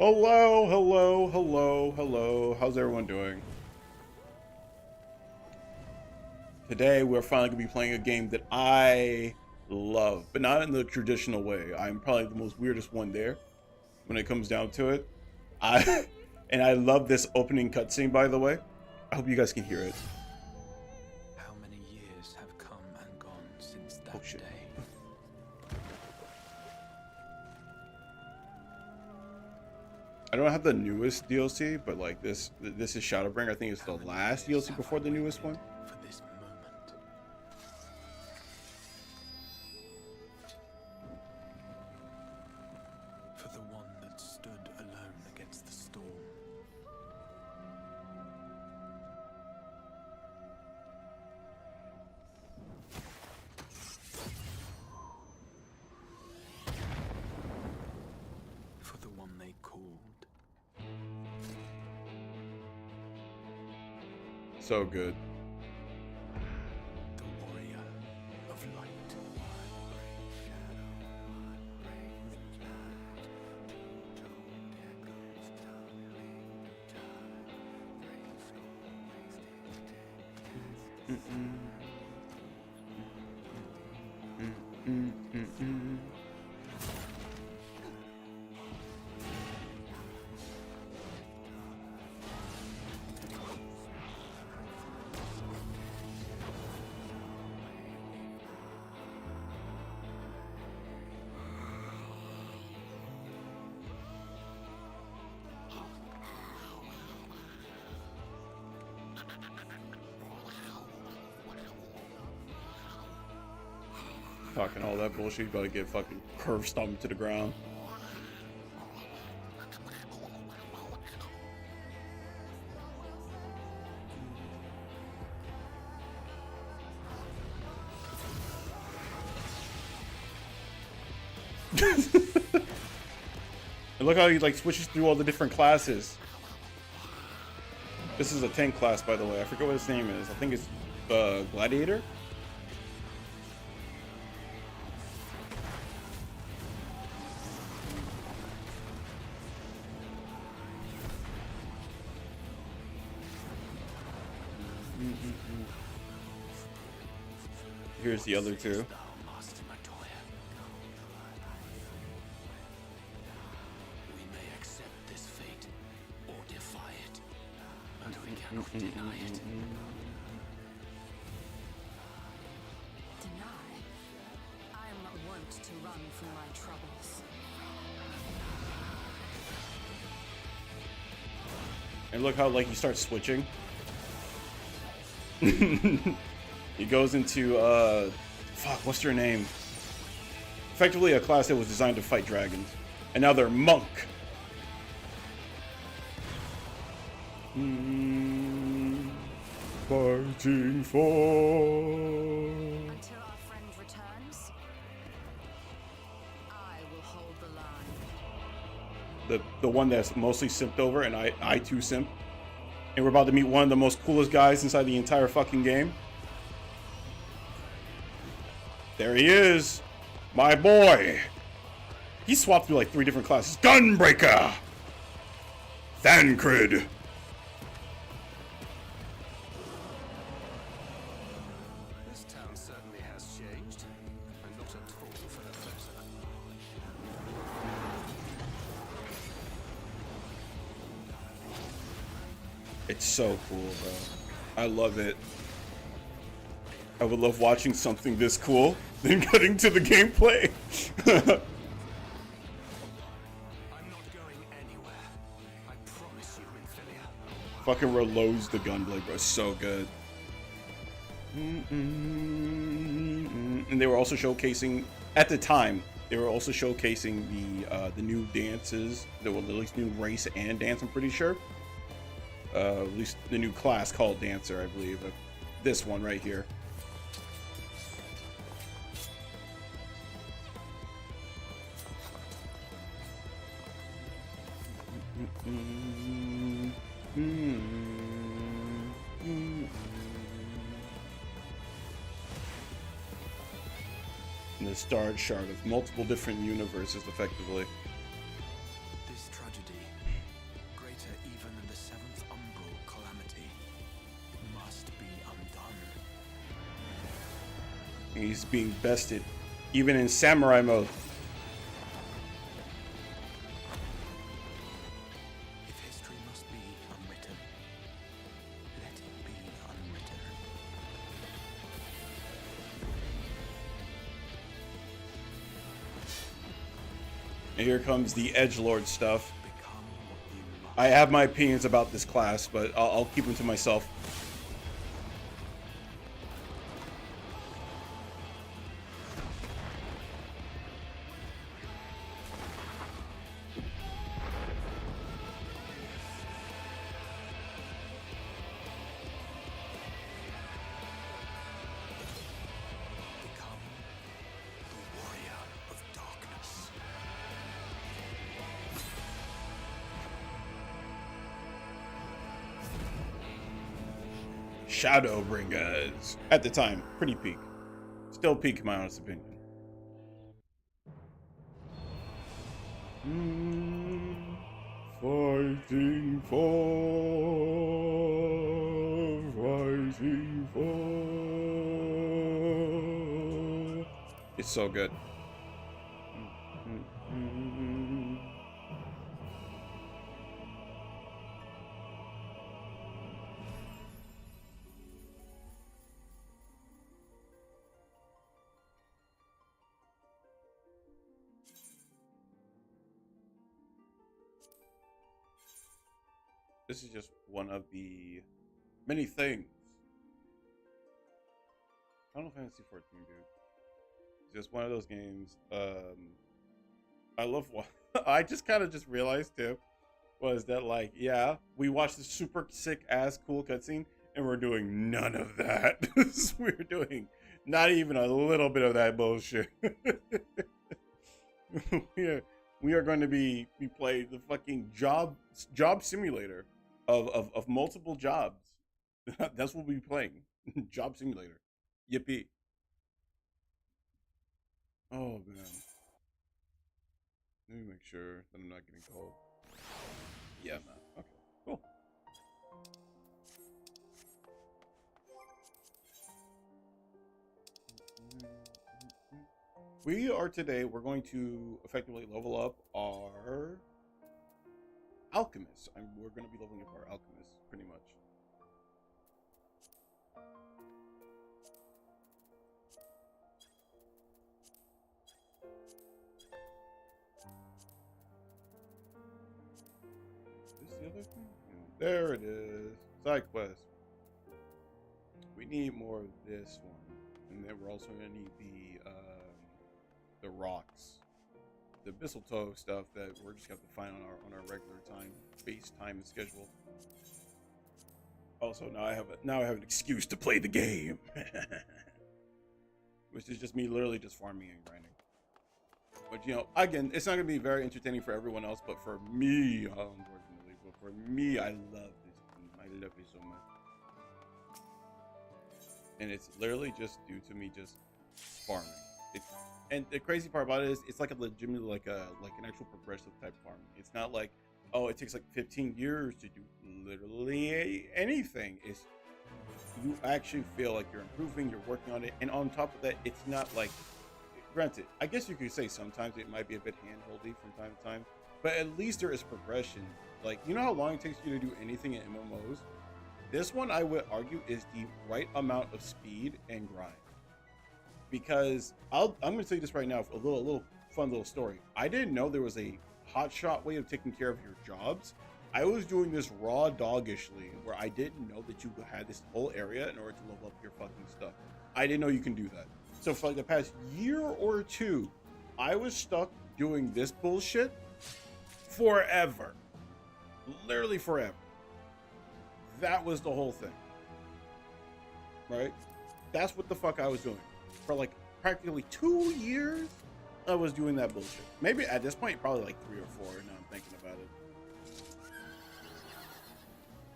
Hello, hello, hello, hello. How's everyone doing? Today, we're finally going to be playing a game that I love, but not in the traditional way. I'm probably the most weirdest one there when it comes down to it. I and I love this opening cutscene, by the way. I hope you guys can hear it. How many years have come and gone since that shit. day? I don't have the newest DLC, but like this is Shadowbringer. I think it's the last DLC before the newest one. For this moment. For the one that stood alone against the storm. For the one they called. So good. The warrior of light. Talking all that bullshit, you gotta get fucking curve stomped to the ground. And look how he like switches through all the different classes. This is a tank class, by the way. I forget what his name is. I think it's Gladiator. Here's the other two. We may accept this fate or defy it, but we cannot deny it. Deny? I'm wont to run from my troubles. And look how like he starts switching. He goes into fuck, what's her name? Effectively a class that was designed to fight dragons. And now they're monk. Fighting for Until our friend returns, I will hold the line. the one that's mostly simped over, and I too simp. And we're about to meet one of the most coolest guys inside the entire fucking game. There he is, my boy. He swapped through like 3 different classes. Gunbreaker, Thancred. This town certainly has changed, and not at all for the better. It's so cool, bro. I love it. I would love watching something this cool, then cutting to the gameplay. I'm not going anywhere. I promise you, Infilia. Fucking reloads the gunblade, bro. So good. And they were also showcasing, at the time, they were also showcasing the new dances. There were at least new race and dance, I'm pretty sure. At least the new class called Dancer, I believe. This one right here. And the shard of multiple different universes, effectively. This tragedy He's being bested, even in samurai mode. If history must be unwritten, let it be unwritten. And here comes the edgelord stuff. Become what you must. I have my opinions about this class, but I'll keep them to myself. Become the warrior of darkness. Shadowbringers. At the time, pretty peak. Still peak, in my honest opinion. Fighting for. It's so good. This is just one of the many things. Final Fantasy 14, dude. It's just one of those games. I love what I just kind of just realized too was that, like, yeah, we watched the super sick ass cool cutscene and we're doing none of that. We're doing not even a little bit of that bullshit. we are going to be playing the fucking job simulator of multiple jobs. That's what we'll be playing. Job simulator. Yippee. Oh man. Let me make sure that I'm not getting cold. Yeah, man. Okay, cool. We're going to effectively level up our alchemist. We're going to be leveling up our alchemist, pretty much. Is this the other thing? Yeah, there it is. Side quest. We need more of this one. And then we're also going to need the rocks. The abyssal toe stuff that we're just going to have to find on our regular base time and schedule. Also, now I have an excuse to play the game, which is just me literally just farming and grinding. But you know, again, it's not going to be very entertaining for everyone else, but for me, unfortunately, but for me, I love this game. I love it so much, and it's literally just due to me just farming. And the crazy part about it is, it's like a legitimately like an actual progressive type farming. It's not like, oh, it takes like 15 years to do literally anything. It's, you actually feel like you're improving, you're working on it, and on top of that, it's not like, granted, I guess you could say sometimes it might be a bit hand-holdy from time to time, but at least there is progression. Like, you know how long it takes you to do anything in MMOs? This one, I would argue, is the right amount of speed and grind. Because I'm going to tell you this right now, a little fun little story. I didn't know there was a hotshot way of taking care of your jobs. I was doing this raw doggishly, where I didn't know that you had this whole area in order to level up your fucking stuff. I didn't know you can do that. So for like the past year or two, I was stuck doing this bullshit forever. Literally forever. That was the whole thing. Right? That's what the fuck I was doing. For like practically 2 years, I was doing that bullshit. Maybe at this point, probably like 3 or 4, now I'm thinking about it.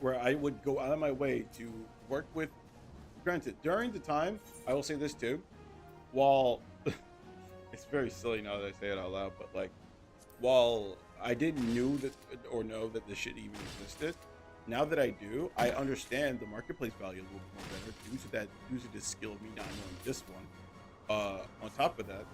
Where I would go out of my way to work with, granted, during the time, I will say this too, while, it's very silly now that I say it out loud, but like, while I didn't know that this shit even existed, now that I do, I understand the marketplace value a little bit more better due to this skill of me not knowing this one. On top of that,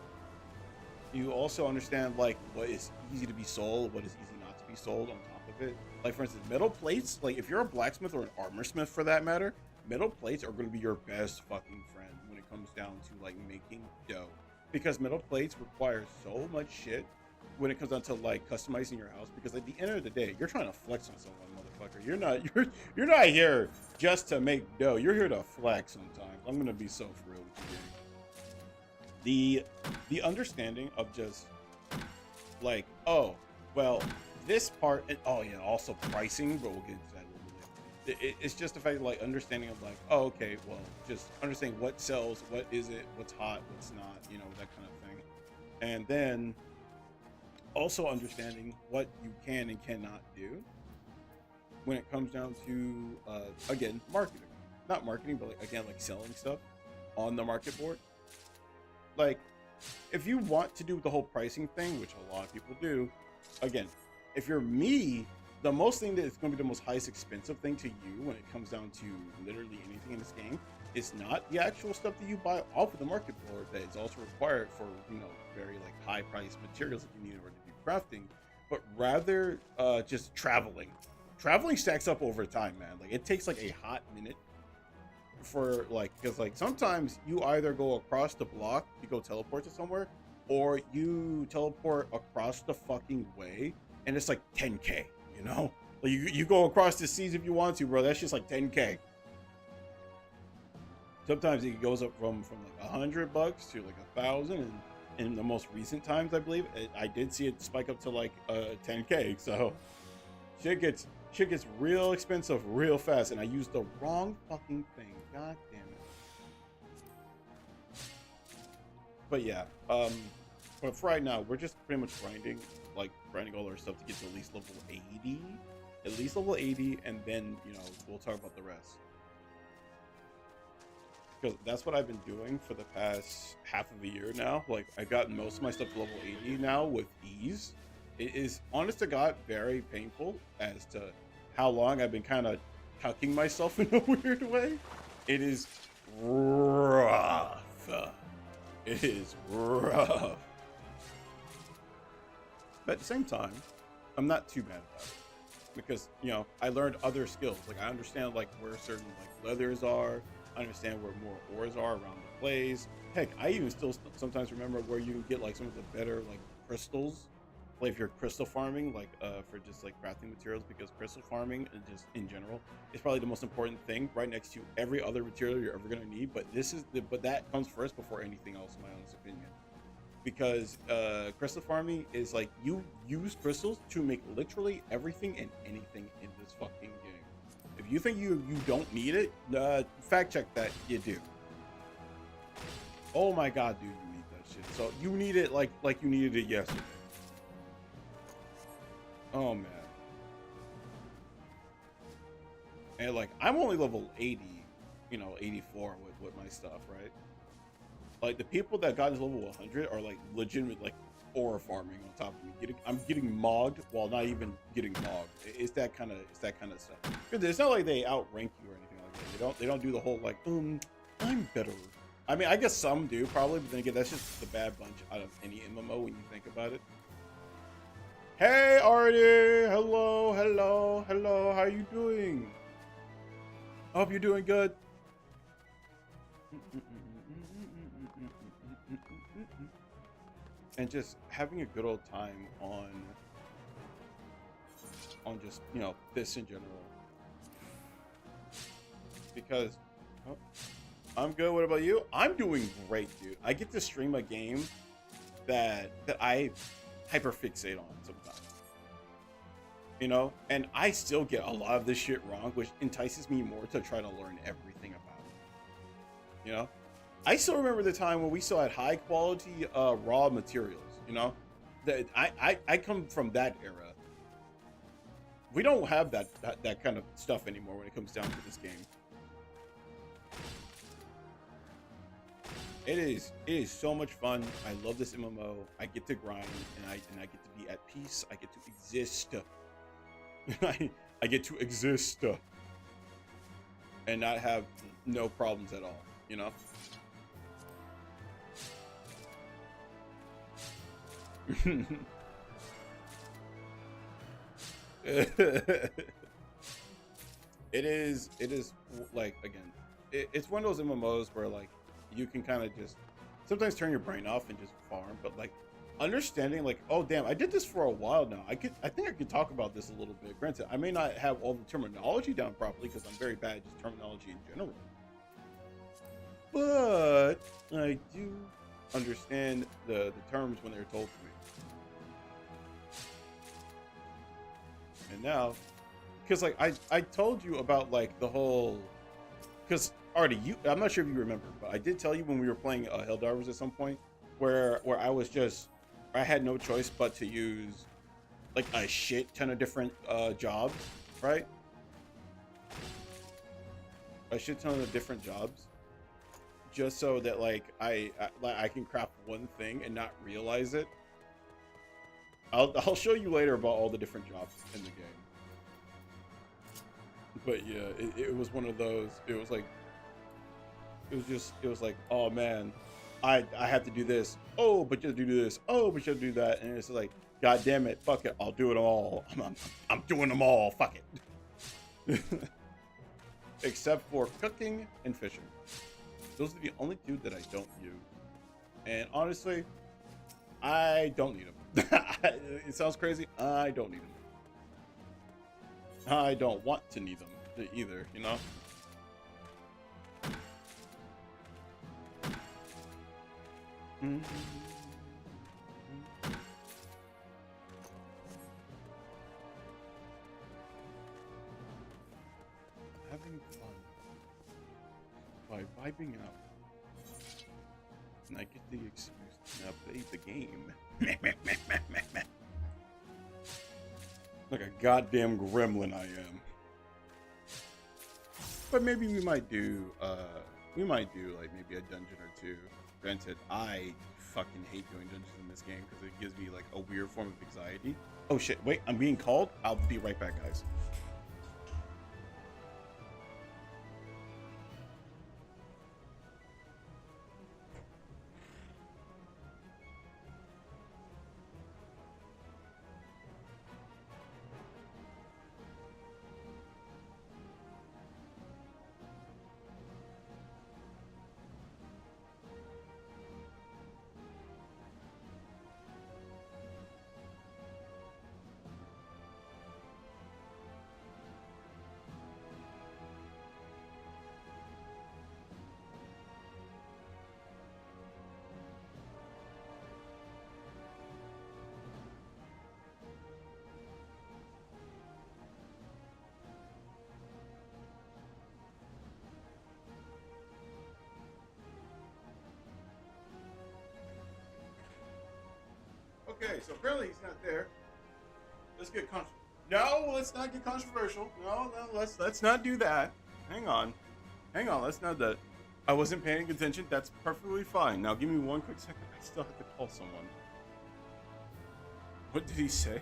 you also understand like what is easy to be sold, what is easy not to be sold on top of it. Like for instance, metal plates, like if you're a blacksmith or an armor smith for that matter, metal plates are going to be your best fucking friend when it comes down to like making dough. Because metal plates require so much shit when it comes down to like customizing your house, because at the end of the day, you're trying to flex on someone, motherfucker. You're not here just to make dough. You're here to flex sometimes. I'm gonna be so for real with you. The understanding of just like, oh, well, this part, and oh yeah, also pricing, but we'll get into that a little bit. It's just the fact of like understanding of like, oh, okay, well, just understanding what sells, what is it, what's hot, what's not, you know, that kind of thing. And then also understanding what you can and cannot do when it comes down to again, marketing. Not marketing, but like, again, like selling stuff on the market board. Like, if you want to do the whole pricing thing, which a lot of people do, again, if you're me, the most thing that is going to be the most highest expensive thing to you when it comes down to literally anything in this game is not the actual stuff that you buy off of the market board that is also required for, you know, very like high priced materials that you need in order to do crafting, but rather just traveling. Traveling stacks up over time, man. Like it takes like a hot minute for like, because like sometimes you either go across the block to go teleport to somewhere, or you teleport across the fucking way and it's like 10k, you know? Like you go across the seas if you want to, bro. That's just like 10k. Sometimes it goes up from like $100 to like 1,000, and in the most recent times, I believe I did see it spike up to like 10k. So shit gets real expensive real fast, and I used the wrong fucking thing. God damn it. But yeah, but for right now, we're just pretty much grinding all our stuff to get to at least level 80. At least level 80, and then, you know, we'll talk about the rest. Because that's what I've been doing for the past half of a year now. Like, I've gotten most of my stuff to level 80 now with ease. It is, honest to God, very painful as to how long I've been kind of tucking myself in a weird way. It is rough. It is rough. But at the same time, I'm not too bad about it. Because, you know, I learned other skills. Like, I understand, like, where certain, like, leathers are. I understand where more ores are around the place. Heck, I even still sometimes remember where you can get, like, some of the better, like, crystals. Like, if you're crystal farming, like, for just, like, crafting materials. Because crystal farming, and just in general, is probably the most important thing right next to every other material you're ever going to need. But but that comes first before anything else, in my honest opinion. Because crystal farming is like, you use crystals to make literally everything and anything in this fucking game. If you think you don't need it, fact check that you do. Oh my god, dude, you need that shit. So you need it like you needed it yesterday. Oh man. And like, I'm only level 80, you know, 84 with my stuff, right? Like, the people that got to level 100 are like legitimate, like, ore farming on top of me. I'm getting mogged while not even getting mogged. It's that kind of stuff. Because it's not like they outrank you or anything like that. They don't do the whole like, I'm better. I mean, I guess some do probably, but then again, that's just the bad bunch out of any MMO when you think about it. Hey, Artie! Hello. How you doing? I hope you're doing good. And just having a good old time on just, you know, this in general. Because I'm good. What about you? I'm doing great, dude. I get to stream a game that I hyperfixate on sometimes. You know, and I still get a lot of this shit wrong, which entices me more to try to learn everything about it. You know? I still remember the time when we still had high quality raw materials, you know? I come from that era. We don't have that kind of stuff anymore when it comes down to this game. It is so much fun. I love this MMO. I get to grind, and I get to be at peace. I get to exist. I get to exist and not have no problems at all, you know? It is like, again, it's one of those MMOs where like you can kind of just sometimes turn your brain off and just farm, but like understanding like, oh damn, I did this for a while now. I think I could talk about this a little bit. Granted, I may not have all the terminology down properly because I'm very bad at just terminology in general, but I do understand the terms when they're told to me. And now, because like I told you about like the whole, because Artie, I'm not sure if you remember, but I did tell you when we were playing Helldivers at some point where I had no choice but to use like a shit ton of different jobs, right? A shit ton of different jobs, just so that like I can craft one thing and not realize it. I'll show you later about all the different jobs in the game. But yeah, it was one of those. It was like, it was like, oh man, I have to do this. Oh, but you have to do this. Oh, but you have to do that. And it's like, god damn it, fuck it, I'll do it all. I'm doing them all. Fuck it. Except for cooking and fishing. Those are the only two that I don't use. And honestly, I don't need them. It sounds crazy. I don't need them. I don't want to need them either, you know? Having fun by vibing out. And I get the excuse to now play the game. Like a goddamn gremlin I am. But maybe we might do like maybe a dungeon or two. Granted, I fucking hate doing dungeons in this game because it gives me like a weird form of anxiety. Oh shit, wait, I'm being called? I'll be right back, guys. Okay, so apparently he's not there. Let's get No, let's not get controversial. No, let's not do that. Hang on, let's not that. I wasn't paying attention. That's perfectly fine. Now give me one quick second. I still have to call someone. What did he say?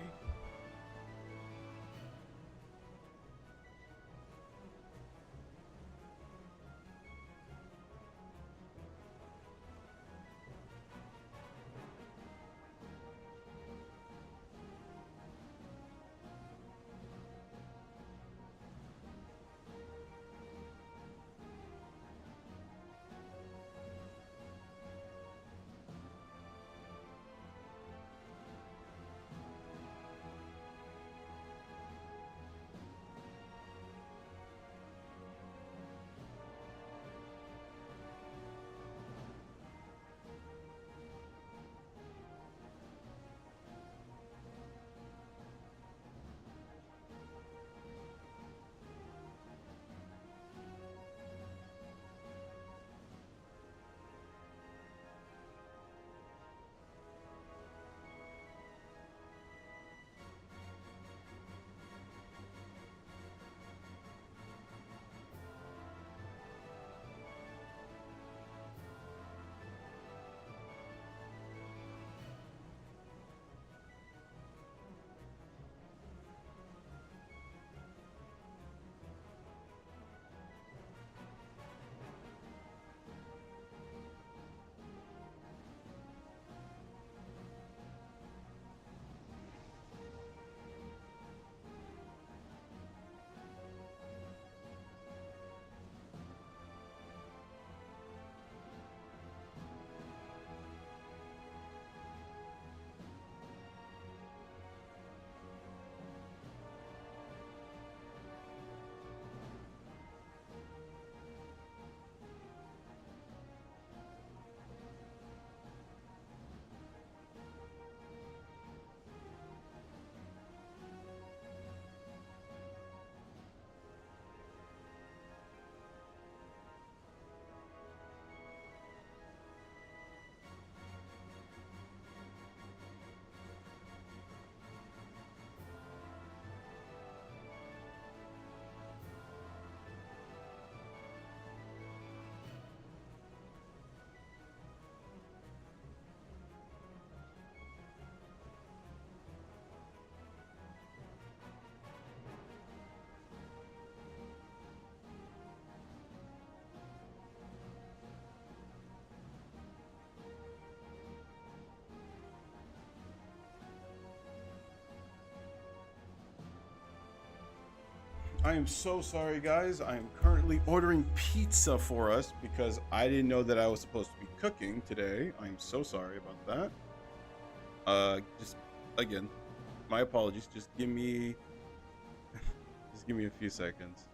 I am so sorry, guys. I am currently ordering pizza for us because I didn't know that I was supposed to be cooking today. I am so sorry about that. Just again, my apologies. Just give me a few seconds.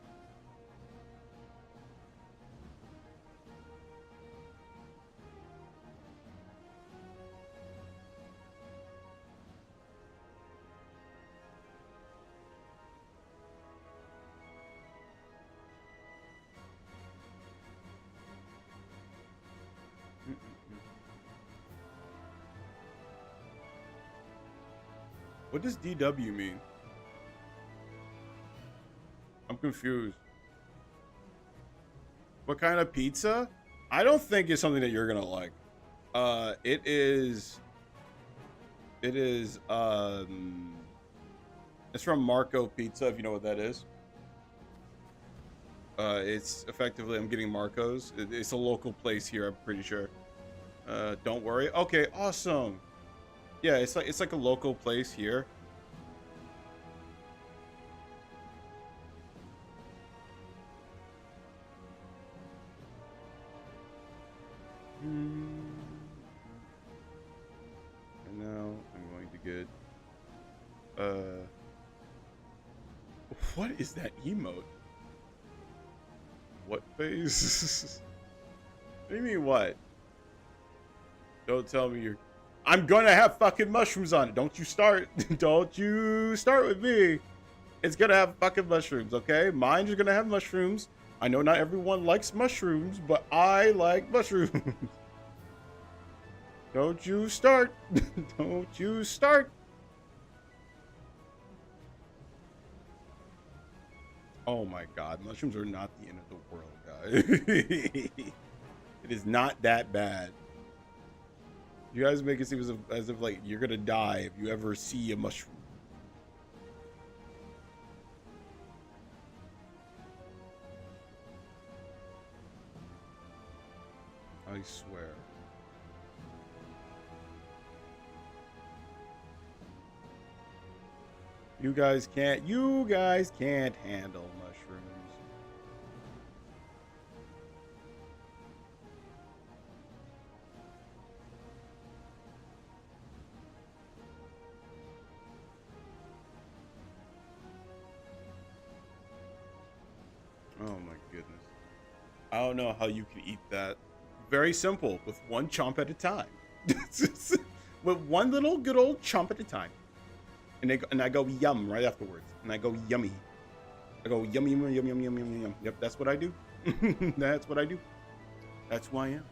What does DW mean? I'm confused. What kind of pizza? I don't think it's something that you're gonna like. It's from Marco Pizza, if you know what that is. It's effectively, I'm getting Marco's. It's a local place here, I'm pretty sure. Don't worry. Okay, awesome. Yeah, it's like a local place here. And now I'm going to get what is that emote? What face? What do you mean what? Don't tell me you're... I'm gonna have fucking mushrooms on it. Don't you start. Don't you start with me. It's gonna have fucking mushrooms, okay? Mine is gonna have mushrooms. I know not everyone likes mushrooms, but I like mushrooms. Don't you start. Don't you start. Oh my god, mushrooms are not the end of the world, guys. It is not that bad. You guys make it seem as if like you're gonna die if you ever see a mushroom. I swear. You guys can't handle mushrooms. Oh my goodness. I don't know how you can eat that. Very simple, with one chomp at a time. With one little good old chomp at a time. And I go yum right afterwards. And I go yummy. I go yum yum yum yum yum yum yum. Yep, that's what I do. That's what I do. That's who I am.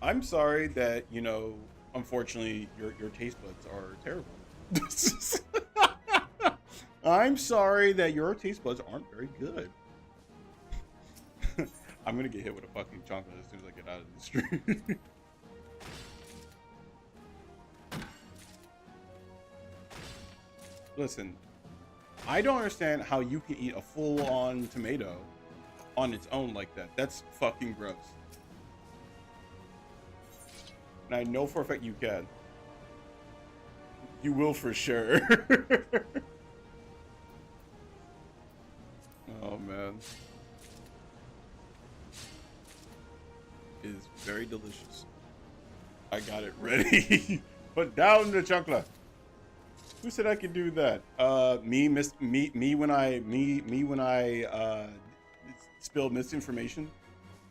I'm sorry that, you know, unfortunately your taste buds are terrible. I'm sorry that your taste buds aren't very good. I'm gonna get hit with a fucking chocolate as soon as I get out of the street. Listen, I don't understand how you can eat a full-on tomato on its own like that. That's fucking gross. And I know for a fact you can. You will for sure. Oh man. It is very delicious. I got it ready. Put down the chocolate. Who said I could do that? Me when I spilled misinformation.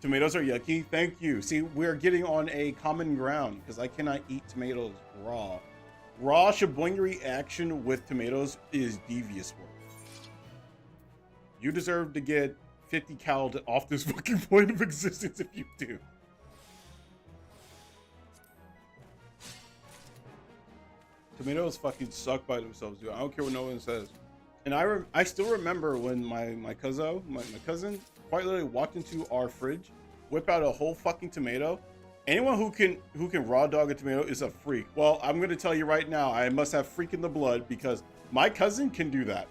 Tomatoes are yucky. Thank you. See, we're getting on a common ground because I cannot eat tomatoes raw. Raw shibwingery action with tomatoes is devious work. You deserve to get 50 cal off this fucking point of existence if you do. Tomatoes fucking suck by themselves, dude. I don't care what no one says. And I still remember when my cousin quite literally walked into our fridge, whip out a whole fucking tomato. Anyone who can raw dog a tomato is a freak. Well, I'm gonna tell you right now, I must have freak in the blood because my cousin can do that.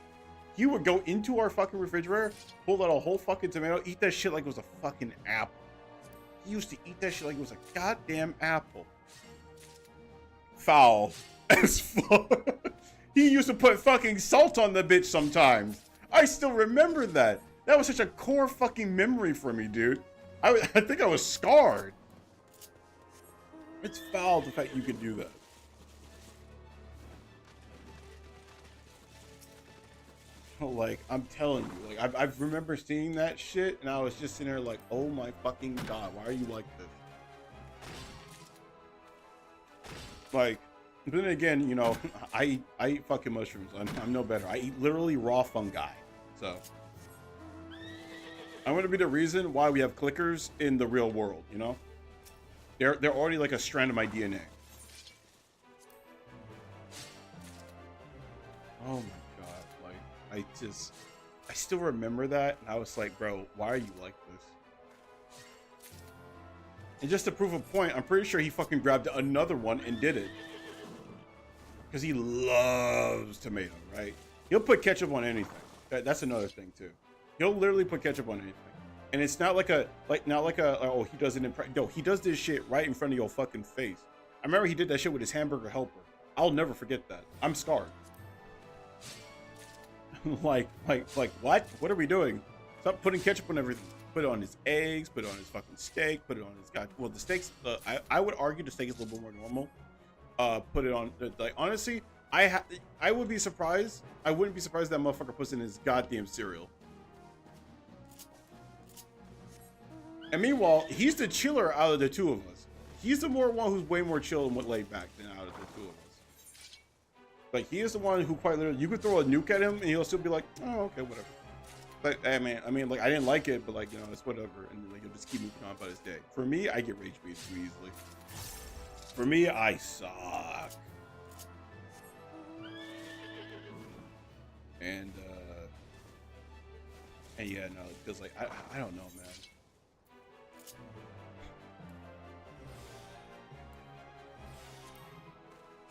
He would go into our fucking refrigerator, pull out a whole fucking tomato, eat that shit like it was a fucking apple. He used to eat that shit like it was a goddamn apple. Foul as fuck. He used to put fucking salt on the bitch sometimes. I still remember that. That was such a core fucking memory for me, dude. I think I was scarred. It's foul the fact you could do that. Like, I'm telling you, like, I remember seeing that shit, and I was just sitting there like, oh my fucking god, why are you like this? Like, but then again, you know, I eat fucking mushrooms. I'm no better. I eat literally raw fungi. So, I'm gonna be the reason why we have clickers in the real world, you know? They're already like a strand of my DNA. Oh my god, like, I still remember that, and I was like, bro, why are you like this? And just to prove a point, I'm pretty sure he fucking grabbed another one and did it. Because he loves tomato, right? He'll put ketchup on anything. That's another thing too. He'll literally put ketchup on anything. And it's not like oh, he does it in no, he does this shit right in front of your fucking face. I remember he did that shit with his hamburger helper. I'll never forget that. I'm scarred. like what? What are we doing? Stop putting ketchup on everything. Put it on his eggs, put it on his fucking steak, put it on his well, the steaks, I would argue the steak is a little bit more normal. Put it on, like, honestly, I would be surprised. I wouldn't be surprised that motherfucker puts in his goddamn cereal. And meanwhile, he's the chiller out of the two of us. He's the one who's way more chill and laid back than out of the two of us. Like, he is the one who quite literally, you could throw a nuke at him and he'll still be like, oh, okay, whatever. But I mean, like, I didn't like it, but like, you know, it's whatever, and like, he'll just keep moving on about his day. For me, I get rage bait too easily. For me, I suck. And yeah, no, because like, I don't know, man.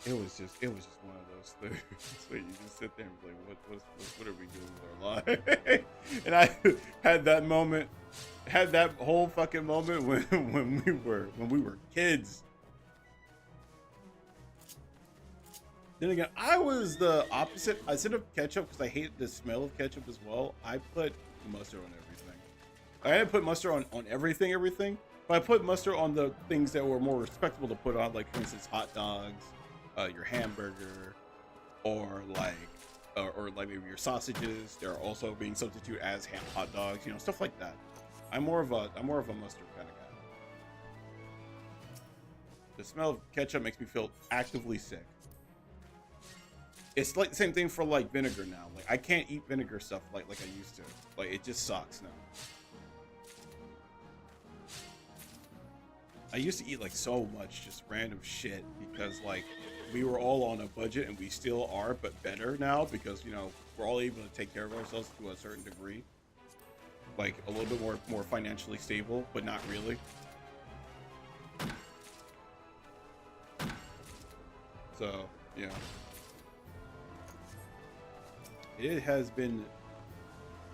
It was just one of those things where you just sit there and be like, what are we doing with our life? And I had that whole fucking moment when we were kids. Then again, I was the opposite. Instead of ketchup, because I hate the smell of ketchup as well, I put mustard on everything. I didn't put mustard on everything, but I put mustard on the things that were more respectable to put on, like, for instance, hot dogs, your hamburger, or like maybe your sausages. They're also being substituted as hot dogs, you know, stuff like that. I'm more of a mustard kind of guy. The smell of ketchup makes me feel actively sick. It's like the same thing for like vinegar now. Like, I can't eat vinegar stuff like I used to. Like, it just sucks now. I used to eat like so much just random shit because like we were all on a budget, and we still are, but better now because, you know, we're all able to take care of ourselves to a certain degree. Like a little bit more financially stable, but not really. So, yeah. It has been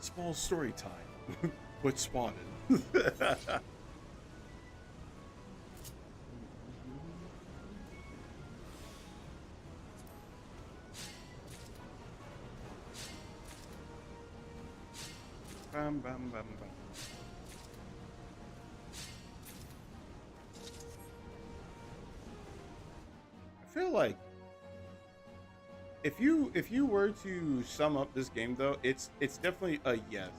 small story time with Spotted. Bam, bam, bam, bam. I feel like if you were to sum up this game, though, it's definitely a yes.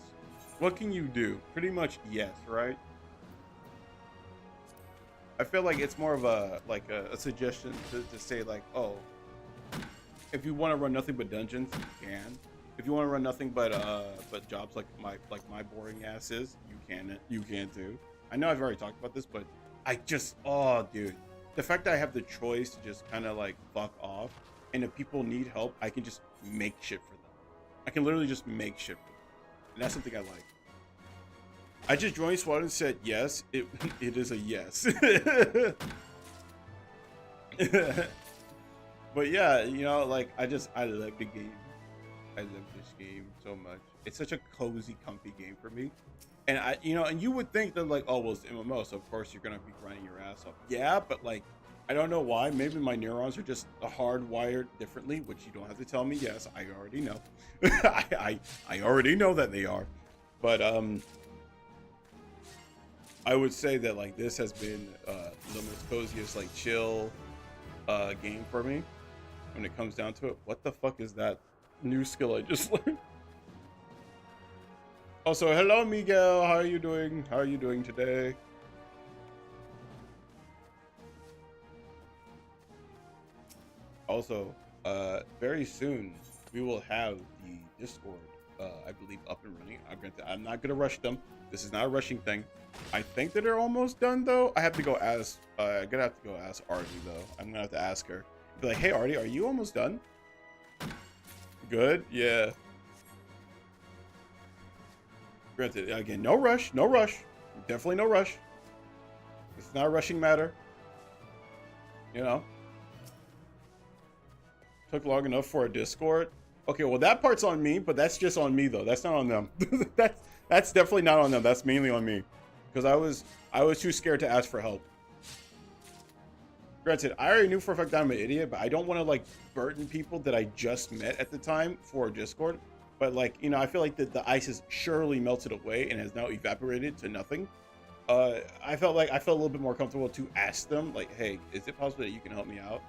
What can you do? Pretty much yes, right? I feel like it's more of a suggestion to say like, oh, if you want to run nothing but dungeons, you can. If you want to run nothing but jobs like my boring ass is, you can too. I know I've already talked about this, but oh dude, the fact that I have the choice to just kind of like fuck off, and if people need help, I can just make shit for them. I can literally just make shit for them, and that's something I like. I just joined SWAT and said yes. It is a yes. But yeah, you know, like I love the game. I love this game so much. It's such a cozy, comfy game for me. And and you would think that like, oh, well, it's MMO, so of course you're gonna be grinding your ass off. Yeah, but like, I don't know why. Maybe my neurons are just hardwired differently, which you don't have to tell me. Yes, I already know. I already know that they are. But I would say that like this has been the most coziest, like chill game for me when it comes down to it. What the fuck is that new skill I just learned? Also, hello Miguel. How are you doing? How are you doing today? Also, very soon we will have the Discord, I believe, up and running. I'm not gonna rush them. This is not a rushing thing. I think that they're almost done though. I have to go ask. I'm gonna have to go ask Artie though. I'm gonna have to ask her. Be like, hey Artie, are you almost done? Good. Yeah. Granted, again, no rush. No rush. Definitely no rush. It's not a rushing matter. You know. Took long enough for a Discord. Okay, well that part's on me, but that's just on me though. That's not on them. that's definitely not on them. That's mainly on me, because I was too scared to ask for help. Granted, I already knew for a fact that I'm an idiot, but I don't want to like burden people that I just met at the time for Discord. But like, you know, I feel like the ice has surely melted away and has now evaporated to nothing. I felt a little bit more comfortable to ask them like, hey, is it possible that you can help me out?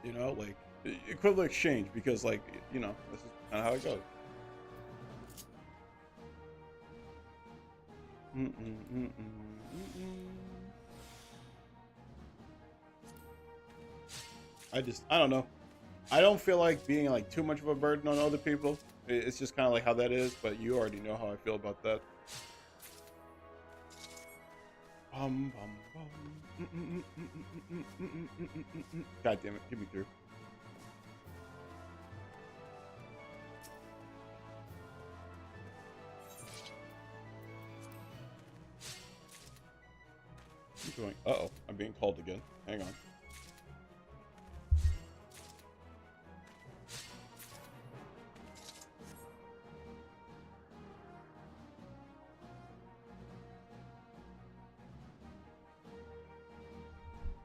You know, like equivalent exchange, because like, you know, this is kind of how it goes. I don't know. I don't feel like being like too much of a burden on other people. It's just kind of like how that is, but you already know how I feel about that. God damn it, get me through. I'm doing. Uh-oh, I'm being called again. Hang on.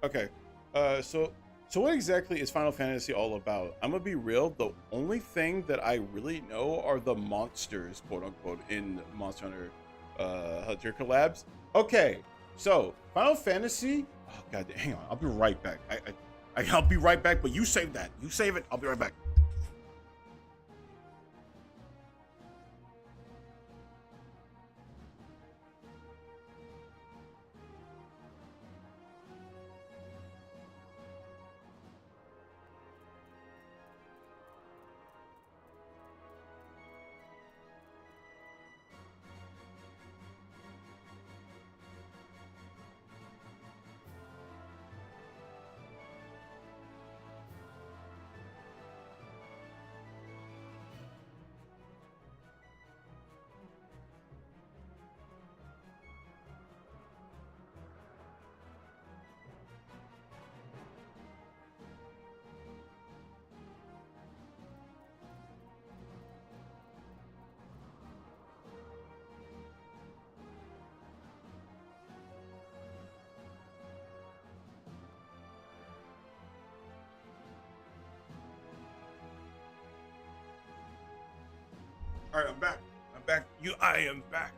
Okay, so what exactly is Final Fantasy all about? I'm gonna be real. The only thing that I really know are the monsters, quote unquote, in Monster Hunter collabs. Okay, so Final Fantasy. Oh god, hang on. I'll be right back. I'll be right back. But you save that. You save it. I'll be right back. All right, I'm back. I'm back. I am back.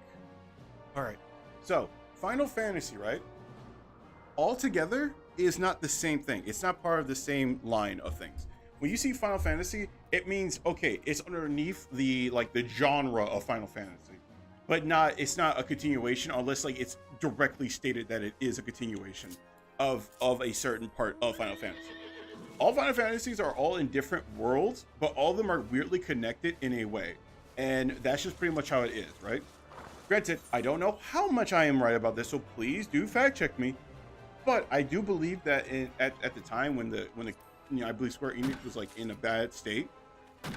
All right. So, Final Fantasy, right? Altogether is not the same thing. It's not part of the same line of things. When you see Final Fantasy, it means okay, it's underneath the genre of Final Fantasy, but it's not a continuation unless like it's directly stated that it is a continuation of a certain part of Final Fantasy. All Final Fantasies are all in different worlds, but all of them are weirdly connected in a way. And that's just pretty much how it is, right? Granted, I don't know how much I am right about this, so please do fact check me. But I do believe that at the time when the I believe Square Enix was like in a bad state,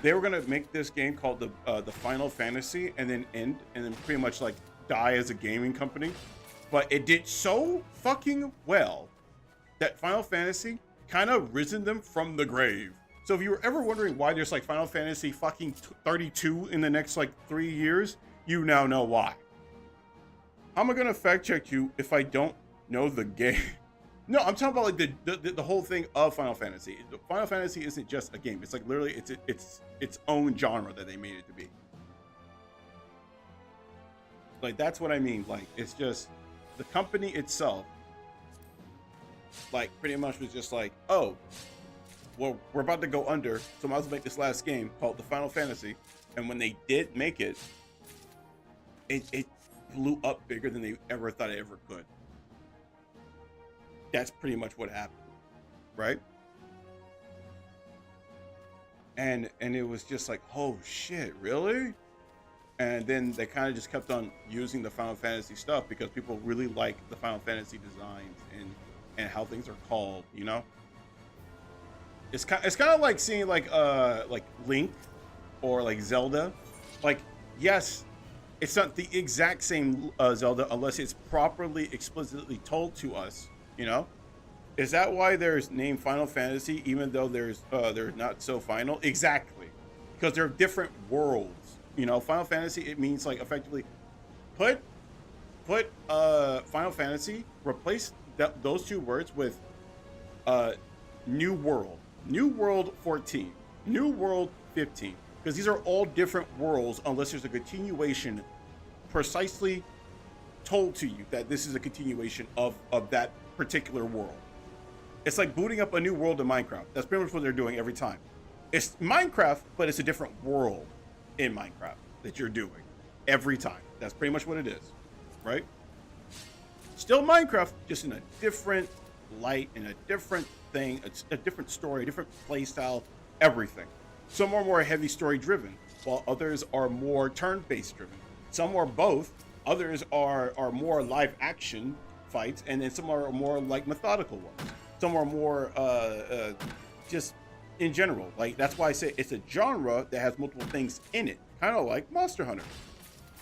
they were gonna make this game called the Final Fantasy and then pretty much like die as a gaming company. But it did so fucking well that Final Fantasy kind of risen them from the grave. So if you were ever wondering why there's like Final Fantasy fucking 32 in the next like 3 years, you now know why. How am I gonna fact check you if I don't know the game? No, I'm talking about like the whole thing of Final Fantasy. Final Fantasy isn't just a game. It's like literally it's its own genre that they made it to be. Like that's what I mean. Like it's just the company itself. Like pretty much was just like, oh, well, we're about to go under, so might as well make this last game called the Final Fantasy. And when they did make it, it blew up bigger than they ever thought it ever could. That's pretty much what happened, right? And it was just like, oh shit, really? And then they kind of just kept on using the Final Fantasy stuff because people really like the Final Fantasy designs and how things are called, you know? It's kind of like seeing like Link or like Zelda. Like, yes, it's not the exact same Zelda unless it's properly explicitly told to us. You know, is that why there's named Final Fantasy, even though they're not so final? Exactly, because they're different worlds. You know, Final Fantasy, it means like effectively put Final Fantasy, replace those two words with New World 14, New World 15, because these are all different worlds unless there's a continuation precisely told to you that this is a continuation of that particular world. It's like booting up a new world in Minecraft. That's pretty much what they're doing every time. It's Minecraft, but it's a different world in Minecraft that you're doing every time. That's pretty much what it is, right? Still Minecraft, just in a different light, in a different thing, a different story, a different play style, everything. Some are more heavy story driven, while others are more turn-based driven. Some are both. Others are more live action fights, and then some are more like methodical ones. Some are more just in general. Like that's why I say it's a genre that has multiple things in it, kind of like Monster Hunter.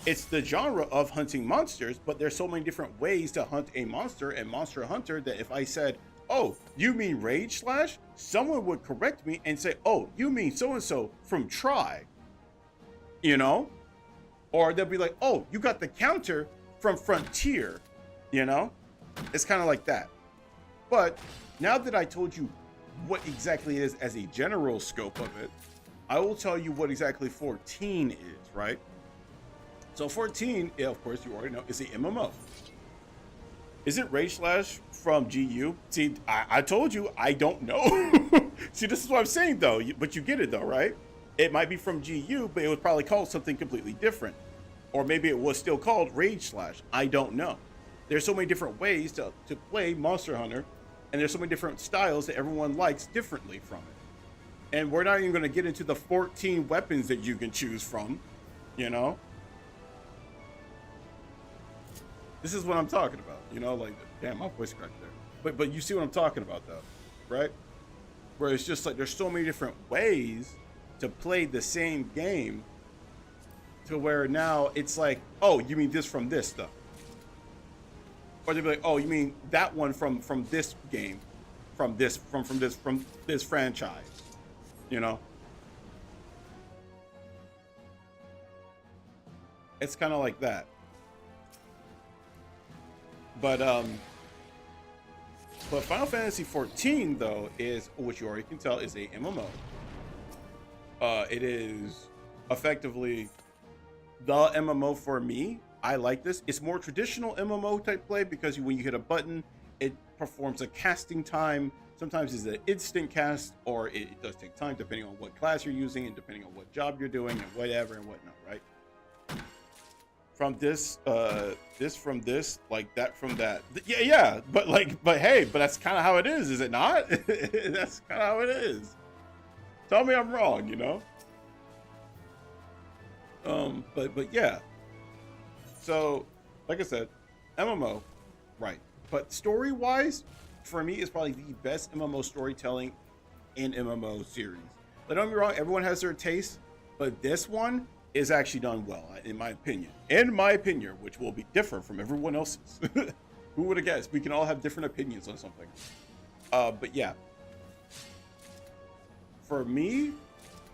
It's the genre of hunting monsters, but there's so many different ways to hunt a monster and Monster Hunter that if I said, oh, you mean Rage Slash? Someone would correct me and say, oh, you mean so-and-so from Try, you know? Or they'll be like, oh, you got the counter from Frontier, you know? It's kind of like that. But now that I told you what exactly it is as a general scope of it, I will tell you what exactly 14 is, right? So 14, of course, you already know, is a MMO. Is it Rage Slash from GU? See, I told you, I don't know. See, this is what I'm saying, though. But you get it, though, right? It might be from GU, but it was probably called something completely different. Or maybe it was still called Rage Slash. I don't know. There's so many different ways to play Monster Hunter, and there's so many different styles that everyone likes differently from it. And we're not even going to get into the 14 weapons that you can choose from, you know? This is what I'm talking about, you know? Like, damn, my voice cracked there. But you see what I'm talking about, though, right? Where it's just like there's so many different ways to play the same game to where now it's like, oh, you mean this from this stuff? Or they'll be like, oh, you mean that one from this game, from this franchise, you know? It's kind of like that. But Final Fantasy 14 though is, which you already can tell, is a MMO. It is effectively the MMO for me. I like this. It's more traditional MMO type play because when you hit a button, it performs a casting time. Sometimes it's an instant cast, or it does take time depending on what class you're using and depending on what job you're doing and whatever and whatnot, right? From this, from this, like that from that. Yeah, but hey, but that's kind of how it is it not? That's kind of how it is. Tell me I'm wrong, you know? But yeah. So, like I said, MMO, right. But story-wise, for me, it's probably the best MMO storytelling in MMO series. But don't get me wrong, everyone has their taste, but this one is actually done well, in my opinion. In my opinion, which will be different from everyone else's. Who would have guessed? We can all have different opinions on something. But yeah. For me,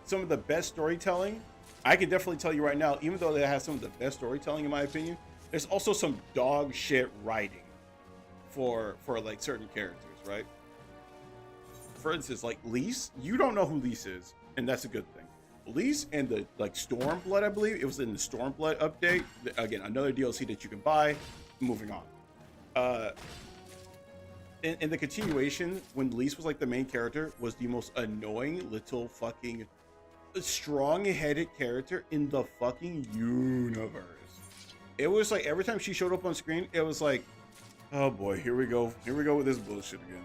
some of the best storytelling, I can definitely tell you right now, even though it has some of the best storytelling in my opinion, there's also some dog shit writing for like certain characters, right? For instance, like Lise, you don't know who Lise is, and that's a good thing. Lise and the like Stormblood, I believe it was in the Stormblood update. Again, another DLC that you can buy. Moving on. In the continuation, when Lise was like the main character, was the most annoying little fucking strong-headed character in the fucking universe. It was like every time she showed up on screen, it was like, oh boy, here we go with this bullshit again.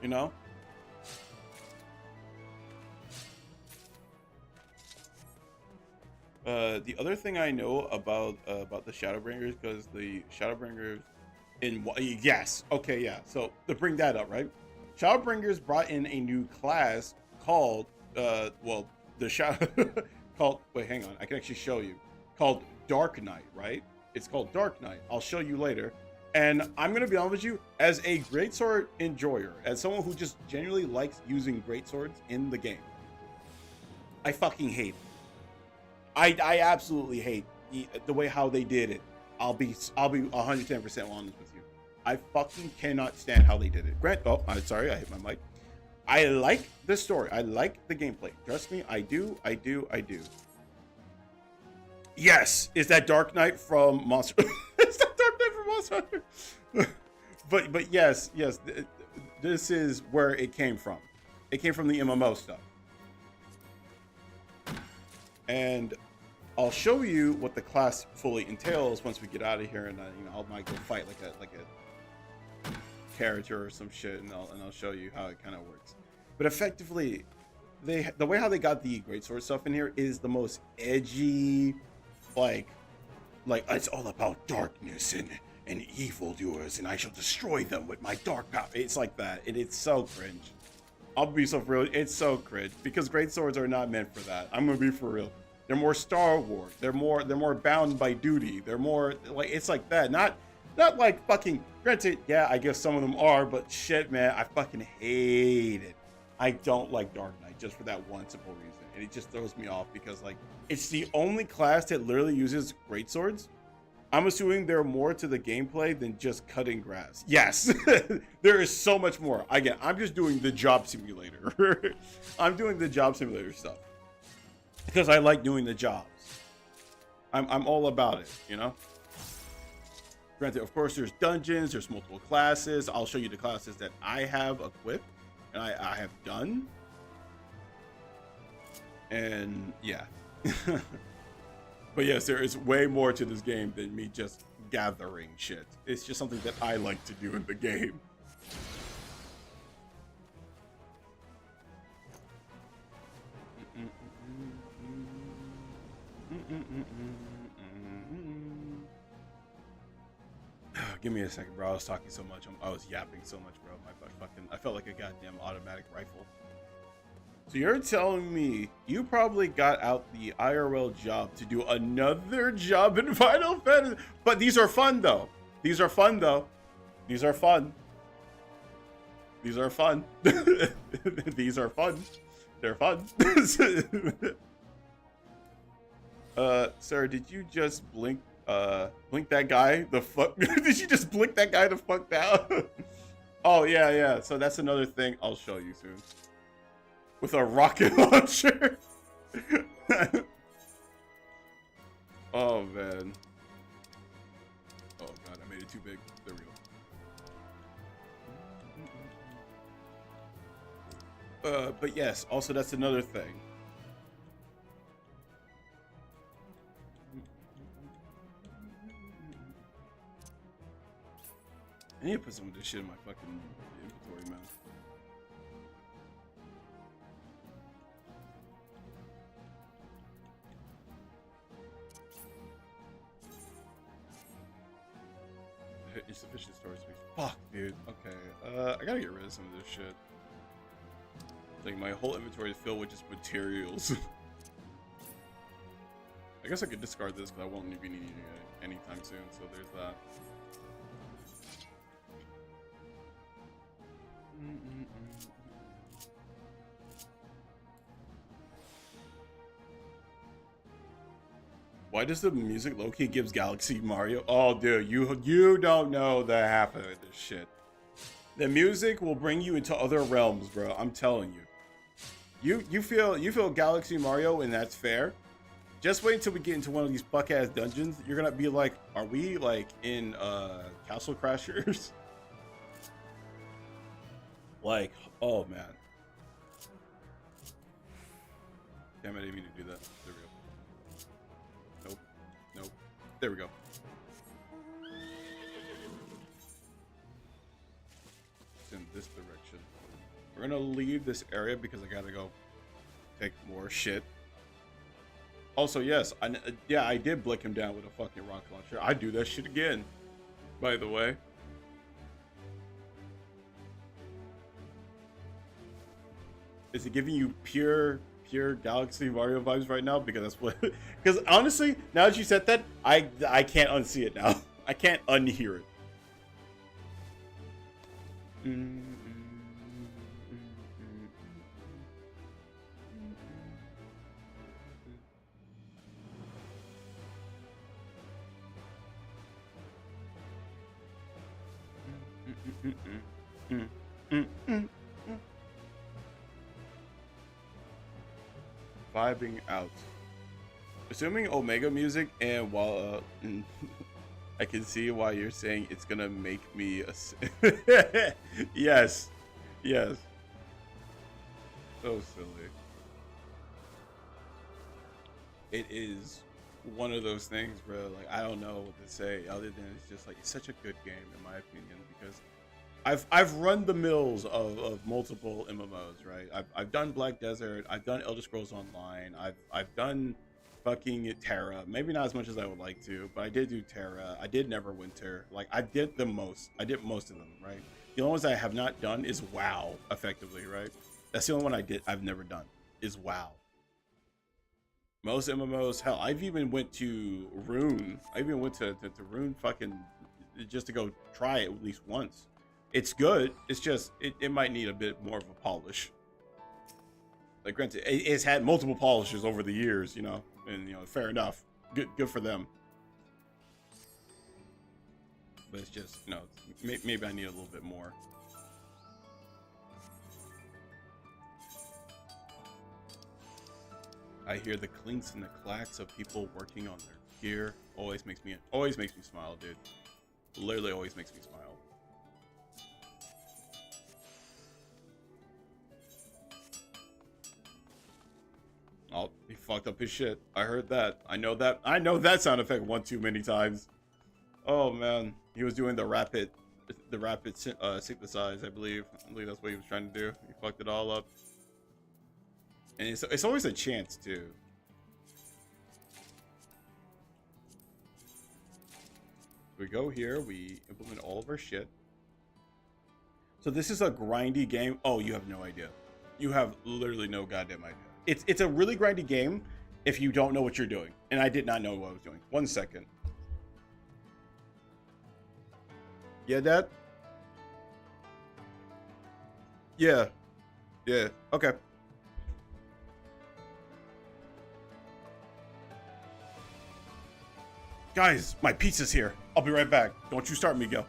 You know? The other thing I know about the Shadowbringers, because the Shadowbringers yes, okay, yeah. So to bring that up, right? Shadowbringers brought in a new class called the Shadow called, wait, hang on, I can actually show you, called Dark Knight, right? It's called Dark Knight. I'll show you later. And I'm gonna be honest with you, as a greatsword enjoyer, as someone who just genuinely likes using greatswords in the game, I fucking hate it. I absolutely hate the way how they did it. I'll be 110% honest with you. I fucking cannot stand how they did it. I'm sorry, I hit my mic. I like the story. I like the gameplay. Trust me, I do. Yes, is that Dark Knight from Monster? Is that Dark Knight from Monster Hunter? but yes, this is where it came from. It came from the MMO stuff. And I'll show you what the class fully entails once we get out of here, and I might go fight like a character or some shit, and I'll show you how it kind of works. But effectively, the way how they got the greatsword stuff in here is the most edgy, like it's all about darkness and evildoers, and I shall destroy them with my dark power. It's like that, and it's so cringe. I'll be so for real, it's so cringe because greatswords are not meant for that. I'm gonna be for real. They're more Star Wars. They're more bound by duty. They're more like, it's like that. Not like fucking, granted, yeah, I guess some of them are, but shit, man, I fucking hate it. I don't like Dark Knight just for that one simple reason. And it just throws me off because like, it's the only class that literally uses greatswords. I'm assuming there are more to the gameplay than just cutting grass. Yes, there is so much more. Again, I'm just doing the job simulator. I'm doing the job simulator stuff because I like doing the jobs. I'm all about it, you know? Granted, of course, there's dungeons, there's multiple classes. I'll show you the classes that I have equipped and I have done. And yeah. But yes, there is way more to this game than me just gathering shit. It's just something that I like to do in the game. Give me a second, bro. I was talking so much. I was yapping so much, bro. I felt like a goddamn automatic rifle. So you're telling me you probably got out the IRL job to do another job in Final Fantasy? But these are fun, though. These are fun, though. These are fun. These are fun. These are fun. They're fun. Sir, did you just blink that guy the fuck? Did you just blink that guy the fuck down? Oh, yeah. So that's another thing I'll show you soon. With a rocket launcher. Oh, man. Oh, God, I made it too big. There we go. But yes, also that's another thing. I need to put some of this shit in my fucking inventory, man. Insufficient storage space. Fuck, dude. Okay. I gotta get rid of some of this shit. Like, my whole inventory is filled with just materials. I guess I could discard this because I won't be needing it anytime soon, so there's that. Why does the music low-key gives Galaxy Mario? Oh, dude, you don't know the half of this shit. The music will bring you into other realms, bro. I'm telling you. You feel Galaxy Mario, and that's fair. Just wait until we get into one of these fuck-ass dungeons. You're gonna be like, are we like in Castle Crashers? Like, oh man. Damn, I didn't mean to do that. There we go. Nope. Nope. There we go. It's in this direction. We're gonna leave this area because I gotta go take more shit. Also, yes, I did blick him down with a fucking rocket launcher. I'd do that shit again, by the way. Is it giving you pure Galaxy Mario vibes right now? Because that's what. Because honestly, now that you said that, I can't unsee it now. I can't unhear it. Vibing out. Assuming Omega music, and while I can see why you're saying it's gonna make me a yes, yes. So silly. It is one of those things, bro. Like, I don't know what to say other than it's just like, it's such a good game in my opinion, because I've run the mills of multiple MMOs, right? I've done Black Desert, I've done Elder Scrolls Online, I've done fucking Terra. Maybe not as much as I would like to, but I did do Terra. I did Neverwinter. Like, I did most of them, right? The only ones I have not done is WoW, effectively, right? That's the only one I've never done is WoW. Most MMOs, hell, I've even went to Rune. I even went to Rune fucking just to go try it at least once. It's good. It's just it might need a bit more of a polish. Like, granted, it's had multiple polishes over the years, you know, and fair enough. Good for them. But it's just, maybe I need a little bit more. I hear the clinks and the clacks of people working on their gear. Always makes me smile, dude. Literally always makes me smile. Oh, he fucked up his shit. I heard that. I know that sound effect one too many times. Oh man, he was doing the rapid synthesize, I believe. I believe that's what he was trying to do. He fucked it all up. And it's always a chance too. We go here, we implement all of our shit. So this is a grindy game. Oh, you have no idea. You have literally no goddamn idea. It's a really grindy game if you don't know what you're doing. And I did not know what I was doing. 1 second. Yeah, Dad? Yeah. Yeah. Okay. Guys, my pizza's here. I'll be right back. Don't you start, Miguel.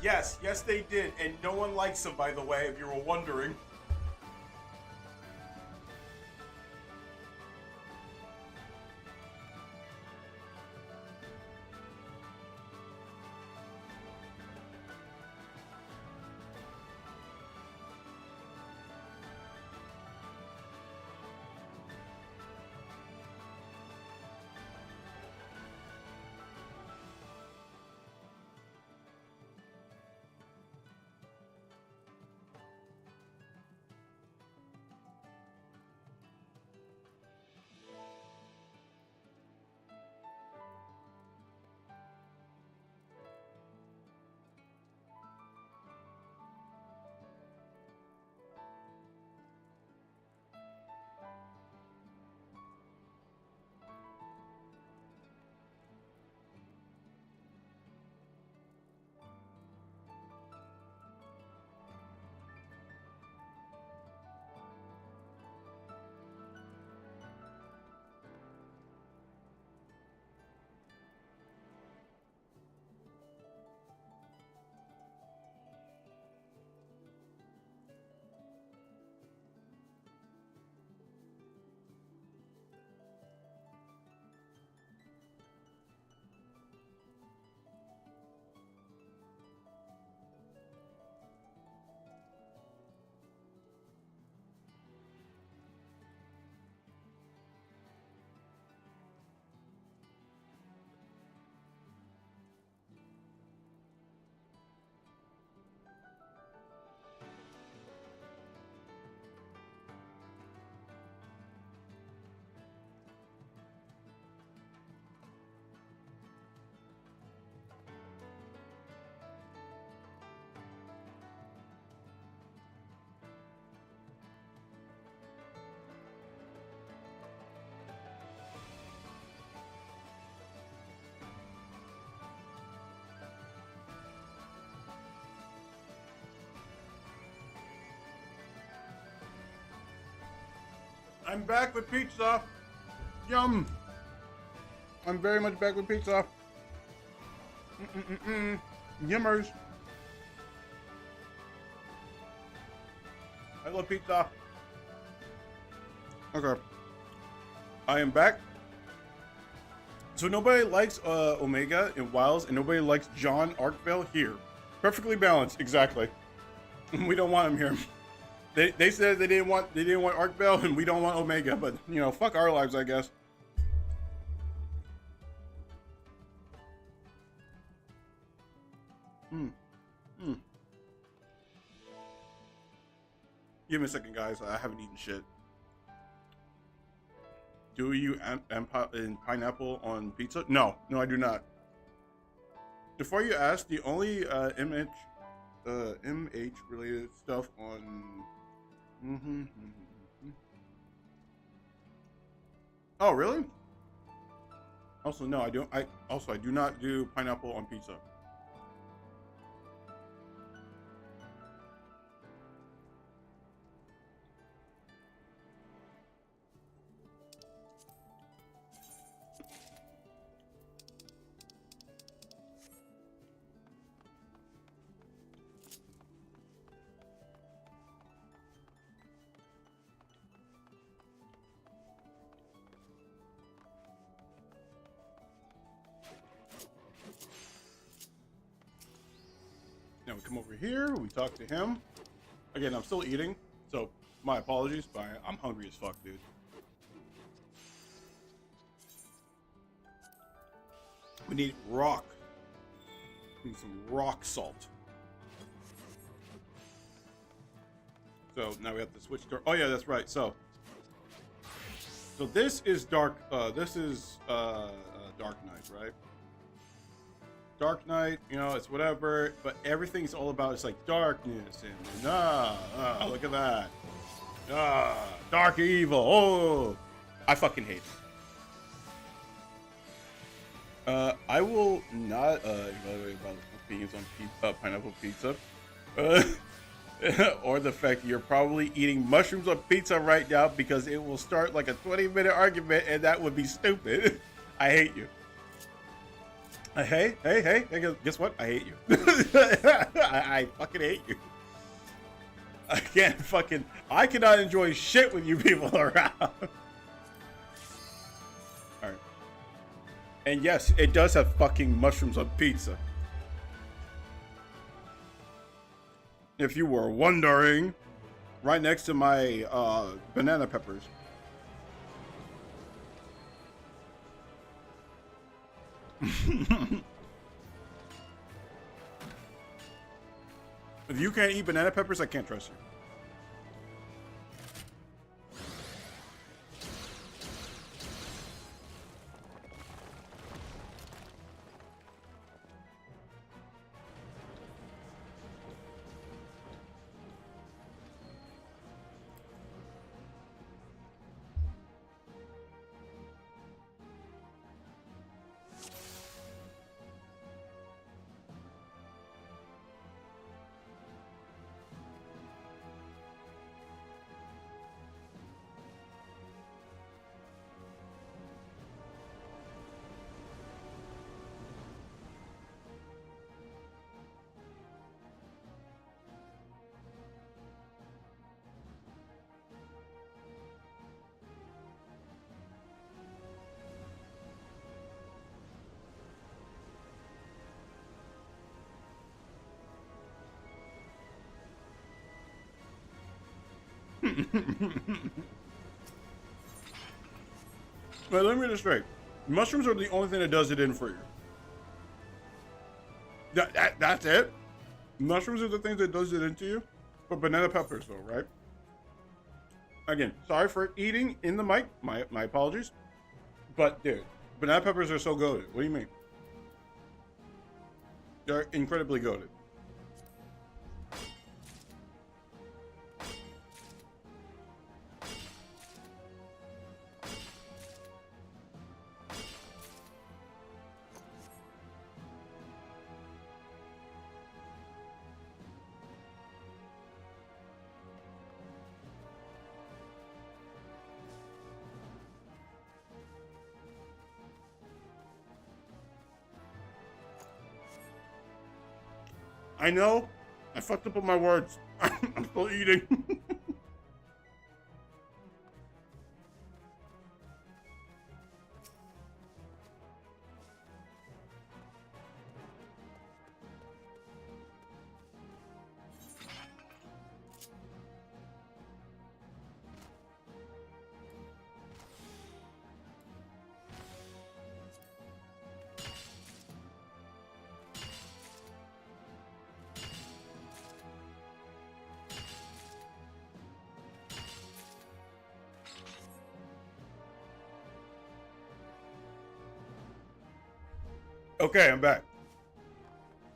Yes, they did. And no one likes them, by the way, if you were wondering. I'm back with pizza. Yum. I'm very much back with pizza. Yummers. I love pizza. Okay. I am back. So nobody likes Omega in Wilds, and nobody likes John Arkvale here. Perfectly balanced, exactly. We don't want him here. They said they didn't want Arkvale, and we don't want Omega, but you know, fuck our lives, I guess. Give me a second, guys. I haven't eaten shit. Do you in pineapple on pizza? No, I do not. Before you ask, the only MH related stuff on. Oh, really? Also, no, I don't. I do not do pineapple on pizza. Now we come over here, we talk to him. Again, I'm still eating, so my apologies, but I'm hungry as fuck, dude. We need rock. We need some rock salt. So now we have to switch to. Oh yeah, that's right. So this is Dark. This is Dark Knight, right? Dark Knight, you know, it's whatever, but everything's all about, it's like darkness and look at that. Dark evil. Oh, I fucking hate it. I will not evaluate about opinions on pineapple pizza. Or the fact that you're probably eating mushrooms on pizza right now because it will start like a 20-minute argument and that would be stupid. I hate you. Hey, guess what? I hate you. I fucking hate you. I cannot enjoy shit with you people around. Alright. And yes, it does have fucking mushrooms on pizza. If you were wondering, right next to my banana peppers. If you can't eat banana peppers, I can't trust you. But let me get this straight. Mushrooms are the only thing that does it in for you. That's it? Mushrooms are the thing that does it into you? But banana peppers though, right? Again, sorry for eating in the mic. My apologies. But dude, banana peppers are so goated. What do you mean? They're incredibly goated. I know. I fucked up with my words. I'm still eating. Okay, I'm back.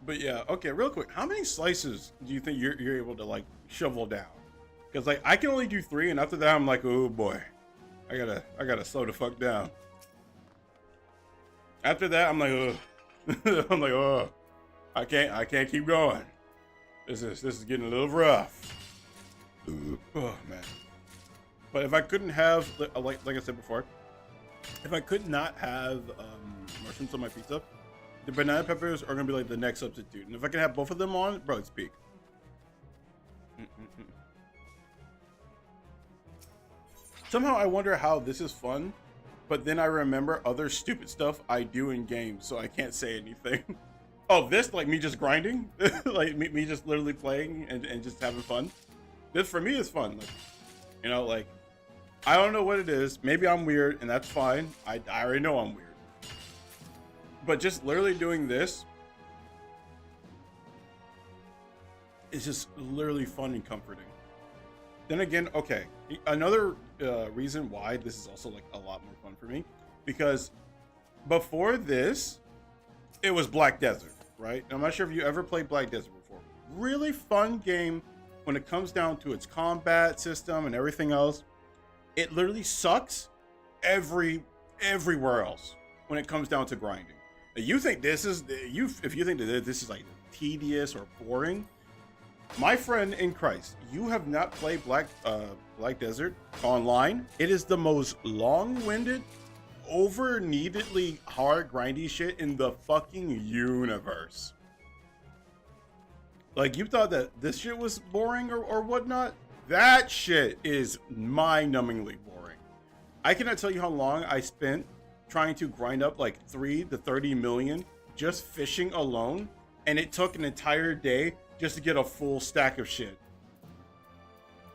But yeah, okay, real quick, how many slices do you think you're able to like shovel down? Because like I can only do 3, and after that I'm like, oh boy, I gotta slow the fuck down. After that I'm like, ugh. I'm like, oh, I can't keep going. This is getting a little rough. Oh man. But if I couldn't have like I said before, if I could not have mushrooms on my pizza, the banana peppers are gonna be like the next substitute. And if I can have both of them on, bro, it's peak. Somehow I wonder how this is fun, but then I remember other stupid stuff I do in games, so I can't say anything. Oh, this, like me just grinding? Like me just literally playing and just having fun? This for me is fun. Like, you know, like, I don't know what it is. Maybe I'm weird, and that's fine. I already know I'm weird. But just literally doing this is just literally fun and comforting. Then again, okay, another reason why this is also like a lot more fun for me, because before this, it was Black Desert, right? I'm not sure if you ever played Black Desert before. Really fun game when it comes down to its combat system and everything else. It literally sucks everywhere else when it comes down to grinding. You think this is if you think that this is like tedious or boring, my friend in Christ, you have not played Black Desert online. It is the most long-winded, over-neededly hard grindy shit in the fucking universe. Like, you thought that this shit was boring or whatnot? That shit is mind-numbingly boring. I cannot tell you how long I spent trying to grind up like 3 to 30 million just fishing alone, and it took an entire day just to get a full stack of shit.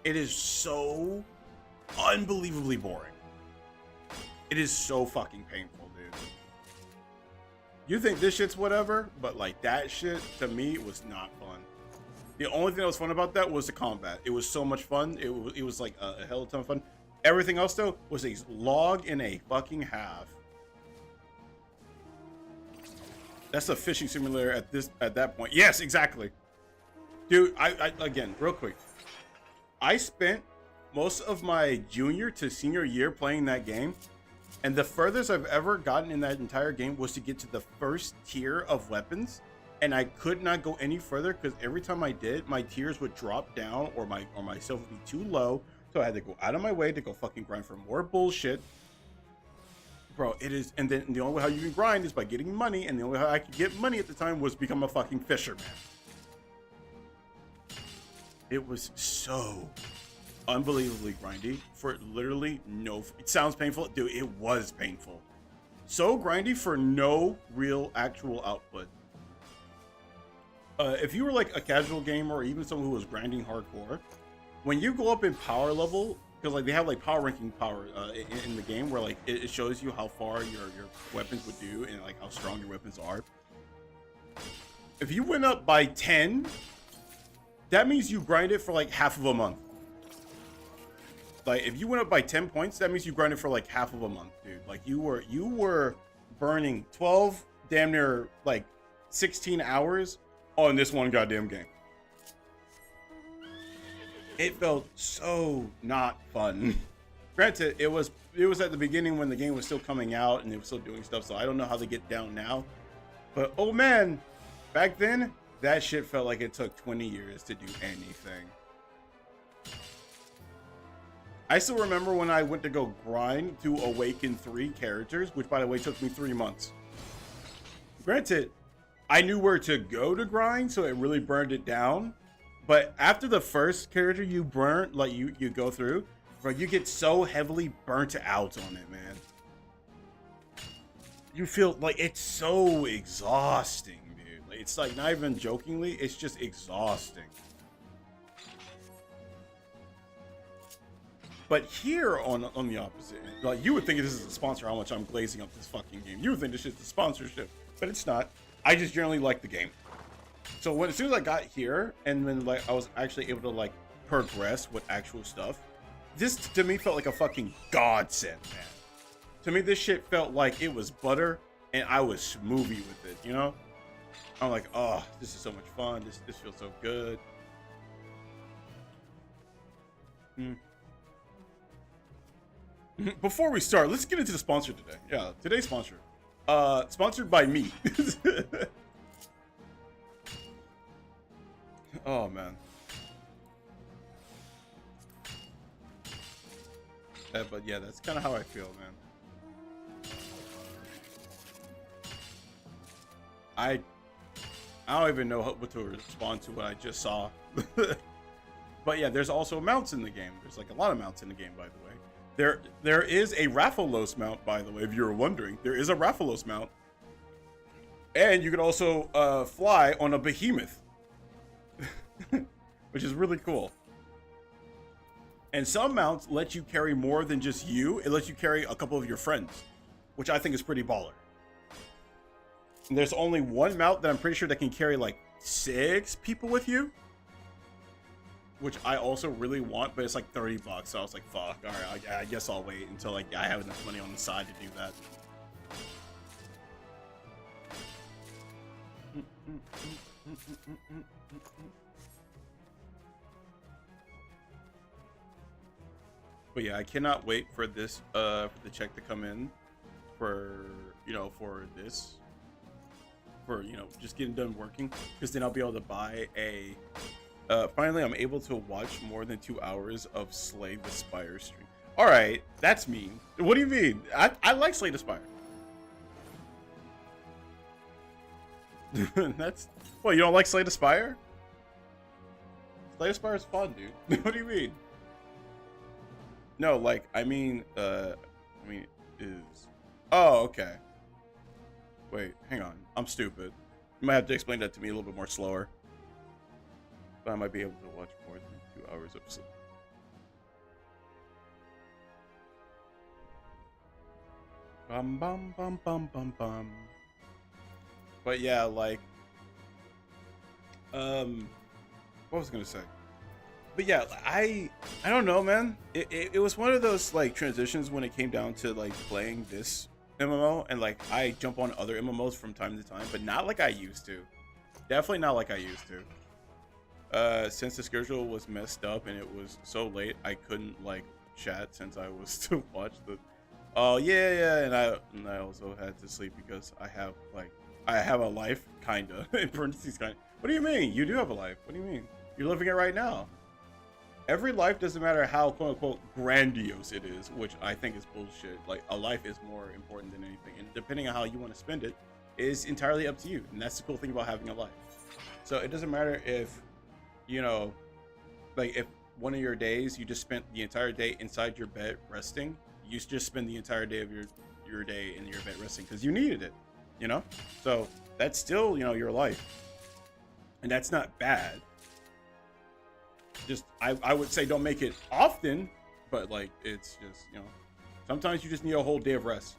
It is so unbelievably boring. It is so fucking painful, dude. You think this shit's whatever, but like that shit to me was not fun. The only thing that was fun about that was the combat. It was so much fun. It was like a hell of a ton of fun. Everything else though was a log and a fucking half. That's a fishing simulator at that point. Yes, exactly. Dude, I again, real quick. I spent most of my junior to senior year playing that game, and the furthest I've ever gotten in that entire game was to get to the first tier of weapons, and I could not go any further because every time I did, my tiers would drop down or myself would be too low, so I had to go out of my way to go fucking grind for more bullshit. Bro, it is, and then the only way how you can grind is by getting money, and the only way how I could get money at the time was become a fucking fisherman. It was so unbelievably grindy for literally no, it sounds painful, dude, it was painful. So grindy for no real actual output. If you were like a casual gamer or even someone who was grinding hardcore, when you go up in power level, because like they have like power ranking power in the game where like it shows you how far your weapons would do and like how strong your weapons are. If you went up by 10, that means you grinded for like half of a month. Like if you went up by 10 points, that means you grinded for like half of a month, dude. Like you were burning 12, damn near like 16 hours on this one goddamn game. It felt so not fun. Granted, it was at the beginning when the game was still coming out and they were still doing stuff, so I don't know how they get down now. But oh man, back then, that shit felt like it took 20 years to do anything. I still remember when I went to go grind to awaken 3 characters, which by the way took me 3 months. Granted, I knew where to go to grind, so it really burned it down. But after the first character you burn, like you go through, bro, you get so heavily burnt out on it, man. You feel like it's so exhausting, dude. Like, it's like not even jokingly, it's just exhausting. But here on the opposite end, like you would think this is a sponsor how much I'm glazing up this fucking game. You would think this shit's a sponsorship, but it's not. I just generally like the game. So when as soon as I got here and then like I was actually able to like progress with actual stuff, this to me felt like a fucking godsend, man. To me, this shit felt like it was butter and I was smoothie with it, you know? I'm like, oh, this is so much fun. This feels so good. Before we start, let's get into the sponsor today. Yeah, today's sponsor. Sponsored by me. Oh man. But yeah, that's kind of how I feel, man. I don't even know what to respond to what I just saw. But yeah, there's also mounts in the game. There's like a lot of mounts in the game, by the way. There is a Rathalos mount, by the way, if you were wondering. There is a Rathalos mount. And you can also fly on a behemoth. Which is really cool. And some mounts let you carry more than just you. It lets you carry a couple of your friends, which I think is pretty baller. And there's only one mount that I'm pretty sure that can carry like 6 people with you, which I also really want, but it's like $30. So I was like, fuck, all right, I guess I'll wait until like I have enough money on the side to do that. But yeah, I cannot wait for this for the check to come in for, you know, for this, for, you know, just getting done working, because then I'll be able to buy a finally I'm able to watch more than 2 hours of Slay the Spire stream. All right, that's mean. What do you mean? I like Slay the Spire. That's, well, you don't like Slay the Spire? Slay the Spire is fun, dude. What do you mean? No, like, I mean, is... Oh, okay. Wait, hang on. I'm stupid. You might have to explain that to me a little bit more slower. But I might be able to watch more than 2 hours of sleep. Bum, bum, bum, bum, bum, bum. But yeah, like... What was I gonna say? But yeah, I don't know, man. It was one of those like transitions when it came down to like playing this MMO, and like I jump on other MMOs from time to time, but not like I used to. Definitely not like I used to. Since the schedule was messed up and it was so late, I couldn't like chat since I was to watch the. Oh yeah, and I also had to sleep because I have a life, kinda. In parentheses, kinda. What do you mean? You do have a life. What do you mean? You're living it right now. Every life, doesn't matter how quote unquote grandiose it is, which I think is bullshit. Like, a life is more important than anything, and depending on how you want to spend it is entirely up to you. And that's the cool thing about having a life. So it doesn't matter if, you know, like if one of your days you just spent the entire day inside your bed resting, you just spend the entire day of your day in your bed resting because you needed it, you know. So that's still, you know, your life, and that's not bad. Just I would say don't make it often, but like it's just, you know, sometimes you just need a whole day of rest.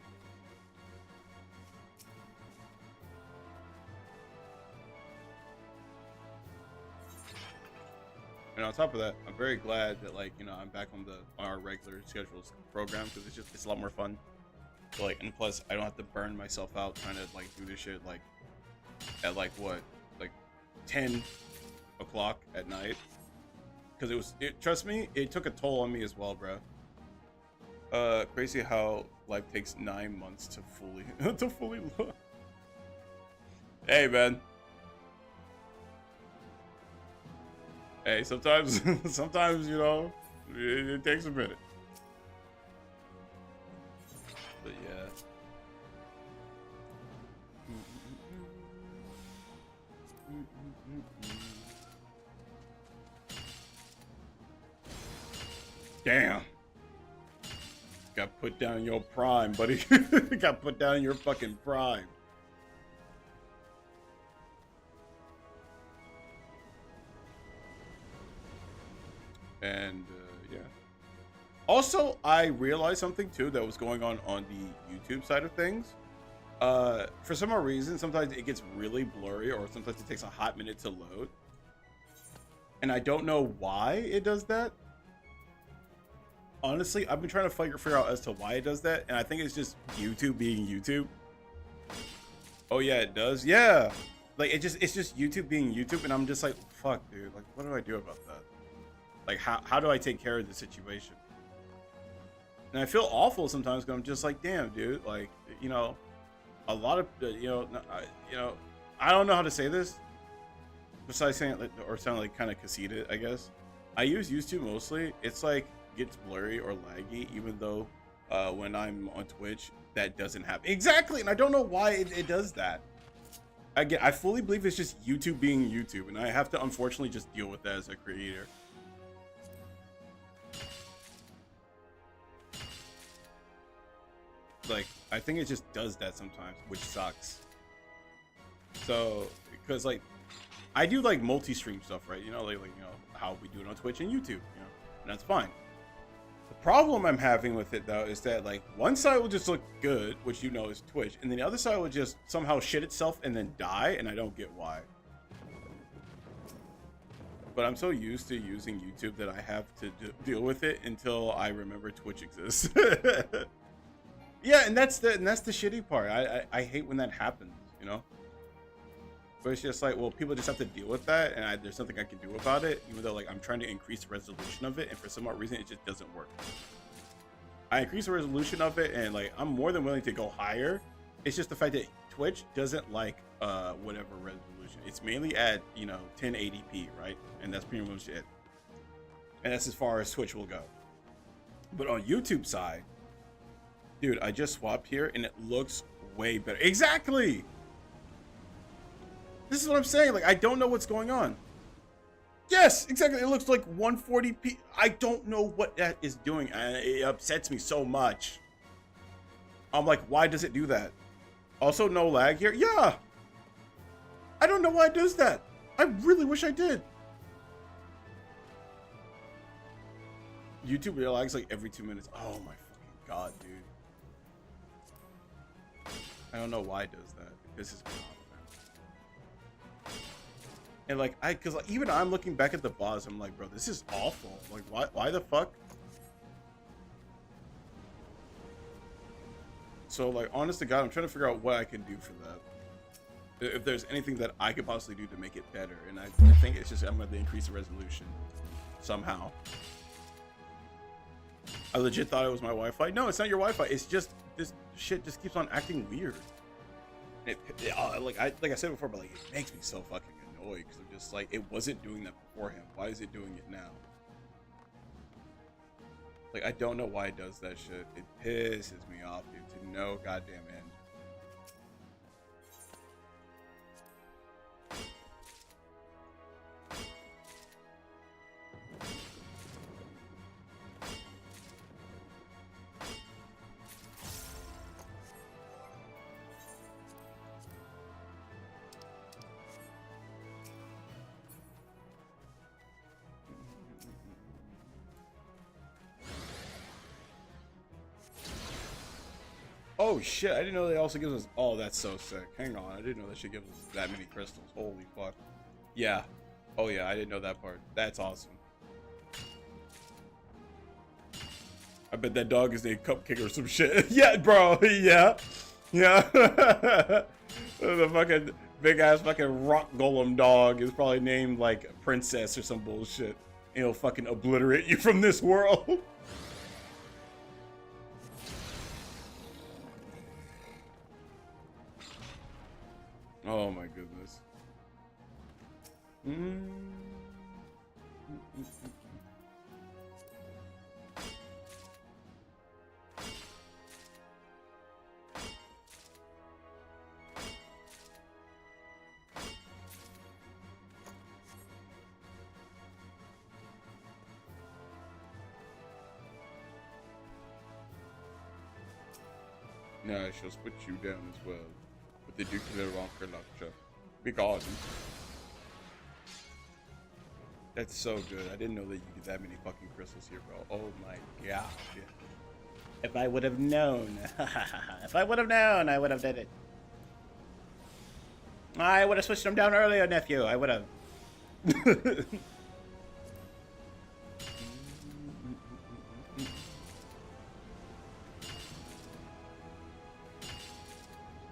And on top of that, I'm very glad that, like, you know, I'm back on our regular scheduled program, because it's a lot more fun. So, like, and plus I don't have to burn myself out trying to like do this shit like at like what, like 10 o'clock at night. Because trust me, it took a toll on me as well, bro. Crazy how life takes 9 months to fully look. Hey, man. Hey, sometimes, you know, it takes a minute. But yeah. Damn. Got put down in your prime, buddy. Got put down in your fucking prime. And yeah. Also, I realized something too that was going on the YouTube side of things. For some odd reason, sometimes it gets really blurry, or sometimes it takes a hot minute to load. And I don't know why it does that. Honestly, I've been trying to figure out as to why it does that, and I think it's just YouTube being YouTube. Oh yeah, it does. Yeah, like it's just YouTube being YouTube, and I'm just like, fuck, dude. Like, what do I do about that? Like, how do I take care of the situation? And I feel awful sometimes because I'm just like, damn, dude. Like, you know, a lot of I don't know how to say this. Besides saying it like, or sound like kind of conceited, I guess. I use YouTube mostly. It's like gets blurry or laggy, even though when I'm on Twitch, that doesn't happen. Exactly, and I don't know why it does that. I fully believe it's just YouTube being YouTube, and I have to unfortunately just deal with that as a creator. Like, I think it just does that sometimes, which sucks. So, because like, I do like multi-stream stuff, right? You know, like you know how we do it on Twitch and YouTube, you know, and that's fine. The problem I'm having with it though is that like one side will just look good, which you know is Twitch, and then the other side will just somehow shit itself and then die, and I don't get why. But I'm so used to using YouTube that I have to deal with it until I remember Twitch exists. Yeah, and that's the shitty part. I hate when that happens, you know. But it's just like, well, people just have to deal with that, and there's nothing I can do about it, even though like I'm trying to increase the resolution of it, and for some odd reason it just doesn't work. I increase the resolution of it, and like I'm more than willing to go higher. It's just the fact that Twitch doesn't like whatever resolution. It's mainly at, you know, 1080p, right? And that's pretty much it. And that's as far as Twitch will go. But on YouTube side, dude, I just swapped here and it looks way better. Exactly. This is what I'm saying. Like, I don't know what's going on. Yes, exactly. It looks like 140p. I don't know what that is doing. And it upsets me so much. I'm like, why does it do that? Also, no lag here. Yeah. I don't know why it does that. I really wish I did. YouTube lags like every 2 minutes. Oh my fucking god, dude. I don't know why it does that. This is phenomenal. And like, cause like, even I'm looking back at the boss, I'm like, bro, this is awful. Like, why the fuck? So like, honest to God, I'm trying to figure out what I can do for that. If there's anything that I could possibly do to make it better. And I think it's just, I'm going to increase the resolution somehow. I legit thought it was my Wi-Fi. No, it's not your Wi-Fi. It's just, this shit just keeps on acting weird. Like I said before, but like, it makes me so fucking annoyed because I'm just like, it wasn't doing that beforehand. Why is it doing it now? Like, I don't know why it does that shit. It pisses me off, dude, to no goddamn end. Oh shit, I didn't know they also gives us, oh, that's so sick. Hang on, I didn't know that shit gives us that many crystals. Holy fuck. Yeah. Oh yeah, I didn't know that part. That's awesome. I bet that dog is named Cupcake or some shit. Yeah, bro. Yeah. Yeah. The fucking big ass fucking rock golem dog is probably named like Princess or some bullshit. And he'll fucking obliterate you from this world. Oh my goodness. Nah, she'll split you down as well. But they do kill her on Kerlacha. Big odds. That's so good. I didn't know that you get that many fucking crystals here, bro. Oh my god. If I would have known. If I would have known, I would have did it. I would have switched them down earlier, nephew. I would have.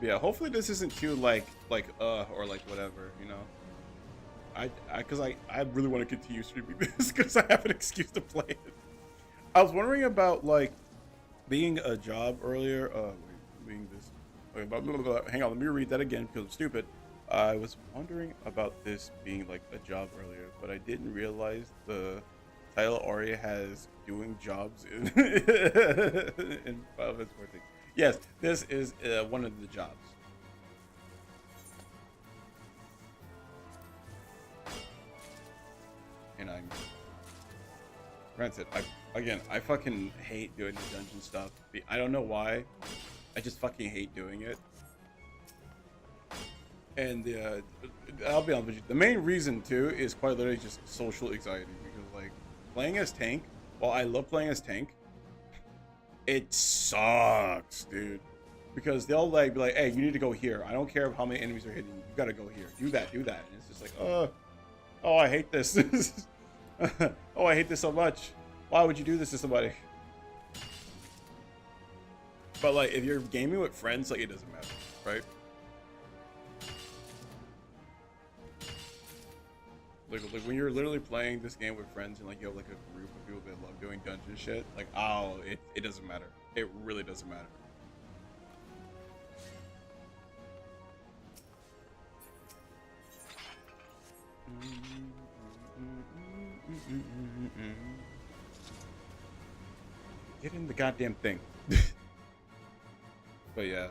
Yeah, hopefully this isn't too like or like whatever, you know. Cause I really want to continue streaming this because I have an excuse to play it. I was wondering about like being a job earlier. Being this. Okay, blah, blah, blah. Hang on, let me read that again because I'm stupid. I was wondering about this being like a job earlier, but I didn't realize the title already has doing jobs in in Final Fantasy 14. Yes, this is one of the jobs. And I'm granted, I fucking hate doing the dungeon stuff. I don't know why. I just fucking hate doing it. And I'll be honest with you, the main reason too is quite literally just social anxiety, because like playing as tank, while I love playing as tank, it sucks, dude. Because they'll like be like, hey, you need to go here. I don't care how many enemies are hitting you. You gotta go here. Do that, do that. And it's just like, oh, I hate this. Oh, I hate this so much. Why would you do this to somebody? But like, if you're gaming with friends, like it doesn't matter, right? Like when you're literally playing this game with friends and like you have like a group of people that love doing dungeon shit, like it doesn't matter. It really doesn't matter. Get in the goddamn thing. But yeah,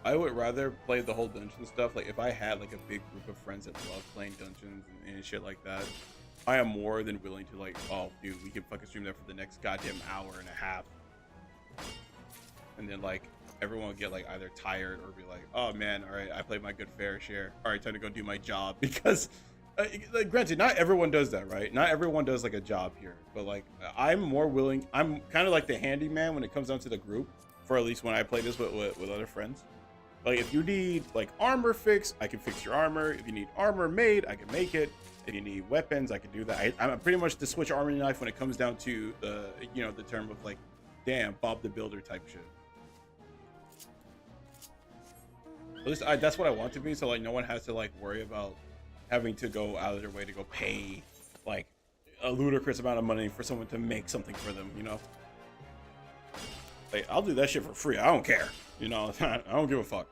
I would rather play the whole dungeon stuff. Like if I had like a big group of friends that love playing dungeons and shit like that, I am more than willing to like, oh dude, we can fucking stream that for the next goddamn hour and a half. And then like everyone will get like either tired or be like, oh man, all right, I played my good fair share. All right, time to go do my job. Because like, granted, not everyone does that, right? Not everyone does like a job here, but like I'm more willing. I'm kind of like the handyman when it comes down to the group, for at least when I play this with other friends. Like if you need like armor fix, I can fix your armor. If you need armor made, I can make it. If you need weapons, I can do that. I'm pretty much the switch armor knife when it comes down to the, you know, the term of like, damn, Bob the Builder type shit. At least that's what I want to be. So like no one has to like worry about having to go out of their way to go pay like a ludicrous amount of money for someone to make something for them, you know? Like I'll do that shit for free. I don't care. You know, I don't give a fuck.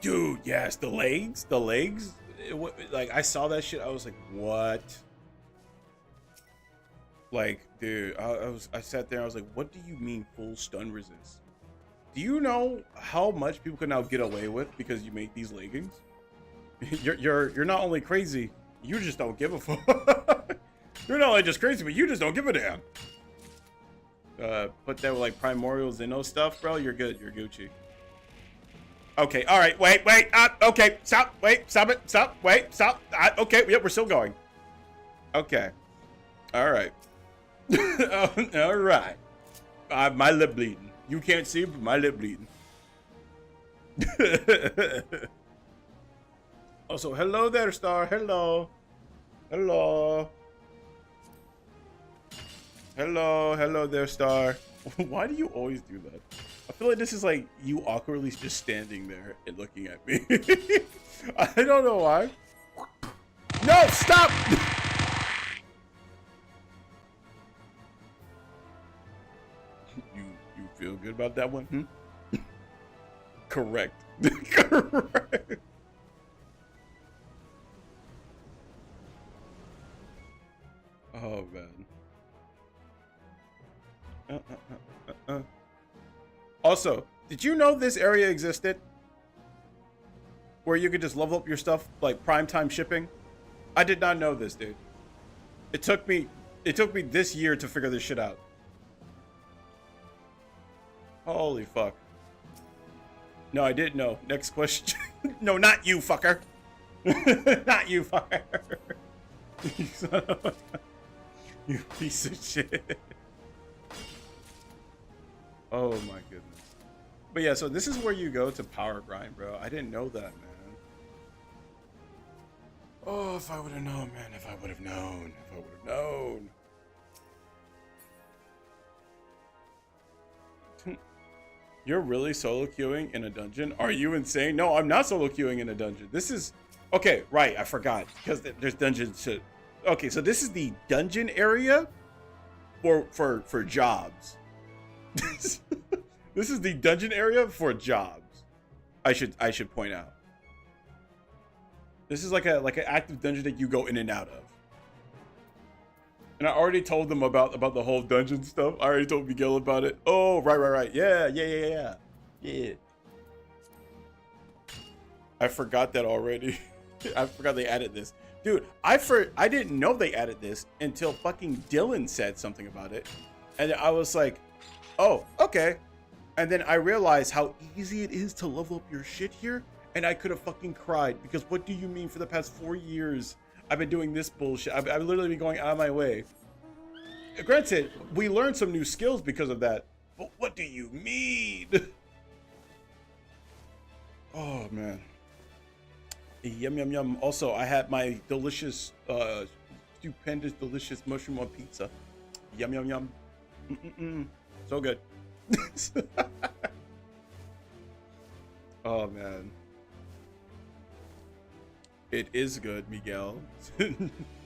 Dude, yes, the legs. Like I saw that shit, I was like, what? Like, dude, I sat there, I was like, what do you mean full stun resist? Do you know how much people can now get away with because you make these leggings? You're not only crazy, you just don't give a fuck. You're not only just crazy, but you just don't give a damn. Put that with like Primordial Xeno stuff, bro. You're good. You're Gucci. Okay, all right, wait, okay, stop, wait, stop it, stop, wait, stop, okay, yep, we're still going. Okay, all right, all right, my lip bleeding. You can't see, but my lip bleeding. Also, hello there, Star, hello, hello there, Star. Why do you always do that? I feel like this is like you awkwardly just standing there and looking at me. I don't know why. No, stop! You feel good about that one? Hmm? Correct. Correct. Oh man. Also, did you know this area existed? Where you could just level up your stuff like prime time shipping? I did not know this, dude. It took me this year to figure this shit out. Holy fuck. No, I didn't know. Next question. No, not you, fucker. Not you, fucker. You son of a... You piece of shit. Oh my goodness. But yeah, so this is where you go to power grind, bro. I didn't know that, man. Oh, if I would have known, man. If I would have known. If I would have known. You're really solo queuing in a dungeon? Are you insane? No, I'm not solo queuing in a dungeon. This is... Okay, right. I forgot. Because there's dungeons to... Okay, so this is the dungeon area for jobs. This is the dungeon area for jobs. I should point out. This is like an active dungeon that you go in and out of. And I already told them about the whole dungeon stuff. I already told Miguel about it. Oh, right. Yeah. I forgot that already. I forgot they added this. Dude, I didn't know they added this until fucking Dylan said something about it. And I was like, oh, okay. And then I realized how easy it is to level up your shit here. And I could have fucking cried. Because what do you mean for the past 4 years I've been doing this bullshit? I've literally been going out of my way. Granted, we learned some new skills because of that. But what do you mean? Oh, man. Yum. Also, I had my delicious, stupendous, delicious mushroom on pizza. Yum. So good. Oh, man. It is good, Miguel.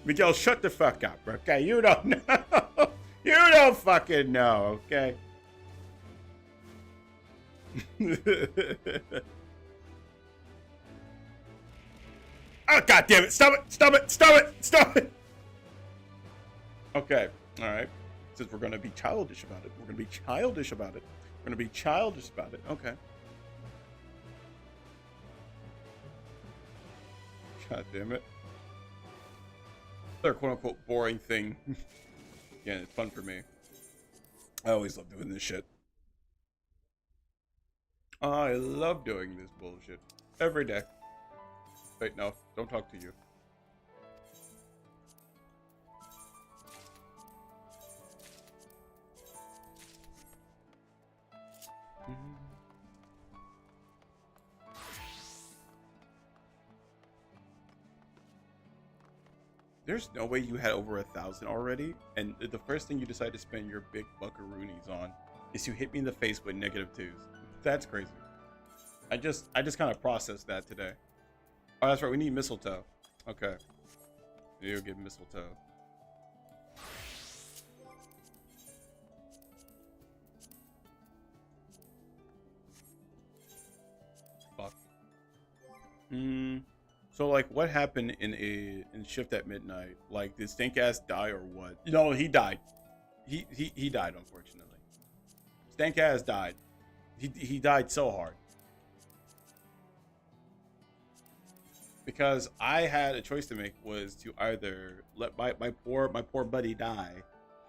Miguel, shut the fuck up, okay? You don't know. You don't fucking know, okay? Oh, God damn it. Stop it. Okay. All right. Since we're going to be childish about it. Okay. God damn it. Another quote-unquote boring thing. Yeah, it's fun for me. I always love doing this shit. I love doing this bullshit. Every day. Wait, no. Don't talk to you. There's no way you had over 1,000 already, and the first thing you decide to spend your big buckaroonies on is to hit me in the face with -2s. That's crazy. I just kind of processed that today. Oh, that's right. We need mistletoe. Okay. You'll get mistletoe. Fuck. So like, what happened in shift at midnight? Like, did Stink Ass die or what? No, he died. He died, unfortunately. Stank Ass died. He died so hard. Because I had a choice to make, was to either let my poor buddy die,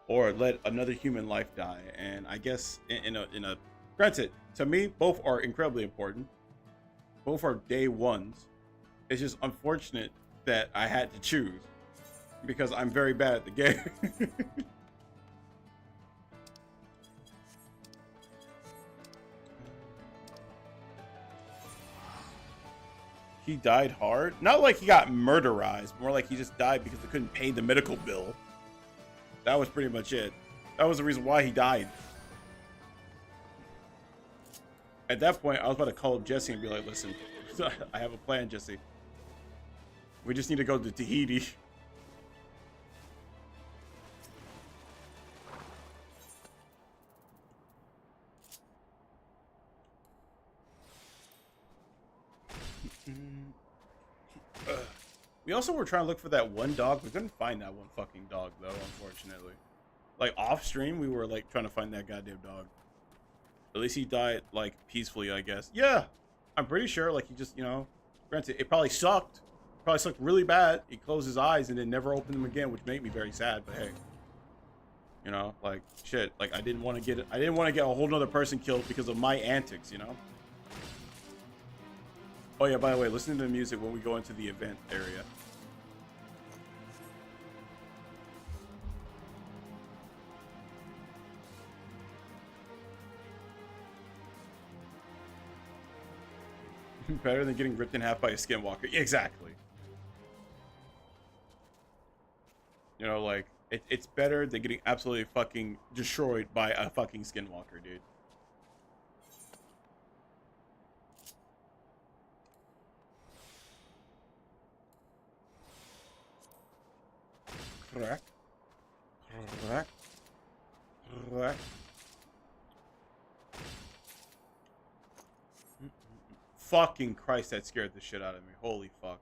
or let another human life die. And I guess in a granted, to me, both are incredibly important. Both are day ones. It's just unfortunate that I had to choose, because I'm very bad at the game. He died hard? Not like he got murderized, more like he just died because they couldn't pay the medical bill. That was pretty much it. That was the reason why he died. At that point, I was about to call up Jesse and be like, listen, I have a plan, Jesse. We just need to go to Tahiti. We also were trying to look for that one dog. We couldn't find that one fucking dog though, unfortunately. Like off stream, we were like trying to find that goddamn dog. At least he died like peacefully, I guess. Yeah, I'm pretty sure. Like he just, you know, granted, it probably sucked. Probably sucked really bad. He closed his eyes and then never opened them again, which made me very sad. But hey, you know, like shit. Like I didn't want to get it. I didn't want to get a whole nother person killed because of my antics. You know. Oh yeah, by the way, listen to the music when we go into the event area. Better than getting ripped in half by a skinwalker. Exactly. You know, like, it's better than getting absolutely fucking destroyed by a fucking skinwalker, dude. Crack. Crack. Crack. Fucking Christ, that scared the shit out of me. Holy fuck.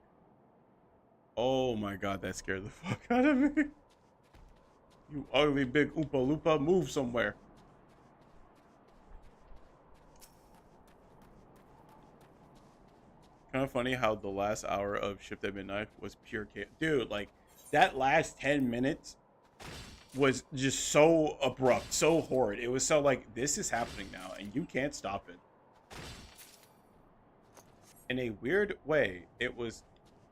Oh my god, that scared the fuck out of me. You ugly big Oompa Loompa, move somewhere. Kind of funny how the last hour of Shift at Midnight was pure chaos. Dude, like, that last 10 minutes was just so abrupt, so horrid. It was so like, this is happening now, and you can't stop it. In a weird way, it was,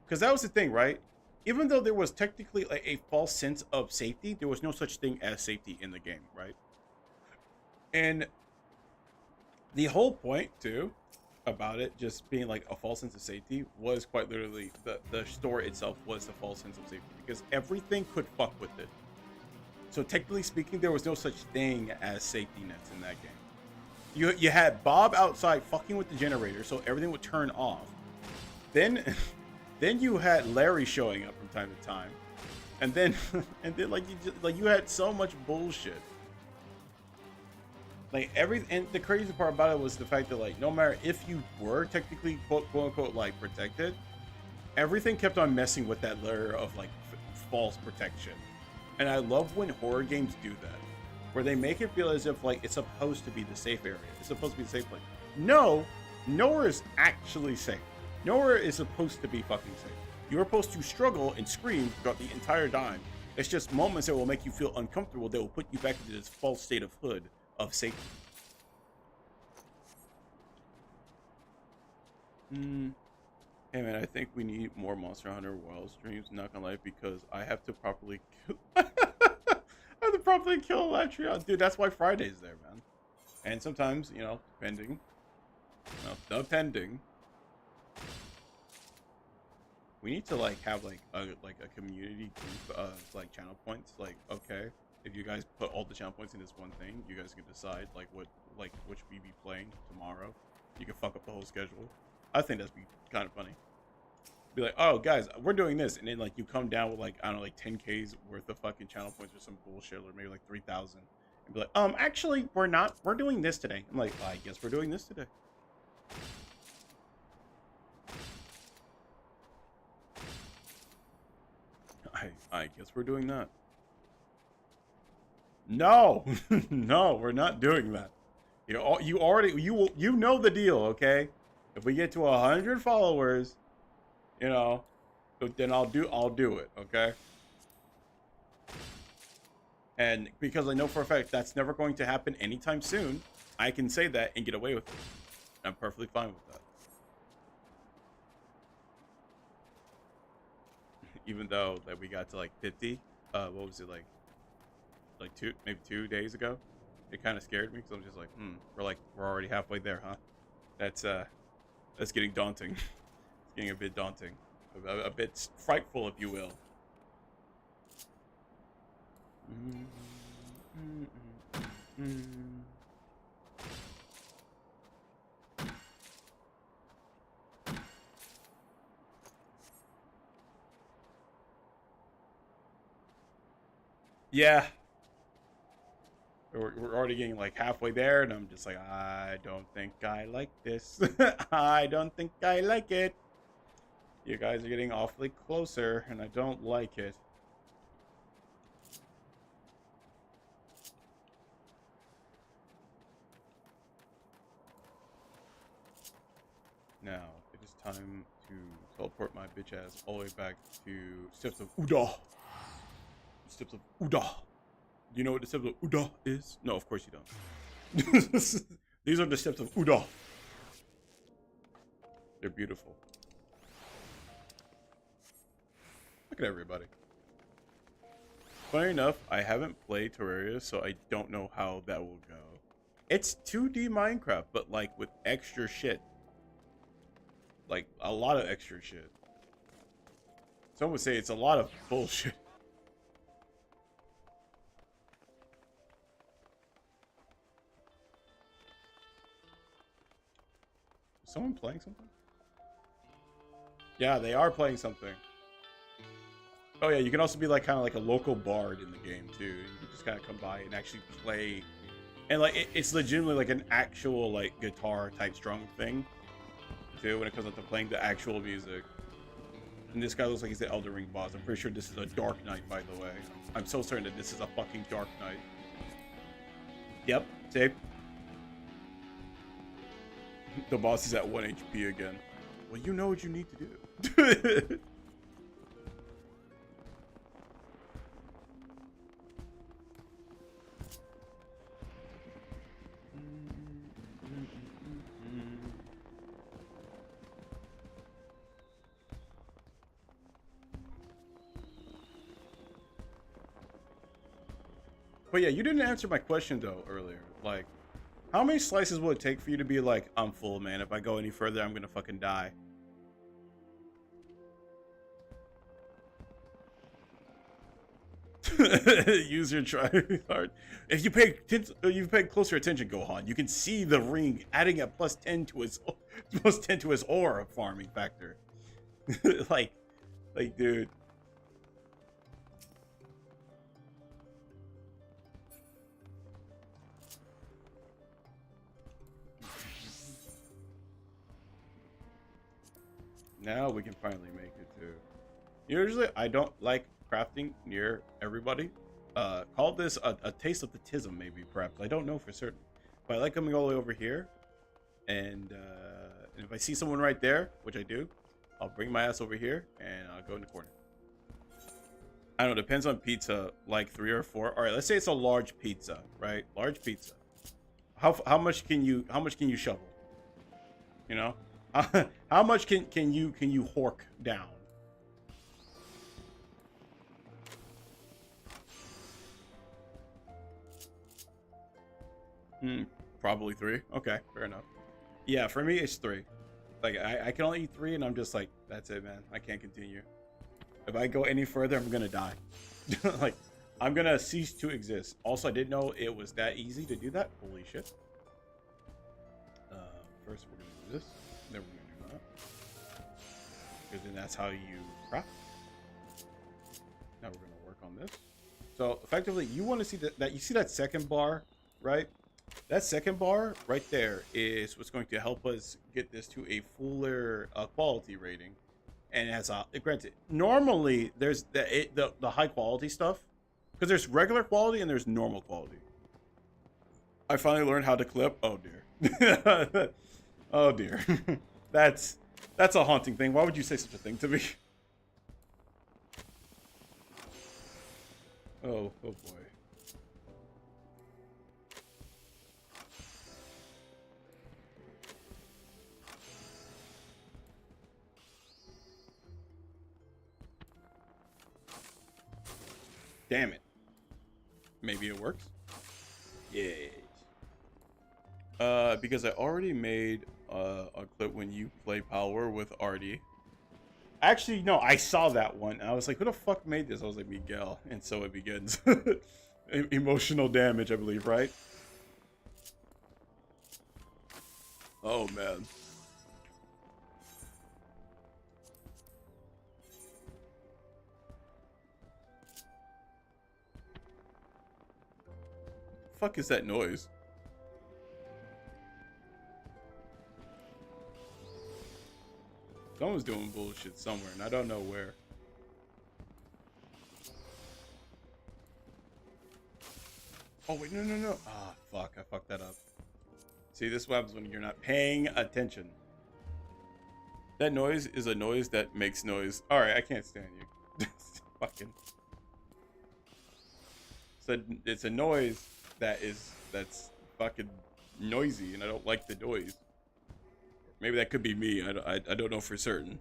because that was the thing, right? Even though there was technically like a false sense of safety, there was no such thing as safety in the game, right? And the whole point too about it just being like a false sense of safety was quite literally the store itself was the false sense of safety, because everything could fuck with it. So technically speaking, there was no such thing as safety nets in that game. You had Bob outside fucking with the generator, so everything would turn off. Then you had Larry showing up from time to time, and then like you had so much bullshit. Like and the crazy part about it was the fact that like no matter if you were technically quote unquote like protected, everything kept on messing with that layer of like false protection. And I love when horror games do that, where they make it feel as if like it's supposed to be the safe area. It's supposed to be the safe place. No, nowhere is actually safe. Nowhere is supposed to be fucking safe. You're supposed to struggle and scream throughout the entire time. It's just moments that will make you feel uncomfortable that will put you back into this false state of hood of safety. Hey man, I think we need more Monster Hunter World streams, not gonna lie, because I have to properly kill I have to properly kill Latria. Dude, that's why Friday's there, man. And sometimes, you know, depending. We need to like have like a community group of like channel points. Like, okay, if you guys put all the channel points in this one thing, you guys can decide like what should we be playing tomorrow. You can fuck up the whole schedule. I think that'd be kind of funny. Be like, oh guys, we're doing this, and then like you come down with like, I don't know, like 10K's worth of fucking channel points or some bullshit, or maybe like 3,000, and be like, actually we're not, we're doing this today. I'm like, I guess we're doing this today. I guess we're doing that. No, no, we're not doing that. You know, you know the deal, okay? If we get to 100 followers, you know, then I'll do it, okay? And because I know for a fact that's never going to happen anytime soon, I can say that and get away with it. I'm perfectly fine with that. Even though that we got to like 50, what was it, like maybe 2 days ago? It kind of scared me because I'm just like, we're already halfway there, huh? That's getting daunting. It's getting a bit daunting, a bit frightful, if you will. Yeah. We're already getting like halfway there, and I'm just like, I don't think I like this. I don't think I like it. You guys are getting awfully closer, and I don't like it. Now, it is time to teleport my bitch ass all the way back to Steps of Uda. Steps of Uda. Do you know what the Steps of Uda is? No, of course you don't. These are the Steps of Uda. They're beautiful. Look at everybody. Funny enough, I haven't played Terraria, so I don't know how that will go. It's 2D Minecraft, but like with extra shit. Like a lot of extra shit. Some would say it's a lot of bullshit. Is someone playing something? Yeah, they are playing something. Oh yeah, you can also be like kind of like a local bard in the game too. You can just kind of come by and actually play, and like it's legitimately like an actual like guitar type strung thing too when it comes up to playing the actual music. And this guy looks like he's the Elden Ring boss. I'm pretty sure this is a Dark Knight, by the way. I'm so certain that this is a fucking Dark Knight. Yep, see? The boss is at 1 HP again. Well, you know what you need to do. But yeah, you didn't answer my question though earlier. Like, how many slices will it take for you to be like, I'm full, man. If I go any further, I'm gonna fucking die. Use your try hard. If you pay closer attention, Gohan, you can see the ring adding a +10 to his aura farming factor. like, dude. Now we can finally make it too. Usually I don't like crafting near everybody. Call this a taste of the tism, maybe, perhaps. I don't know for certain. But I like coming all the way over here. And if I see someone right there, which I do, I'll bring my ass over here and I'll go in the corner. I don't know, depends on pizza, like 3 or 4. All right, let's say it's a large pizza, right? Large pizza. How much can you shovel? You know? How much can you hork down? Probably 3. Okay, fair enough. Yeah, for me it's 3. Like I can only eat 3, and I'm just like, that's it, man. I can't continue. If I go any further, I'm gonna die. Like, I'm gonna cease to exist. Also, I didn't know it was that easy to do that. Holy shit. First we're gonna do this. Then we're gonna do that. Because then that's how you craft. Now we're gonna work on this. So effectively, you want to see that you see that second bar, right? That second bar right there is what's going to help us get this to a fuller quality rating. And it has granted, normally there's the high quality stuff, because there's regular quality and there's normal quality. I finally learned how to clip. Oh dear. Oh dear. That's a haunting thing. Why would you say such a thing to me? Oh boy. Damn it. Maybe it works. Yes. Because I already made a clip when you play Power with Artie. Actually, no, I saw that one. And I was like, who the fuck made this? I was like, Miguel. And so it begins. Emotional damage, I believe, right? Oh, man. Fuck is that noise? Someone's doing bullshit somewhere, and I don't know where. Oh, wait, no. Ah, fuck. I fucked that up. See, this is what happens when you're not paying attention. That noise is a noise that makes noise. Alright, I can't stand you. Fucking. So it's a noise that's fucking noisy, and I don't like the noise. Maybe that could be me. I don't know for certain.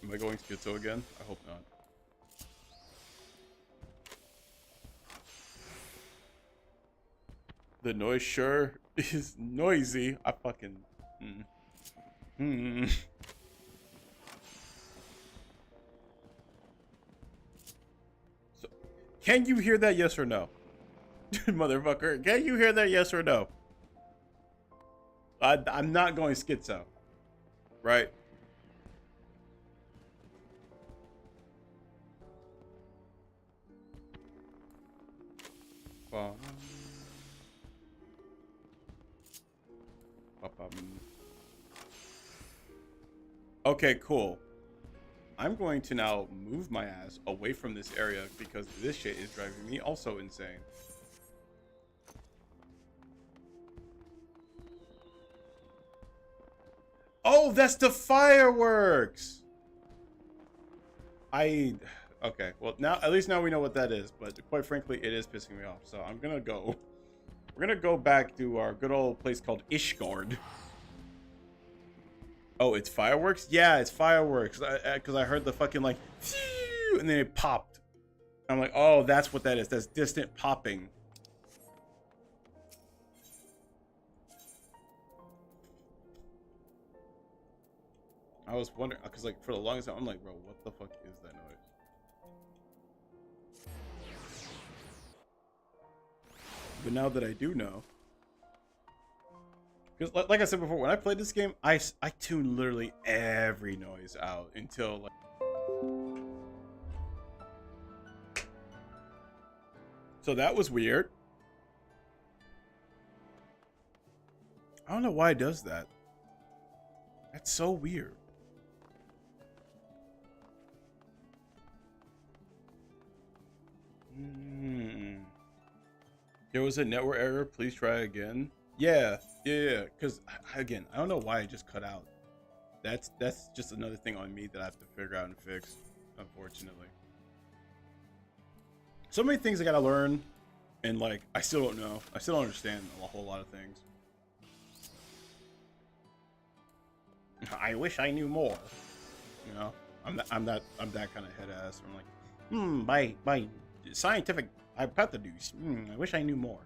Am I going schizo again? I hope not. The noise sure is noisy. I fucking... So, can you hear that, yes or no? Motherfucker, can you hear that, yes or no? I'm not going schizo. Right? Okay, cool. I'm going to now move my ass away from this area because this shit is driving me also insane. Oh, that's the fireworks! Okay, well, now, at least now we know what that is, but quite frankly, it is pissing me off, so I'm gonna go. We're gonna go back to our good old place called Ishgard. Oh, it's fireworks? Yeah, it's fireworks. Because I heard the fucking, like, phew, and then it popped. I'm like, oh, that's what that is. That's distant popping. I was wondering, because, like, for the longest time, I'm like, bro, what the fuck is that noise? But now that I do know, because like I said before, when I played this game, I tuned literally every noise out until like. So that was weird. I don't know why it does that. That's so weird. There was a network error. Please try again. Yeah. Because again, I don't know why it just cut out. That's just another thing on me that I have to figure out and fix. Unfortunately, so many things I gotta learn, and like I still don't know. I still don't understand a whole lot of things. I wish I knew more. You know, I'm that kind of head ass. I'm like, by scientific hypotheses. I wish I knew more.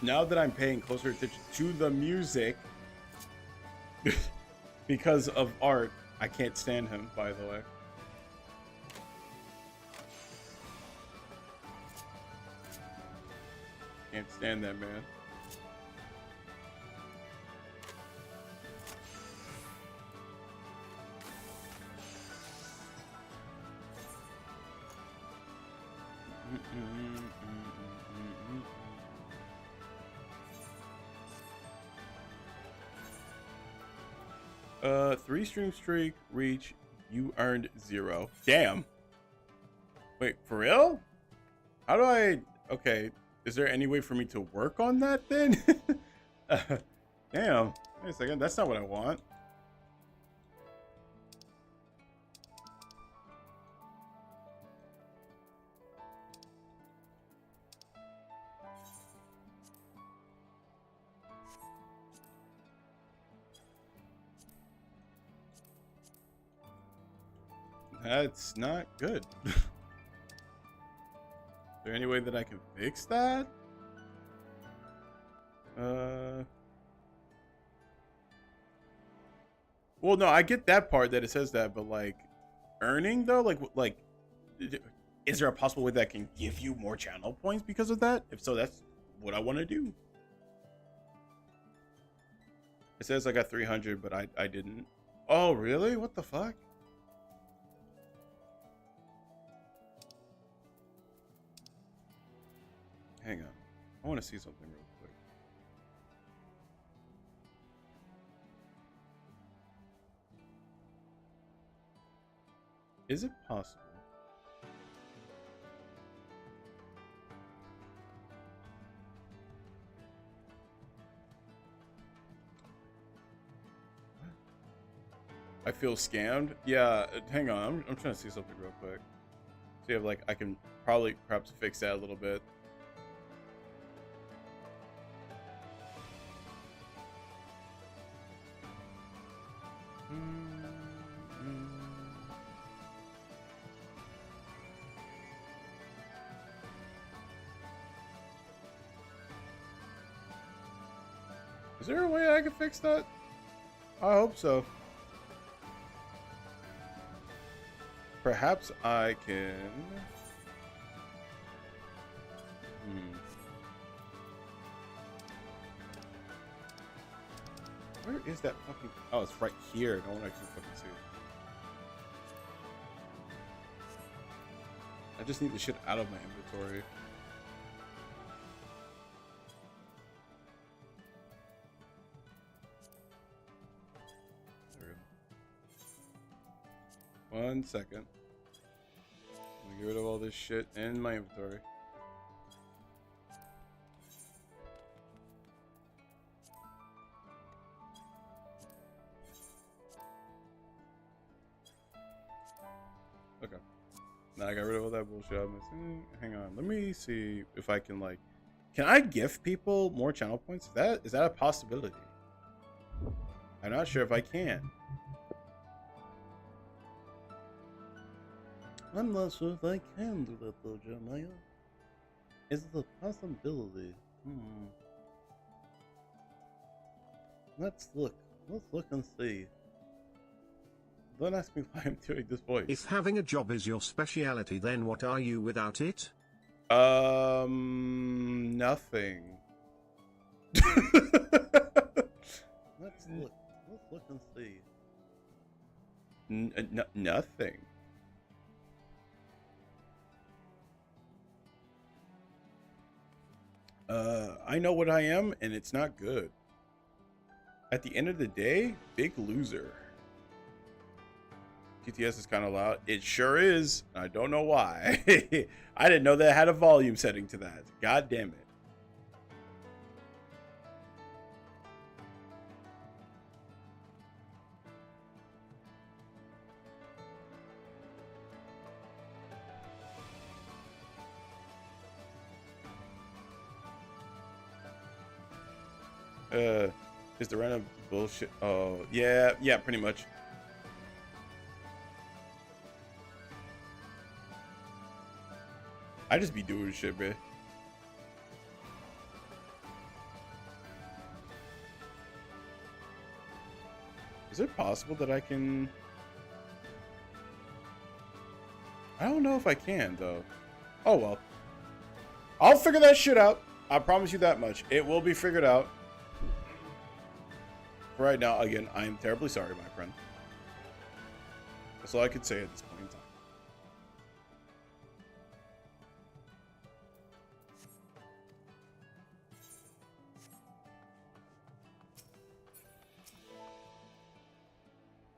Now that I'm paying closer attention to the music, because of art, I can't stand him, by the way. Can't stand that man. Three stream streak reach. You earned 0. Damn. Wait, for real? How do I? Okay. Is there any way for me to work on that then? Damn. Wait a second. That's not what I want. That's not good. Is there any way that I can fix that? Well, no, I get that part that it says that, but like earning though, like is there a possible way that can give you more channel points because of that? If so, that's what I want to do. It says I got 300, but I didn't. Oh, really? What the fuck? Hang on. I want to see something real quick. Is it possible? I feel scammed. Yeah, hang on. I'm trying to see something real quick. See if like I can perhaps fix that a little bit. Is there a way I can fix that? I hope so. Perhaps I can. Where is that fucking? Oh, it's right here. No one actually fucking see it. I just need the shit out of my inventory. There we go. 1 second. Let me get rid of all this shit in my inventory. Okay. Now I got rid of all that bullshit I'm missing. Hang on. Let me see if I can like. Can I gift people more channel points? Is that a possibility? I'm not sure if I can. I'm not sure if I can do that though, Jeremiah. Is it a possibility? Let's look. Let's look and see. Don't ask me why I'm doing this voice. If having a job is your speciality, then what are you without it? Nothing. Let's look. Let's look and see. Nothing. I know what I am, and it's not good. At the end of the day, big loser. TTS is kind of loud. It sure is. I don't know why. I didn't know that had a volume setting to that. God damn it. Is the random bullshit? Oh, yeah, pretty much. I just be doing shit, bro. Is it possible that I can? I don't know if I can, though. Oh, well. I'll figure that shit out. I promise you that much. It will be figured out. For right now, again, I am terribly sorry, my friend. That's all I could say at this point in time.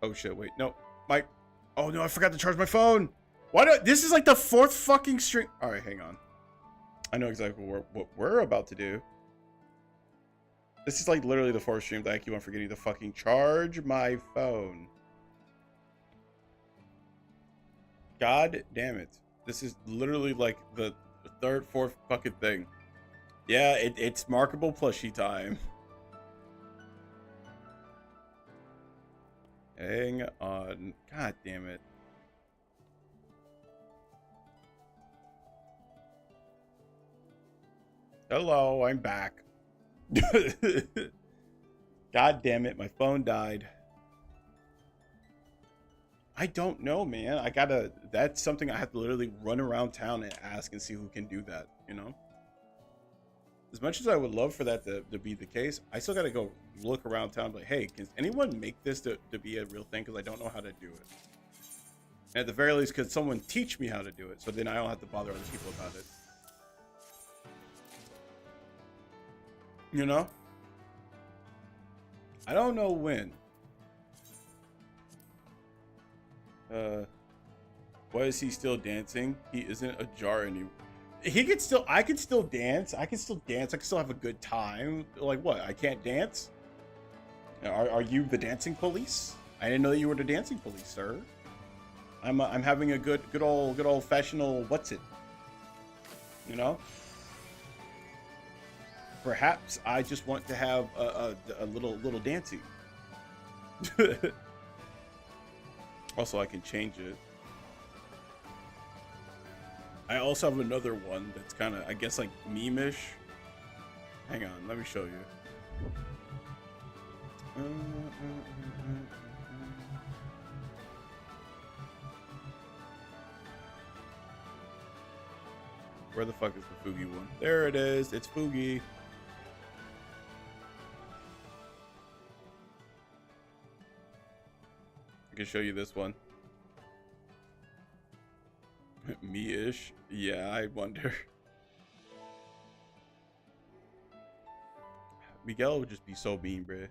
Oh shit, wait, no. Oh no, I forgot to charge my phone. This is like the 4th fucking stream. Alright, hang on. I know exactly what we're about to do. This is like literally the 4th stream that I keep on forgetting to fucking charge my phone. God damn it. This is literally like the 3rd, 4th fucking thing. Yeah, it's markable plushie time. Hang on. God damn it. Hello, I'm back. God damn it, my phone died. I don't know, man. That's something I have to literally run around town and ask and see who can do that, you know? As much as I would love for that to be the case, I still gotta go look around town, like, hey, can anyone make this to be a real thing? Because I don't know how to do it. And at the very least, could someone teach me how to do it, so then I don't have to bother other people about it. You know? I don't know when. Why is he still dancing? He isn't a jar anymore. He could still, I can still dance. I can still dance. I can still have a good time. Like what? I can't dance? Are you the dancing police? I didn't know that you were the dancing police, sir. I'm having a good old fashioned what's it? You know? Perhaps I just want to have a little dancing. Also, I can change it. I also have another one that's kind of, I guess, like meme-ish. Hang on, let me show you. Where the fuck is the Fugi one? There it is. It's Fugi. I can show you this one. Me-ish? Yeah, I wonder. Miguel would just be so mean, bruh.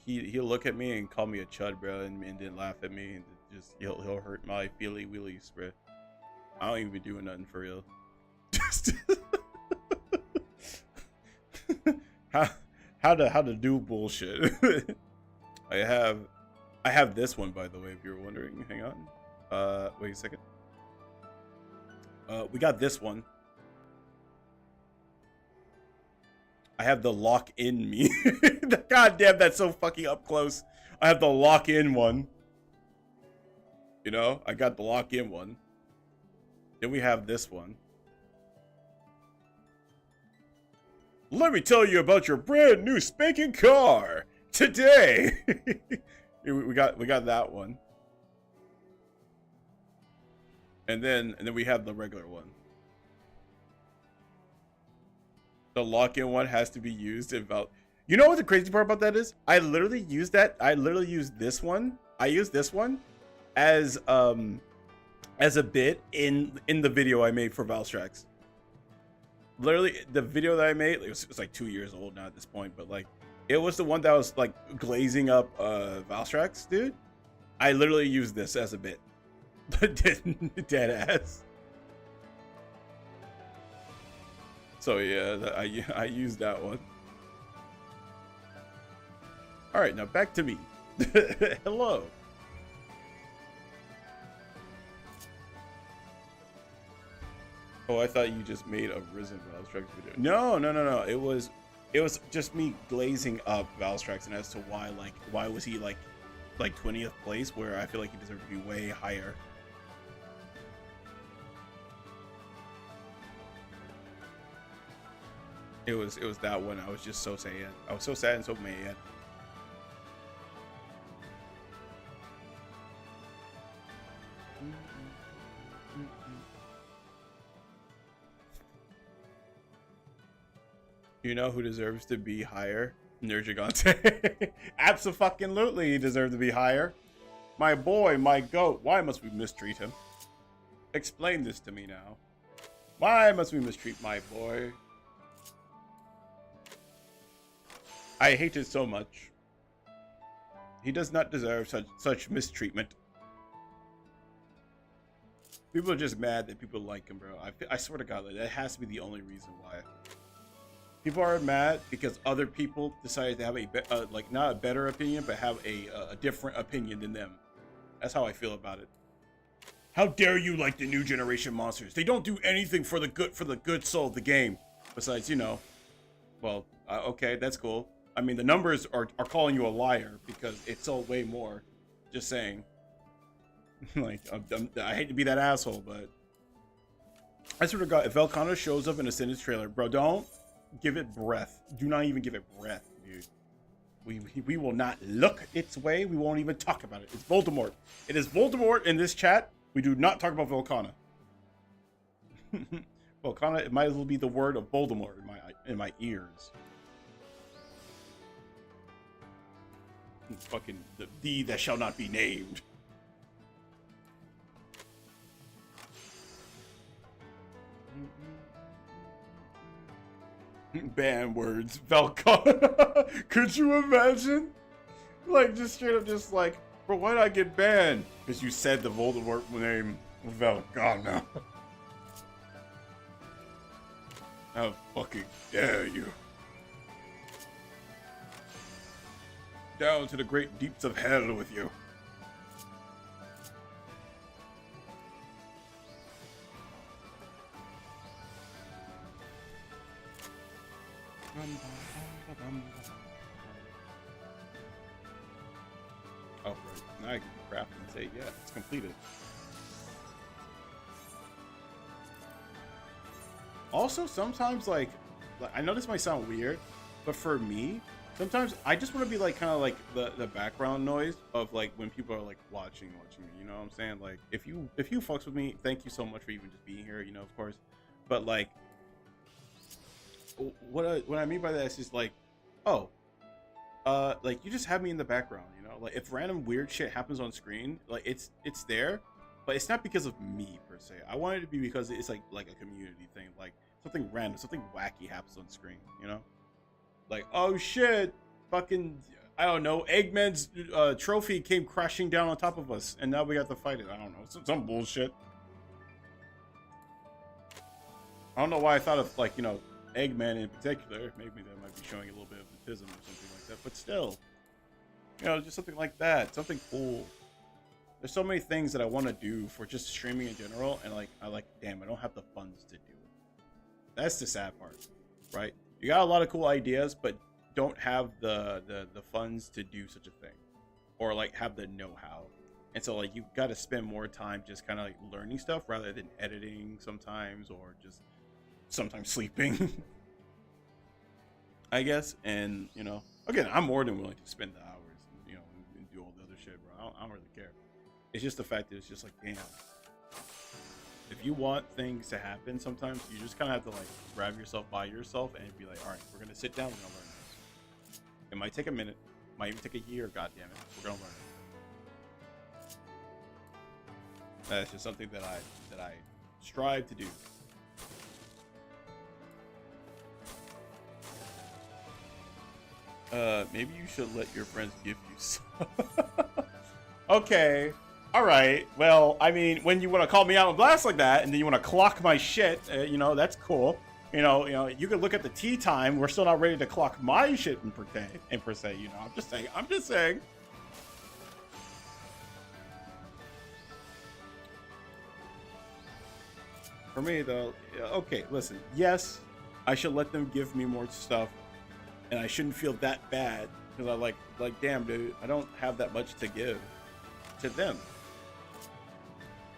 He'll look at me and call me a chud, bro, and then laugh at me, and just he'll hurt my feely wheelies, bruh. I don't even be doing nothing for real. how to do bullshit. I have this one, by the way, if you're wondering. Hang on. Wait a second. We got this one. I have the lock in me. God damn, that's so fucking up close. I have the lock in one. You know, I got the lock in one. Then we have this one. Let me tell you about your brand new spanking car today. we got that one. And then we have the regular one. The lock-in one has to be used about. You know what the crazy part about that is? I literally used that. I literally used this one. I used this one as a bit in the video I made for Valstrax. Literally, the video that I made, it was like 2 years old now at this point, but like, it was the one that was like glazing up Valstrax, dude. I literally used this as a bit. Dead ass. So yeah, I used that one. All right, now back to me. Hello. Oh, I thought you just made a Risen Valstrax video. No. It was just me glazing up Valstrax, and as to why was he like 20th place, where I feel like he deserved to be way higher. It was that one. I was just so sad. I was so sad and so mad. You know who deserves to be higher? Nergigante. Abso-fucking-lutely, he deserves to be higher. My boy, my goat. Why must we mistreat him? Explain this to me now. Why must we mistreat my boy? I hate it so much. He does not deserve such mistreatment. People are just mad that people like him, bro. I swear to God, like, that has to be the only reason why. People are mad because other people decided to have a like not a better opinion, but have a different opinion than them. That's how I feel about it. How dare you like the new generation monsters? They don't do anything for the good soul of the game. Besides, you know, well, okay, that's cool. I mean, the numbers are calling you a liar because it sold way more. Just saying. Like, I hate to be that asshole, but I swear to God, if Velcano shows up in a Sentence trailer, bro, don't give it breath. Do not even give it breath, dude. We will not look its way. We won't even talk about it. It's Voldemort. It is Voldemort in this chat. We do not talk about Volcana. Volcana, it might as well be the word of Voldemort in my ears. Fucking the thee that shall not be named. Ban words, Volcana. Could you imagine? Like, just straight up, just like, bro, why did I get banned? Because you said the Voldemort name, Volcana. How fucking dare you? Down to the great deeps of hell with you. Oh, right. Now I can craft and say, yeah, it's completed. Also, sometimes, like, I know this might sound weird, but for me, sometimes I just want to be, like, kind of like the background noise of, like, when people are, like, watching me, you know what I'm saying? Like, if you fucks with me, thank you so much for even just being here, you know, of course. But, like, what I mean by that is just, like, oh, like, you just have me in the background, you know? Like, if random weird shit happens on screen, like, it's there, but it's not because of me, per se. I want it to be because it's, like a community thing. Like, something random, something wacky happens on screen, you know? Like, oh shit, fucking, I don't know, Eggman's trophy came crashing down on top of us, and now we have to fight it. I don't know, some bullshit. I don't know why I thought of, like, you know, Eggman in particular. Maybe that might be showing a little bit of the tism or something like that, but still, you know, just something like that, something cool. There's so many things that I want to do for just streaming in general, and like, damn, I don't have the funds to do it. That's the sad part, right? You got a lot of cool ideas, but don't have the funds to do such a thing, or like have the know-how. And so like you got to spend more time just kind of like learning stuff rather than editing sometimes, or just sometimes sleeping. I guess. And you know, again, I'm more than willing to spend the hours, you know, and do all the other shit, bro. I don't really care. It's just the fact that it's just like, damn. If you want things to happen, sometimes you just kind of have to like grab yourself by yourself and be like, all right, we're gonna sit down, we're gonna learn this. It might take a minute, might even take a year. God damn it, we're gonna learn it. That's just something that I strive to do. Maybe you should let your friends give you some. Okay. All right. Well, I mean, when you want to call me out on blast like that, and then you want to clock my shit, you know, that's cool. You know, you can look at the tea time. We're still not ready to clock my shit in per se. You know, I'm just saying. For me, though, okay, listen. Yes, I should let them give me more stuff, and I shouldn't feel that bad because I like, damn, dude, I don't have that much to give to them.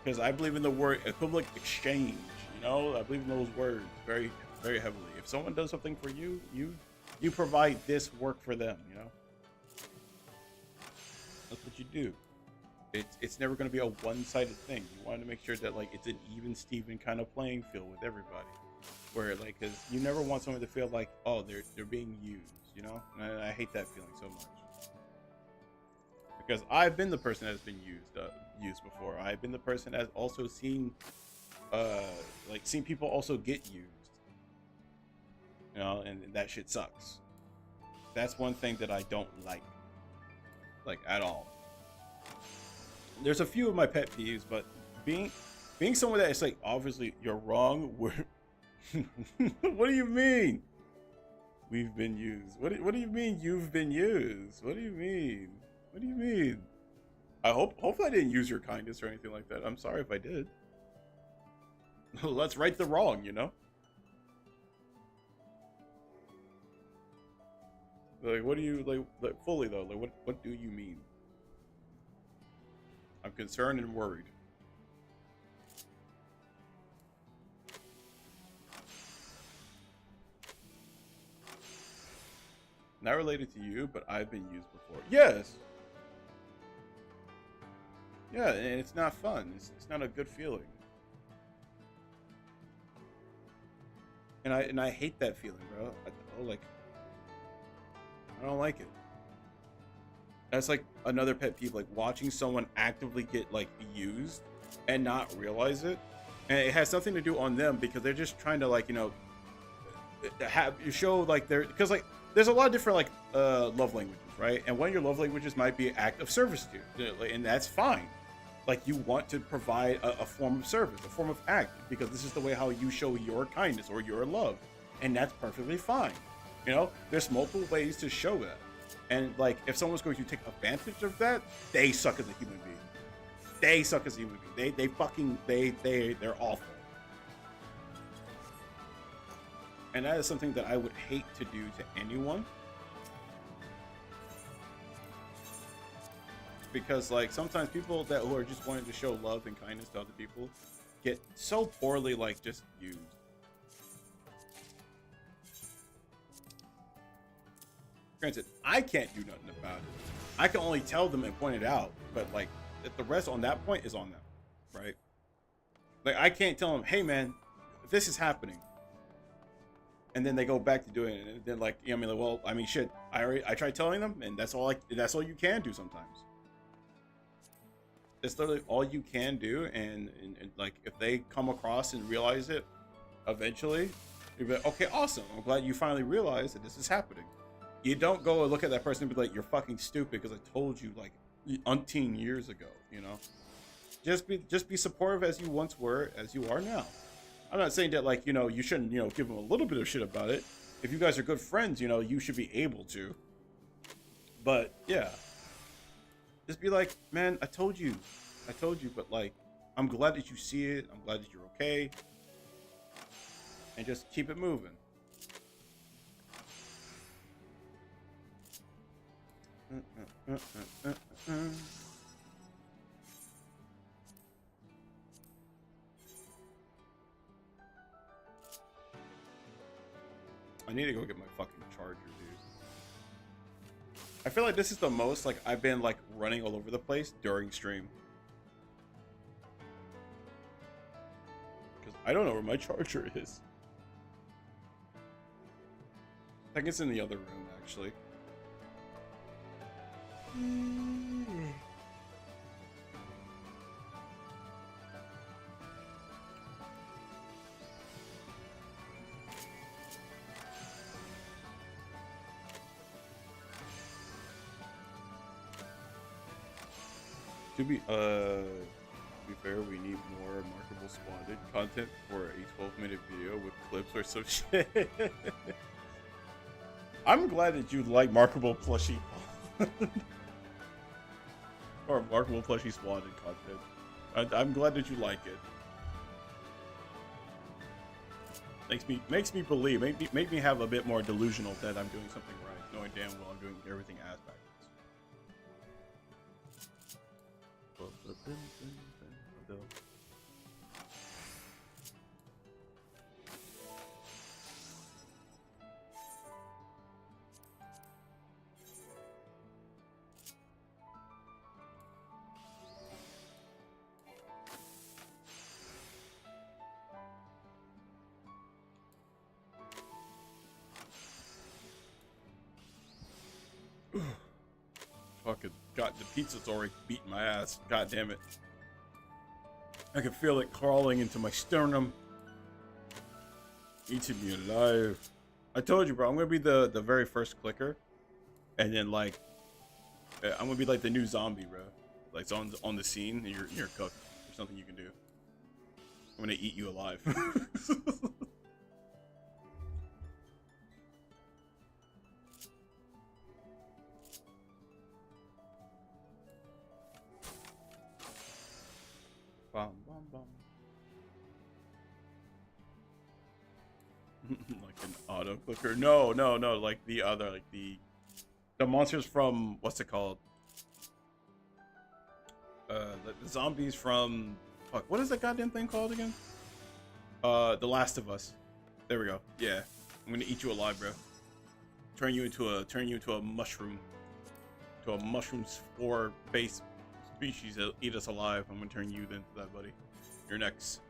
Because I believe in the word equivalent exchange, you know? I believe in those words very, very heavily. If someone does something for you, you provide this work for them, you know? That's what you do. It's never going to be a one-sided thing. You want to make sure that, like, it's an even Steven kind of playing field with everybody. Where, like, because you never want someone to feel like, oh, they're being used, you know? And I hate that feeling so much. Because I've been the person that's been used before. I've been the person that's also seen people also get used, you know, and that shit sucks. That's one thing that I don't like at all. There's a few of my pet peeves, but being someone that is like, obviously you're wrong. What do you mean? We've been used. What do you mean you've been used? What do you mean? What do you mean? Hopefully I didn't use your kindness or anything like that. I'm sorry if I did. Let's right the wrong, you know? Like, what do you, like fully though, like, what do you mean? I'm concerned and worried. Not related to you, but I've been used before. Yes. Yeah, and it's not fun. It's not a good feeling. And I hate that feeling, bro. I don't like it. That's like another pet peeve, like watching someone actively get like used and not realize it. And it has something to do on them because they're just trying to like, you know, have you show like they're, because like there's a lot of different like love languages, right? And one of your love languages might be act of service to you, and that's fine. Like you want to provide a form of service, a form of act, because this is the way how you show your kindness or your love, and that's perfectly fine. You know, there's multiple ways to show that, and like if someone's going to take advantage of that, they suck as a human being. They suck as a human being. They're awful. And that is something that I would hate to do to anyone. Because like sometimes people that who are just wanting to show love and kindness to other people get so poorly like just used. Granted, I can't do nothing about it. I can only tell them and point it out, but like if the rest on that point is on them, right? Like I can't tell them, hey man, this is happening. And then they go back to doing it, and then like, you know, I mean, like, well, I mean, shit. I tried telling them, and that's all you can do sometimes. It's literally all you can do, and like if they come across and realize it, eventually, you'll be like, okay, awesome. I'm glad you finally realized that this is happening. You don't go and look at that person and be like, you're fucking stupid because I told you like umpteen years ago. You know, just be supportive as you once were, as you are now. I'm not saying that like, you know, you shouldn't, you know, give them a little bit of shit about it. If you guys are good friends, you know, you should be able to. But yeah, just be like, man, I told you, but like, I'm glad that you see it. I'm glad that you're okay. And just keep it moving. I need to go get my fucking charger, dude. I feel like this is the most like I've been like running all over the place during stream. Because I don't know where my charger is. I think it's in the other room, actually. To be fair, we need more markable spotted content for a 12-minute video with clips or some shit. I'm glad that you like markable plushie or markable plushie spotted content. I'm glad that you like it. Makes me believe, make me have a bit more delusional that I'm doing something right, knowing damn well I'm doing everything ass backwards. Fucking got the pizza's already beating my ass. God damn it. I can feel it crawling into my sternum. Eating me alive. I told you, bro, I'm gonna be the very first clicker. And then like I'm gonna be like the new zombie, bro. Like it's on the scene and you're cooked. There's nothing you can do. I'm gonna eat you alive. Bum, bum, bum. Like an auto clicker? No, like the other, like the monsters from, what's it called? The zombies from, fuck, what is that goddamn thing called again? The Last of Us. There we go. Yeah, I'm gonna eat you alive, bro. turn you into a mushroom, to a mushroom spore based species that eat us alive. I'm gonna turn you into that, buddy. You're next.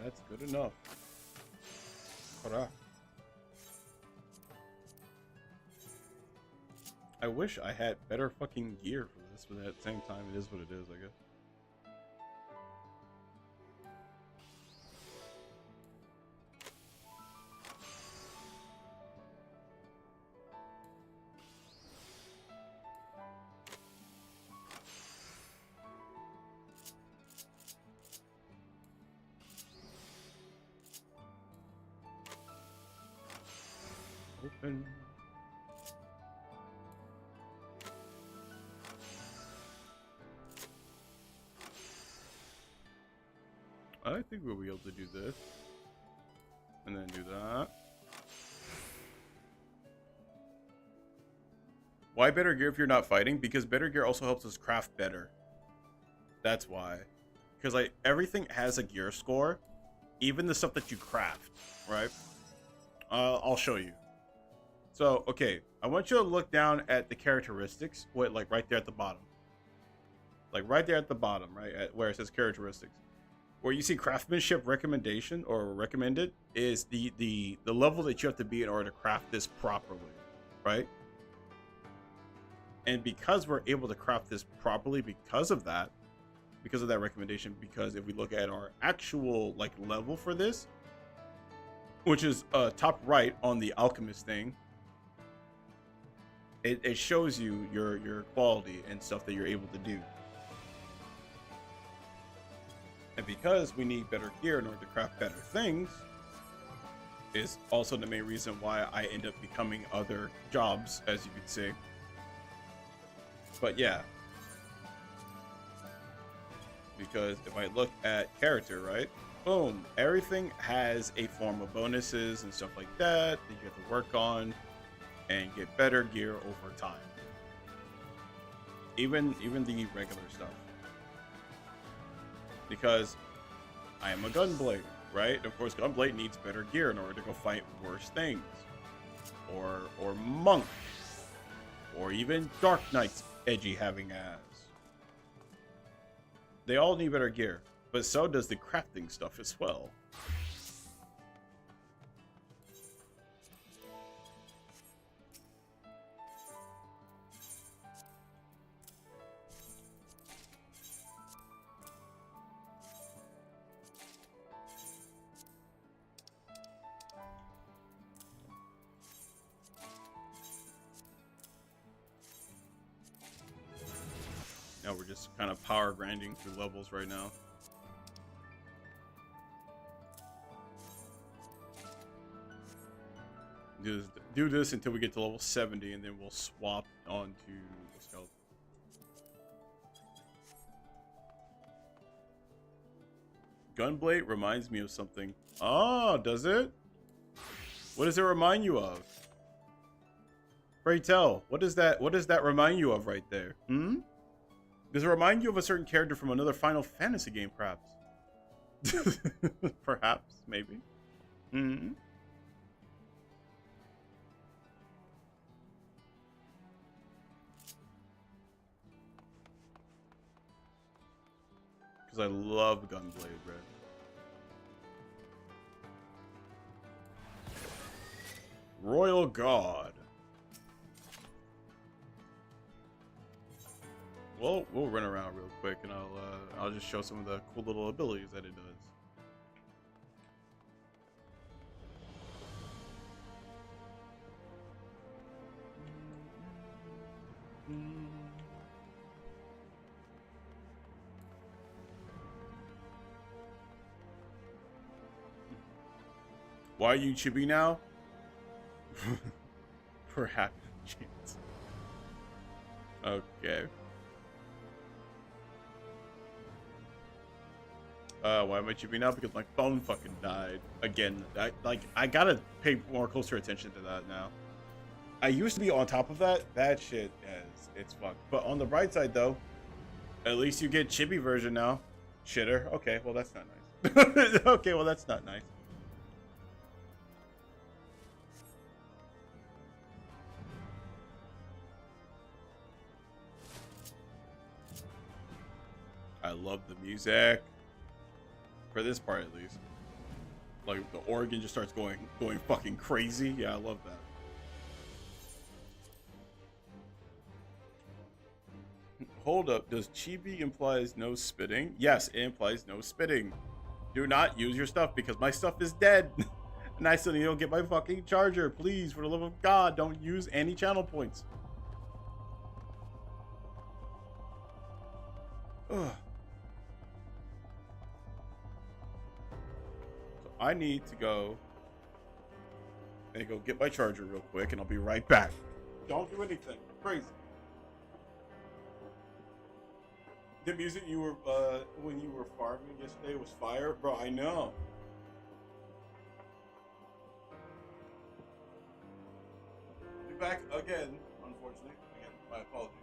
That's good enough. Hurrah. I wish I had better fucking gear for this, but at the same time, it is what it is, I guess. Open. I think we'll be able to do this. And then do that. Why better gear if you're not fighting? Because better gear also helps us craft better. That's why. Because like everything has a gear score. Even the stuff that you craft, right? I'll show you. So, okay, I want you to look down at the characteristics, like right there at the bottom. Like right there at the bottom, right? At where it says characteristics. Where you see craftsmanship recommendation or recommended is the level that you have to be in order to craft this properly, right? And because we're able to craft this properly because of that recommendation, because if we look at our actual like level for this, which is top right on the alchemist thing, it shows you your quality and stuff that you're able to do. And because we need better gear in order to craft better things, is also the main reason why I end up becoming other jobs, as you could say. But yeah. Because if I look at character, right? Boom. Everything has a form of bonuses and stuff like that you have to work on and get better gear over time. Even the regular stuff. Because I am a gunblade, right? Of course, gunblade needs better gear in order to go fight worse things. Or monk. Or even dark knights edgy having ass. They all need better gear, but so does the crafting stuff as well. Now we're just kind of power grinding through levels right now. Do this until we get to level 70, and then we'll swap on to the skeleton. Gunblade reminds me of something. Oh, does it? What does it remind you of? Pray tell, what does that remind you of right there? Does it remind you of a certain character from another Final Fantasy game, perhaps? Perhaps, maybe. Because I love Gunblade, Red. Royal God. Well, we'll run around real quick, and I'll just show some of the cool little abilities that it does. Why are you chibi now? Perhaps. Chance. Okay. Why am I chibi now? Because my phone fucking died again. I gotta pay more closer attention to that now. I used to be on top of that. That shit is, it's fucked. But on the bright side though, at least you get chibi version now. Shitter. Okay, well that's not nice. Okay, well that's not nice. I love the music. For this part at least. Like the organ just starts going fucking crazy. Yeah, I love that. Hold up, does chibi implies no spitting? Yes, it implies no spitting. Do not use your stuff because my stuff is dead. And I still need to get my fucking charger. Please, for the love of God, don't use any channel points. Ugh. So I need to go and go get my charger real quick and I'll be right back. Don't do anything. Crazy. The music you were when you were farming yesterday was fire, bro. I know. Be back again, unfortunately. Again, my apologies.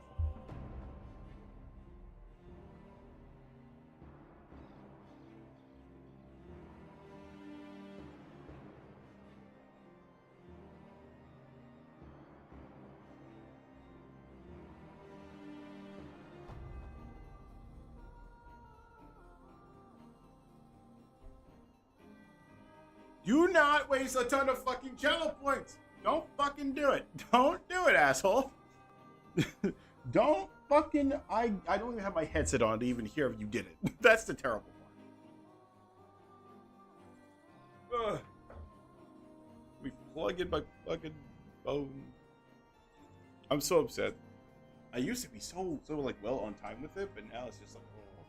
Do not waste a ton of fucking channel points. Don't fucking do it. Don't do it, asshole. Don't fucking... I don't even have my headset on to even hear if you did it. That's the terrible part. Ugh. We plug in my fucking phone. I'm so upset. I used to be so like well on time with it, but now it's just like... Oh.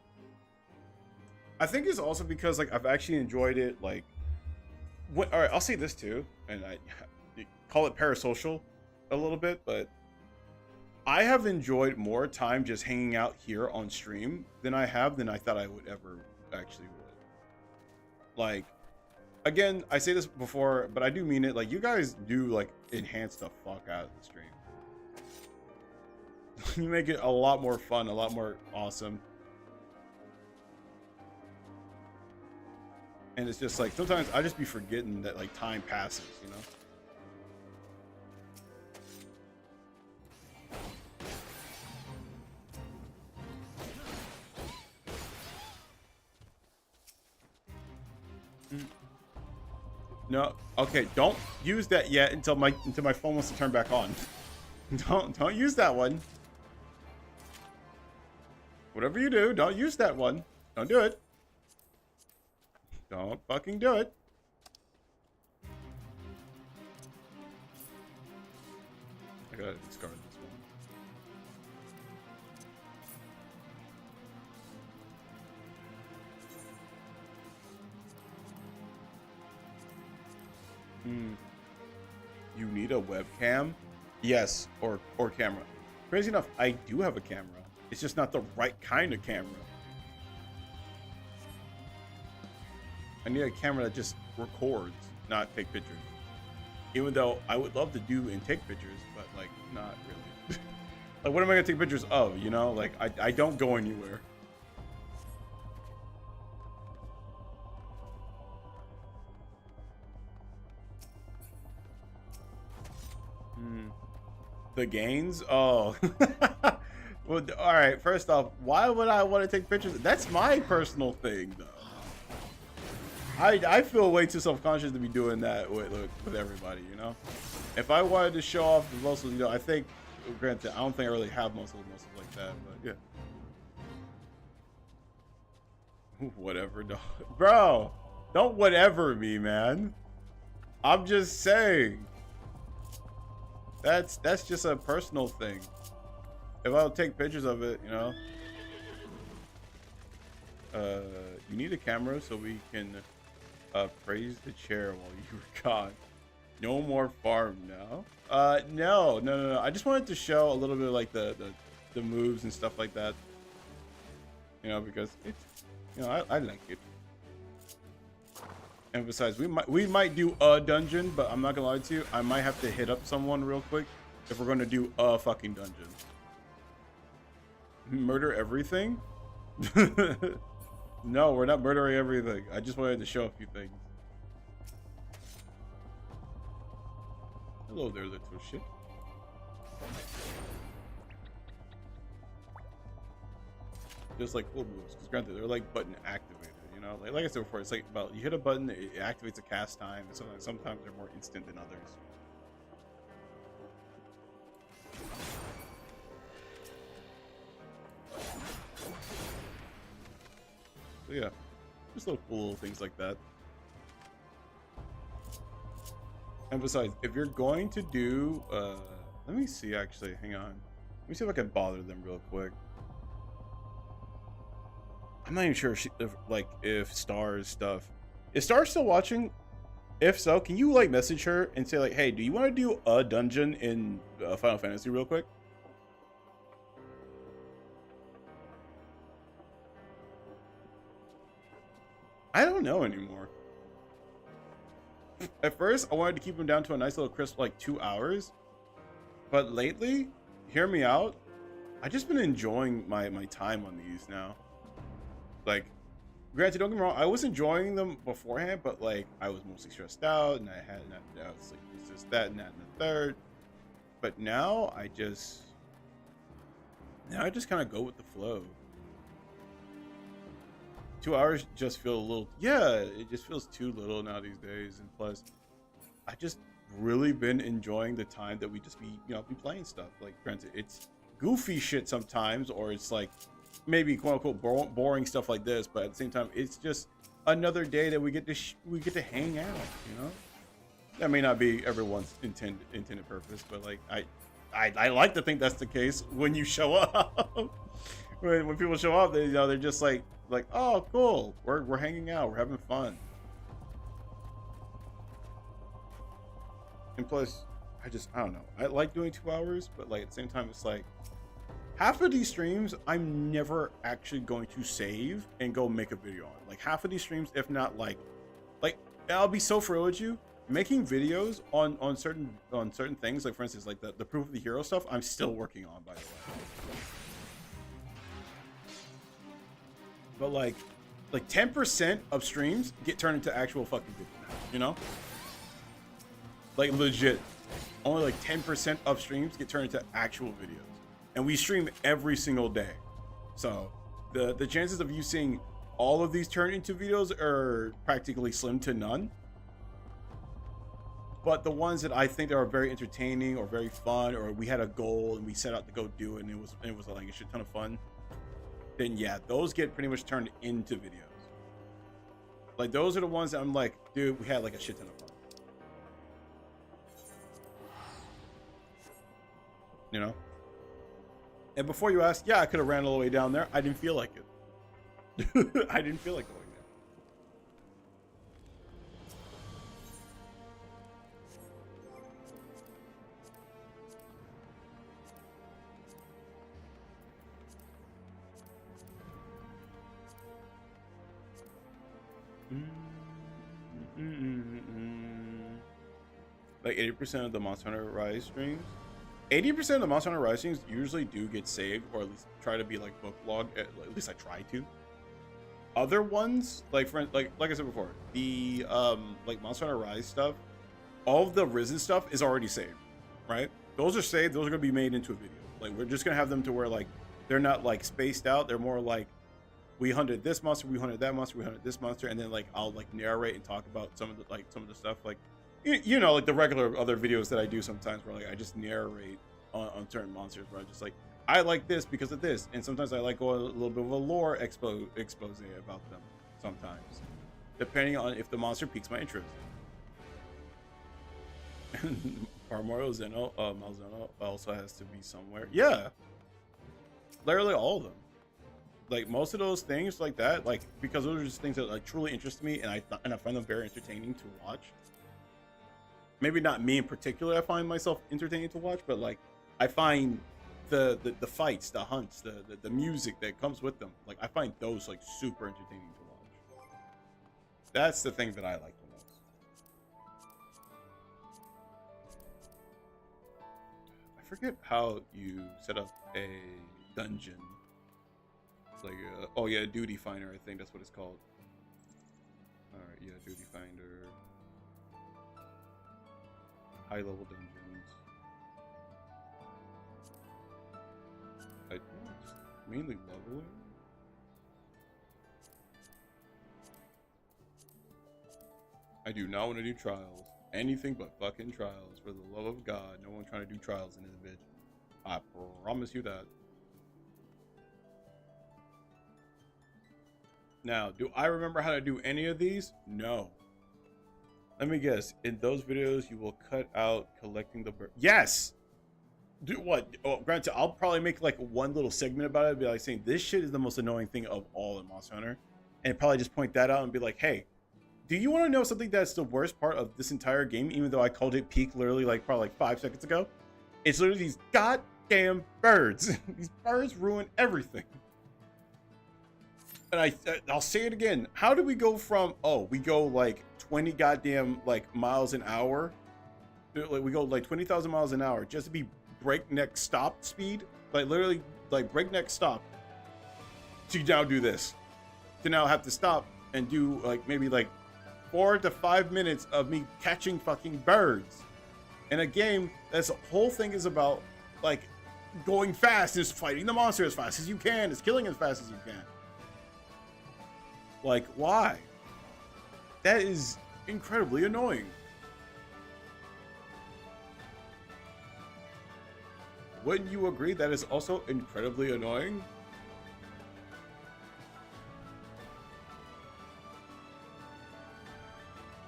I think it's also because like I've actually enjoyed it like... All right, I'll say this too, and I call it parasocial a little bit, but I have enjoyed more time just hanging out here on stream than I thought I would ever actually would. Like, again, I say this before, but I do mean it. Like, you guys do like enhance the fuck out of the stream. You make it a lot more fun, a lot more awesome. And it's just like, sometimes I just be forgetting that like time passes, you know? No, okay, don't use that yet until my phone wants to turn back on. Don't use that one. Whatever you do, don't use that one. Don't do it. Don't fucking do it. I gotta discard this one. You need a webcam? Yes, or camera. Crazy enough, I do have a camera. It's just not the right kind of camera. I need a camera that just records, not take pictures. Even though I would love to do and take pictures, but like not really. Like what am I gonna take pictures of, you know? Like I don't go anywhere. The gains? Oh. Well, all right, first off, why would I want to take pictures? That's my personal thing though. I feel way too self-conscious to be doing that with everybody, you know? If I wanted to show off the muscles, you know, I think, granted, I don't think I really have muscles like that, but yeah. Whatever, dog. Bro, don't whatever me, man. I'm just saying. That's just a personal thing. If I'll take pictures of it, you know. You need a camera so we can Praise the chair while you were gone. No more farm now. No. I just wanted to show a little bit of like the moves and stuff like that. You know, because it's, you know, I like it. And besides, we might do a dungeon, but I'm not gonna lie to you, I might have to hit up someone real quick if we're gonna do a fucking dungeon. Murder everything? No, we're not murdering everything. I just wanted to show a few things. Hello there, little shit. Just like cool moves, because granted, they're like button activated, you know? Like I said before, it's like about you hit a button, it activates a cast time, and sometimes they're more instant than others. So yeah, just little cool little things like that. And besides, if you're going to do, let me see actually, hang on. Let me see if I can bother them real quick. I'm not even sure if Star's stuff. Is Star still watching? If so, can you like message her and say like, hey, do you want to do a dungeon in Final Fantasy real quick? I don't know anymore. At first, I wanted to keep them down to a nice little crisp, like 2 hours. But lately, hear me out, I've just been enjoying my time on these now. Like, granted, don't get me wrong, I was enjoying them beforehand, but like, I was mostly stressed out, and I was like, it's just that and that and the third. But now, I just kind of go with the flow. 2 hours just feel a little, yeah, it just feels too little now these days. And plus, I just really been enjoying the time that we just be playing stuff. Like, granted, it's goofy shit sometimes, or it's like maybe quote unquote boring stuff like this, but at the same time, it's just another day that we get to hang out. You know, that may not be everyone's intended purpose, but like I like to think that's the case when you show up. when people show up, they're just like, oh, cool, we're hanging out, we're having fun. And plus, I don't know, I like doing 2 hours, but like at the same time, it's like half of these streams I'm never actually going to save and go make a video on. Like half of these streams, if not like I'll be so for real with you, making videos on certain things, like for instance, like the proof of the hero stuff, I'm still working on, by the way. But like 10% of streams get turned into actual fucking videos, you know? Like legit, only like 10% of streams get turned into actual videos, and we stream every single day. So the chances of you seeing all of these turn into videos are practically slim to none. But the ones that I think are very entertaining or very fun, or we had a goal and we set out to go do it, and it was like a shit ton of fun, then yeah, those get pretty much turned into videos. Like those are the ones that I'm like, dude, we had like a shit ton of fun. You know? And before you ask, yeah, I could have ran all the way down there. I didn't feel like it. I didn't feel like going there. Like 80% of the Monster Hunter Rise streams, 80% of the Monster Hunter Rise streams usually do get saved, or at least try to be like booklogged. At least I try to. Other ones, like like I said before, the like Monster Hunter Rise stuff, all of the Risen stuff is already saved, right? Those are saved. Those are gonna be made into a video. Like we're just gonna have them to where like they're not like spaced out. They're more like, we hunted this monster, we hunted that monster, we hunted this monster, and then like I'll like narrate and talk about some of the stuff, like you know, like the regular other videos that I do sometimes, where like I just narrate on certain monsters, where I just like, I like this because of this, and sometimes I like go a little bit of a lore expose about them sometimes, depending on if the monster piques my interest. Armoro Zeno, Malzeno also has to be somewhere. Yeah, literally all of them. Like most of those things like that, like because those are just things that like truly interest me, and I find them very entertaining to watch. Maybe not me in particular, I find myself entertaining to watch, but like I find the fights, the hunts, the music that comes with them, like I find those like super entertaining to watch. That's the thing that I like the most. I forget how you set up a dungeon. Like oh yeah, duty finder, I think that's what it's called. All right, yeah, duty finder, high level dungeons. I just mainly leveling. I do not want to do trials. Anything but fucking trials. For the love of God, no one trying to do trials in this bitch. I promise you that. Now, do I remember how to do any of these? No. Let me guess. In those videos, you will cut out collecting the bird. Yes! Do what? Oh, granted, I'll probably make like one little segment about it. Be like saying, this shit is the most annoying thing of all in Monster Hunter. And probably just point that out and be like, hey, do you want to know something that's the worst part of this entire game? Even though I called it peak literally like probably like 5 seconds ago. It's literally these goddamn birds. These birds ruin everything. And I'll say it again. How do we go from, oh, we go like 20 goddamn like miles an hour, like we go like 20,000 miles an hour just to be breakneck stop speed, like literally like breakneck stop, to now do this, to now have to stop and do like maybe like 4 to 5 minutes of me catching fucking birds in a game that's the whole thing is about like going fast, is fighting the monster as fast as you can, is killing as fast as you can. Like, why? That is incredibly annoying. Wouldn't you agree that is also incredibly annoying?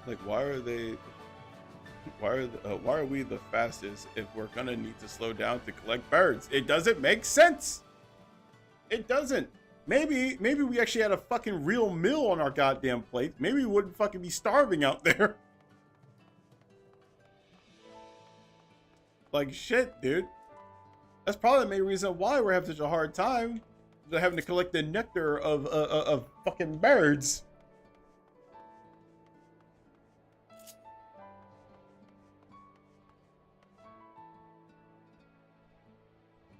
Like, why are we the fastest if we're gonna need to slow down to collect birds? It doesn't make sense. It doesn't. Maybe we actually had a fucking real meal on our goddamn plate. Maybe we wouldn't fucking be starving out there. Like shit, dude. That's probably the main reason why we're having such a hard time having to collect the nectar of fucking birds.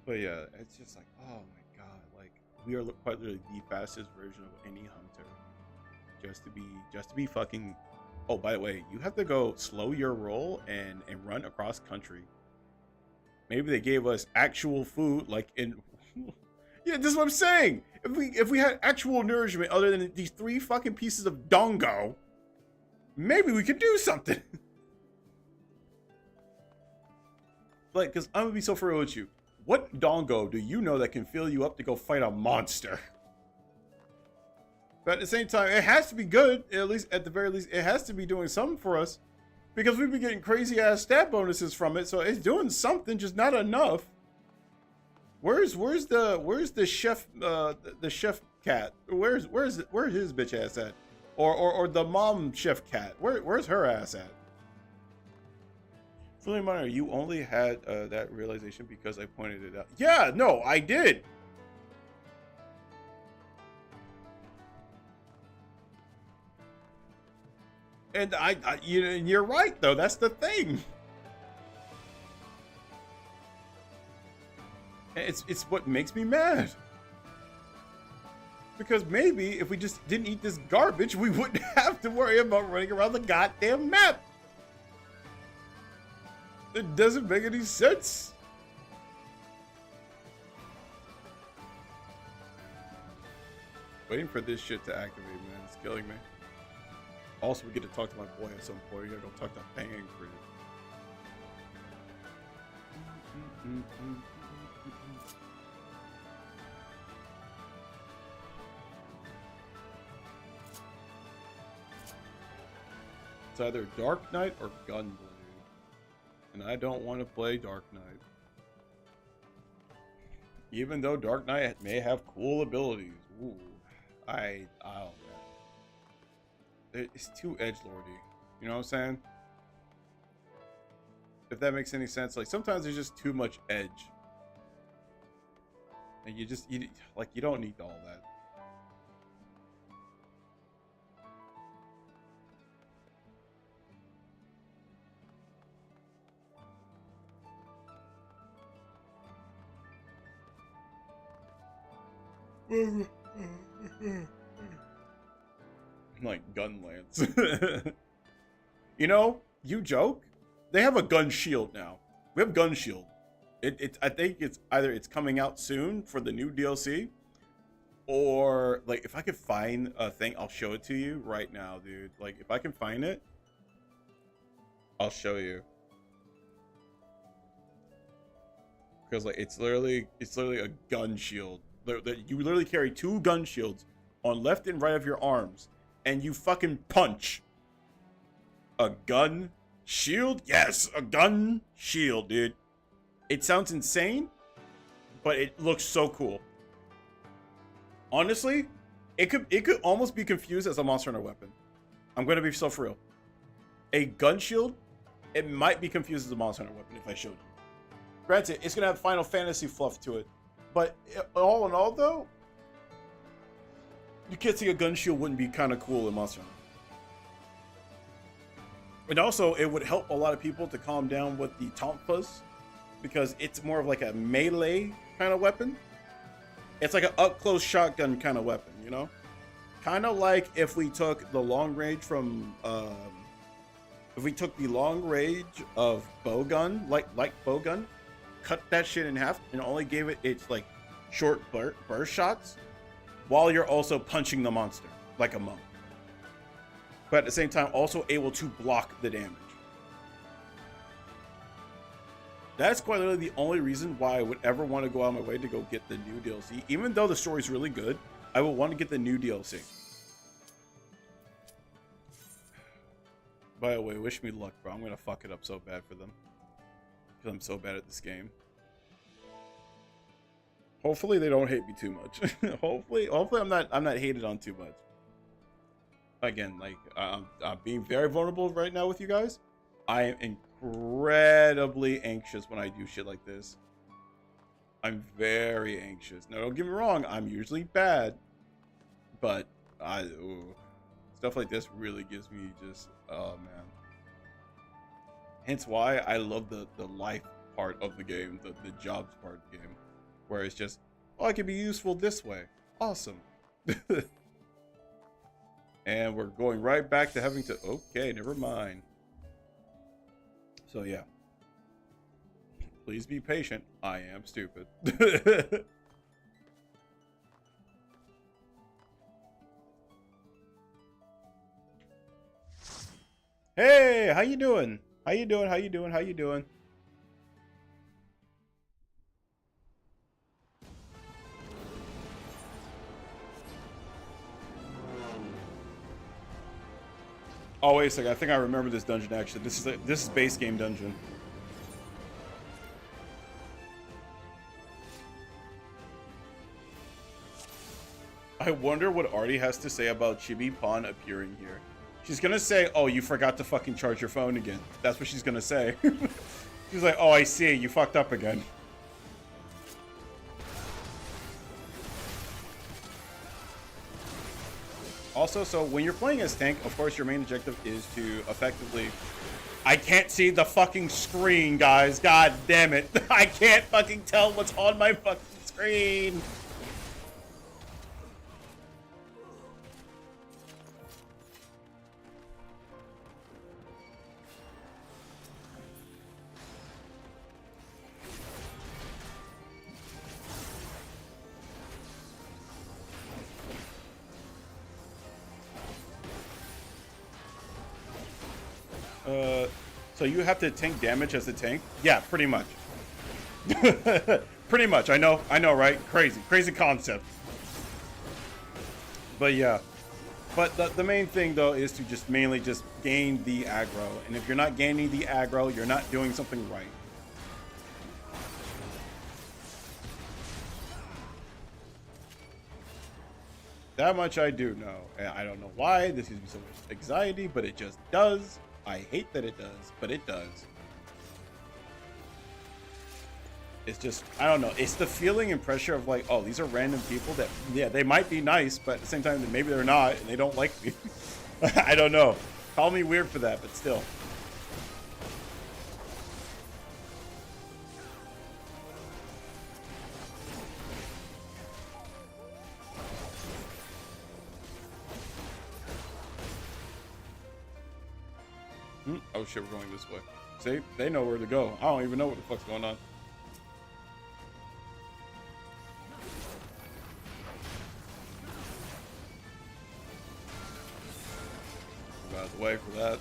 But yeah, it's just like, oh my god, like we are quite literally the fastest version of any hunter. Just to be fucking. Oh, by the way, you have to go slow your roll and run across country. Maybe they gave us actual food, like in. Yeah, this is what I'm saying. If we had actual nourishment other than these 3 fucking pieces of dongo, maybe we could do something. Like, cause I'm gonna be so for real with you. What dongo do you know that can fill you up to go fight a monster? But at the same time, it has to be good. At the very least, it has to be doing something for us, because we've been getting crazy ass stat bonuses from it. So it's doing something, just not enough. Where's the chef the chef cat? Where's his bitch ass at? Or the mom chef cat? Where's her ass at? Fully minor, you only had that realization because I pointed it out. Yeah, no, I did. And you're right though. That's the thing. It's what makes me mad. Because maybe if we just didn't eat this garbage, we wouldn't have to worry about running around the goddamn map. It doesn't make any sense. Waiting for this shit to activate, man. It's killing me. Also, we get to talk to my boy at some point. We gotta go talk to Bang for it. It's either Dark Knight or Gunblade. And I don't want to play Dark Knight. Even though Dark Knight may have cool abilities. Ooh, I don't know. It's too edgelordy. You know what I'm saying? If that makes any sense. Like sometimes there's just too much edge, and you don't need all that. Like gun lance. You know, you joke. They have a gun shield now. We have gun shield. I think it's coming out soon for the new DLC, or like if I could find a thing, I'll show it to you right now, dude. Like if I can find it, I'll show you. Because like it's literally a gun shield. You literally carry 2 gun shields on left and right of your arms, and you fucking punch. A gun shield? Yes, a gun shield, dude. It sounds insane, but it looks so cool. Honestly, it could almost be confused as a Monster Hunter weapon. I'm gonna be so for real. A gun shield, it might be confused as a Monster Hunter weapon if I showed you. Granted, it's gonna have Final Fantasy fluff to it, but all in all, though, you can't see a gun shield wouldn't be kind of cool in Monster Hunter. And also, it would help a lot of people to calm down with the taunt fuzz, because it's more of like a melee kind of weapon. It's like an up-close shotgun kind of weapon, you know? Kind of like if we took the long range from, if we took the long range of bowgun, like bowgun, cut that shit in half, and only gave it its like short burst shots, while you're also punching the monster like a monk. But at the same time, also able to block the damage. That's quite literally the only reason why I would ever want to go out of my way to go get the new DLC. Even though the story's really good, I would want to get the new DLC. By the way, wish me luck, bro. I'm going to fuck it up so bad for them. Because I'm so bad at this game. Hopefully they don't hate me too much. hopefully I'm not hated on too much. Again, like I'm being very vulnerable right now with you guys. I am incredibly anxious when I do shit like this. I'm very anxious. Now, don't get me wrong, I'm usually bad, but stuff like this really gives me just, oh man. Hence why I love the life part of the game, the jobs part of the game, where it's just, oh, I can be useful this way. Awesome. And we're going right back to having to, okay, never mind. So yeah. Please be patient. I am stupid. Hey, how you doing? How you doing? How you doing? How you doing? Oh, wait a second. I think I remember this dungeon, actually. This is base game dungeon. I wonder what Artie has to say about Chibi Pon appearing here. She's gonna say, oh, you forgot to fucking charge your phone again. That's what she's gonna say. She's like, oh, I see. You fucked up again. Also, so when you're playing as tank, of course, your main objective is to effectively... I can't see the fucking screen, guys. God damn it. I can't fucking tell what's on my fucking screen. So you have to tank damage as a tank? Yeah, pretty much. Pretty much. I know, right? Crazy concept. But yeah. But the main thing though is to just mainly just gain the aggro. And if you're not gaining the aggro, you're not doing something right. That much I do know. And I don't know why this gives me so much anxiety, but it just does. I hate that it does, but it does. It's just, I don't know. It's the feeling and pressure of like, oh, these are random people that, yeah, they might be nice, but at the same time, maybe they're not, and they don't like me. I don't know. Call me weird for that, but still. Oh shit, we're going this way. See, they know where to go. I don't even know what the fuck's going on. Move out of the way for that.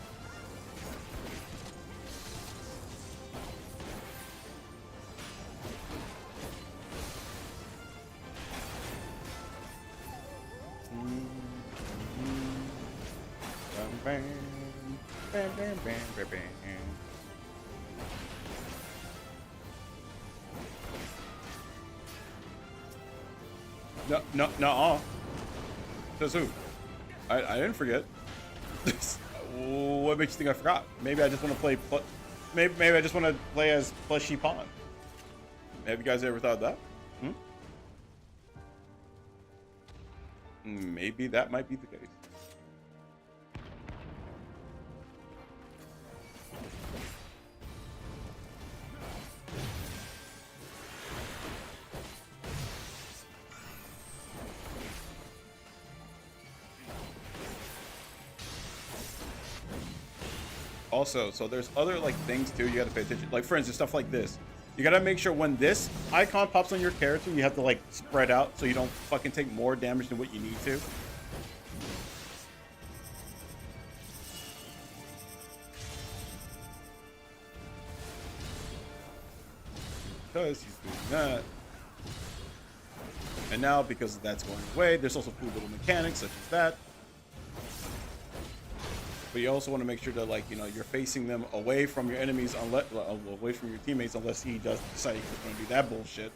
Bam, bam, bam, bam, bam, bam. No. Says who? I didn't forget. What makes you think I forgot? Maybe I just want to play. Maybe I just want to play as Plushy Pawn. Have you guys ever thought that? Maybe that might be the case. Also, so there's other like things too you gotta pay attention. Like for instance, stuff like this. You gotta make sure when this icon pops on your character, you have to like spread out so you don't fucking take more damage than what you need to. Because he's doing that. And now because that's going away, there's also cool little mechanics such as that. But you also want to make sure that, like, you know, you're facing them away from your enemies, unless away from your teammates, unless he does decide he's going to do that bullshit.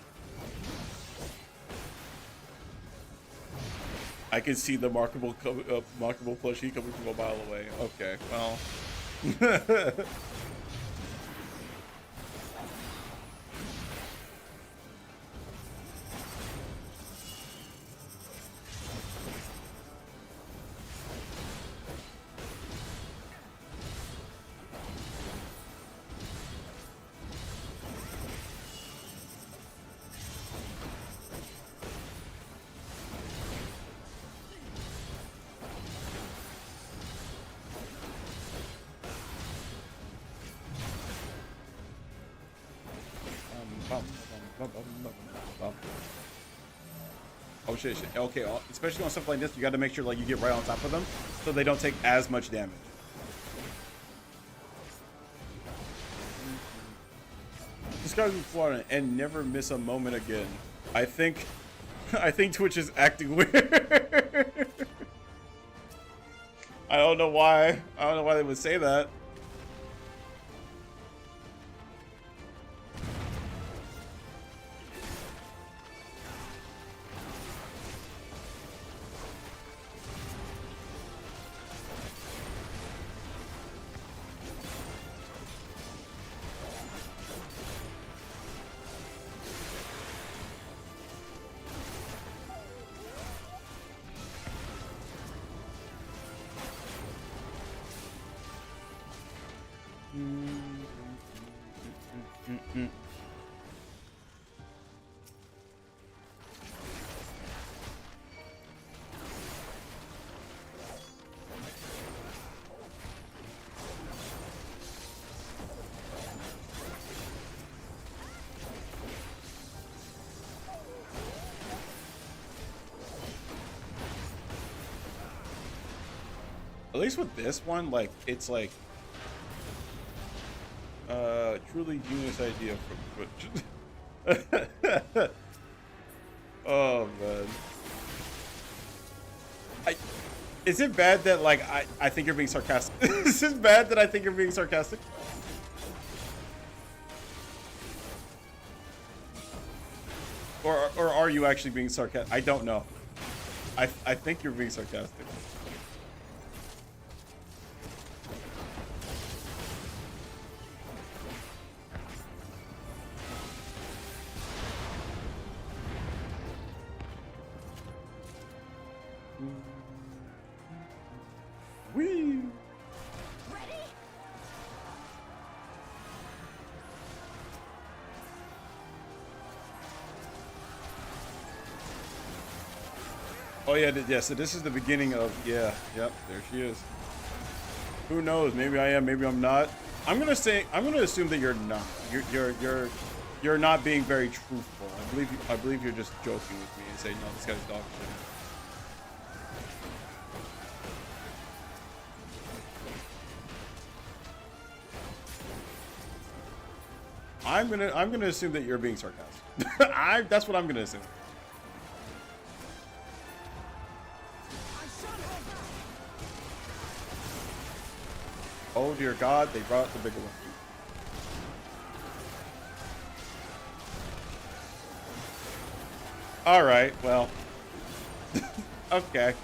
I can see the markable plushie coming from a mile away. Okay, well. Oh shit. Okay, especially on stuff like this, you got to make sure like you get right on top of them so they don't take as much damage. This guy's flying and never miss a moment again. I think Twitch is acting weird. I don't know why. I don't know why they would say that. At least with this one, like, it's like truly genius idea from Twitch. Oh man. Is it bad that like I think you're being sarcastic? Is it bad that I think you're being sarcastic? Or are you actually being sarcastic? I don't know. I think you're being sarcastic. Whee! Oh yeah, yeah. So this is the beginning of Yep, there she is. Who knows? Maybe I am. Maybe I'm not. I'm gonna assume that you're not. You're not being very truthful. I believe you're just joking with me and saying, no, this guy's dog shit. I'm gonna assume that you're being sarcastic. That's what I'm gonna assume. Oh dear God, they brought the bigger one. All right, well, okay.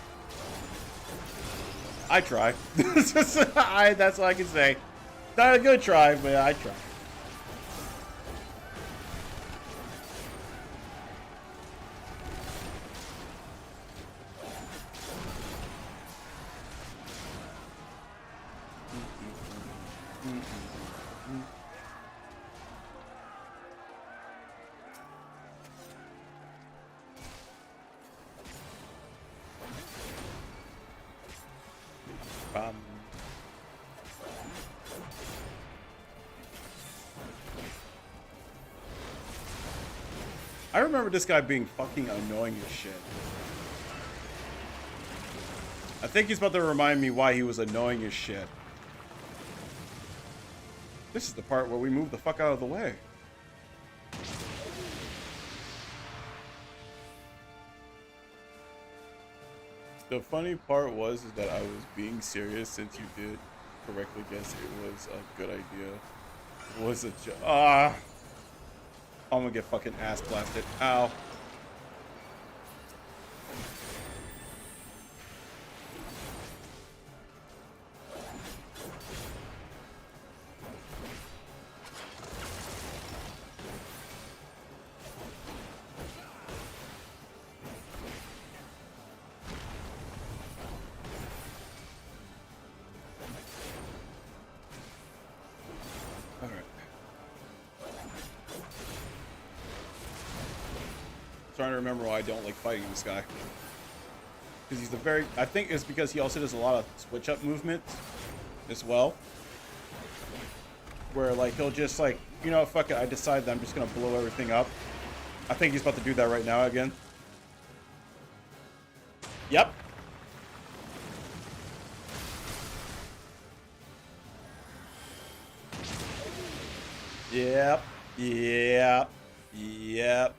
I try. That's all I can say. Not a good try, but I try. I remember this guy being fucking annoying as shit. I think he's about to remind me why he was annoying as shit. This is the part where we move the fuck out of the way. The funny part was is that I was being serious since you did correctly guess it was a good idea. It was a I'm gonna get fucking ass blasted. Ow. Trying to remember why I don't like fighting this guy. Because he's I think it's because he also does a lot of switch up movements as well. Where like he'll just like, you know, fuck it, I decide that I'm just gonna blow everything up. I think he's about to do that right now again. Yep. Yep. Yep. Yep.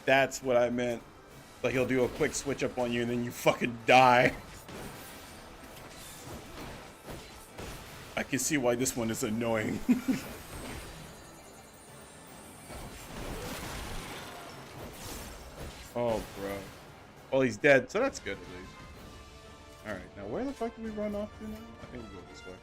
That's what I meant. Like he'll do a quick switch up on you and then you fucking die. I can see why this one is annoying. Oh, bro. Well, he's dead, so that's good at least. Alright, now where the fuck do we run off to now? I think we go this way.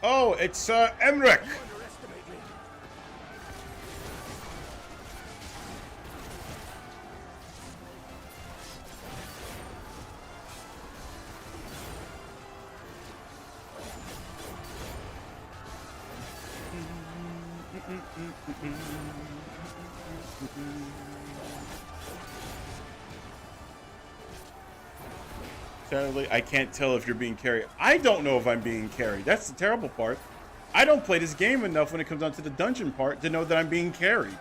Oh, it's Emmerich. Sadly, I can't tell if you're being carried. I don't know if I'm being carried. That's the terrible part. I don't play this game enough when it comes down to the dungeon part to know that I'm being carried.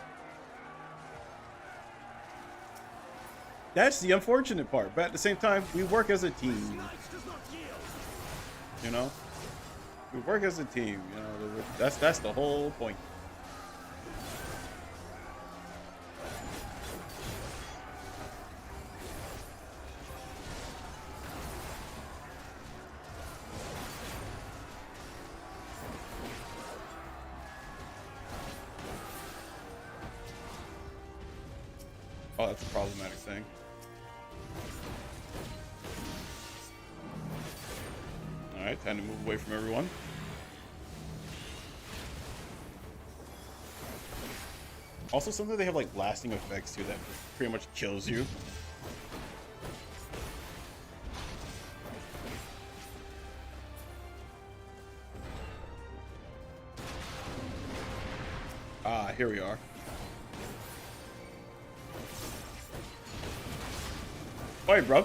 That's the unfortunate part. But at the same time, we work as a team. You know? We work as a team. You know, that's the whole point. Oh, that's a problematic thing. Alright, time to move away from everyone. Also, sometimes they have like lasting effects too that pretty much kills you. Ah, here we are. All right, bro.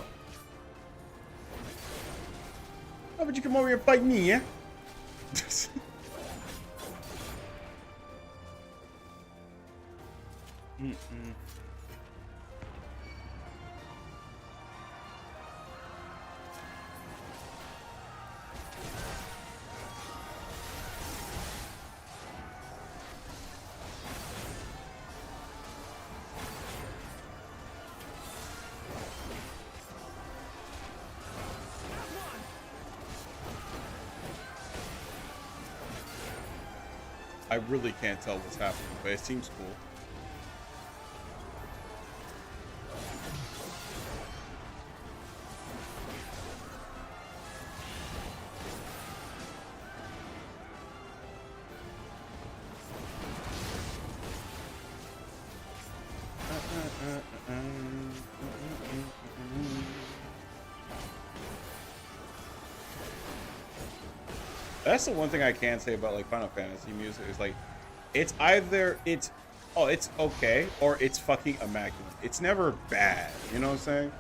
How about you come over here and fight me, yeah? I really can't tell what's happening, but it seems cool. That's the one thing I can say about like Final Fantasy music is like, it's either it's okay or it's fucking immaculate. It's never bad. You know what I'm saying?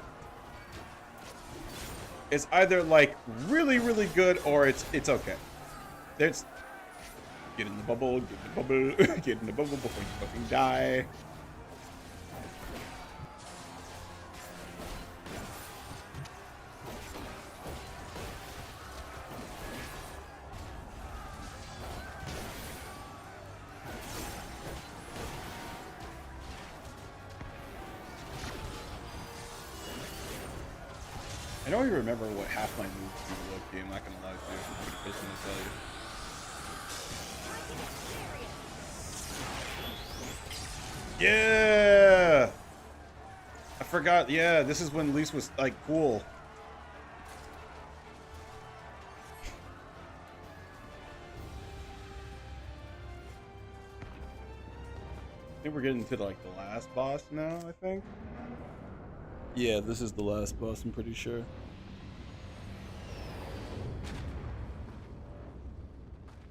It's either like really really good or it's okay. There's get in the bubble, get in the bubble, get in the bubble before you fucking die. I don't even remember what half my moves do to look. I'm not gonna lie to you. I'm pretty pissed when I tell you. Yeah, I forgot. Yeah, this is when Lise was like cool. I think we're getting to like the last boss now. I think. Yeah, this is the last boss, I'm pretty sure.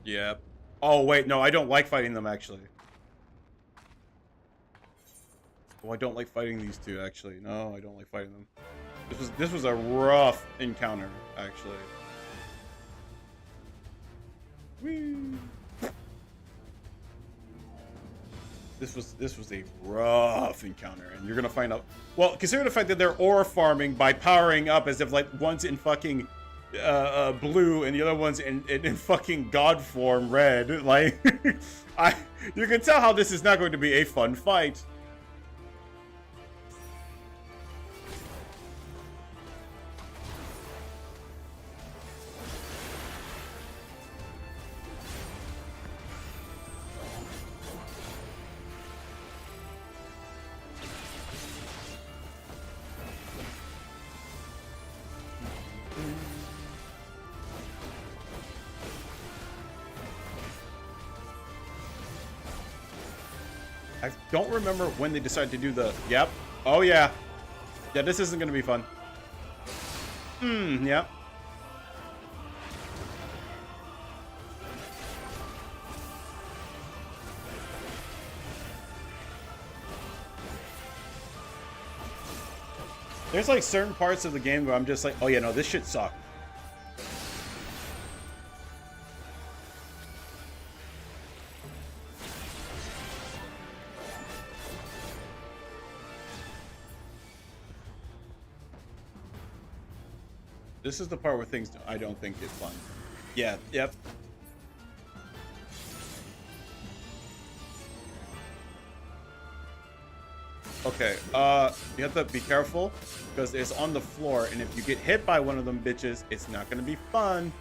Yep. Oh, wait, no, I don't like fighting them, actually. Oh, I don't like fighting these two, actually. No, I don't like fighting them. This was a rough encounter, actually. Whee! This was a rough encounter, and you're gonna find out. Well, consider the fact that they're ore farming by powering up as if like one's in fucking blue and the other one's in fucking god form red. Like, you can tell how this is not going to be a fun fight. I don't remember when they decided to do the... Yep. Oh, yeah. Yeah, this isn't going to be fun. Yep. There's like certain parts of the game where I'm just like, oh yeah, no, this shit sucks. This is the part where things I don't think is fun. Yeah, yep. Okay, you have to be careful because it's on the floor, and if you get hit by one of them bitches, it's not gonna be fun.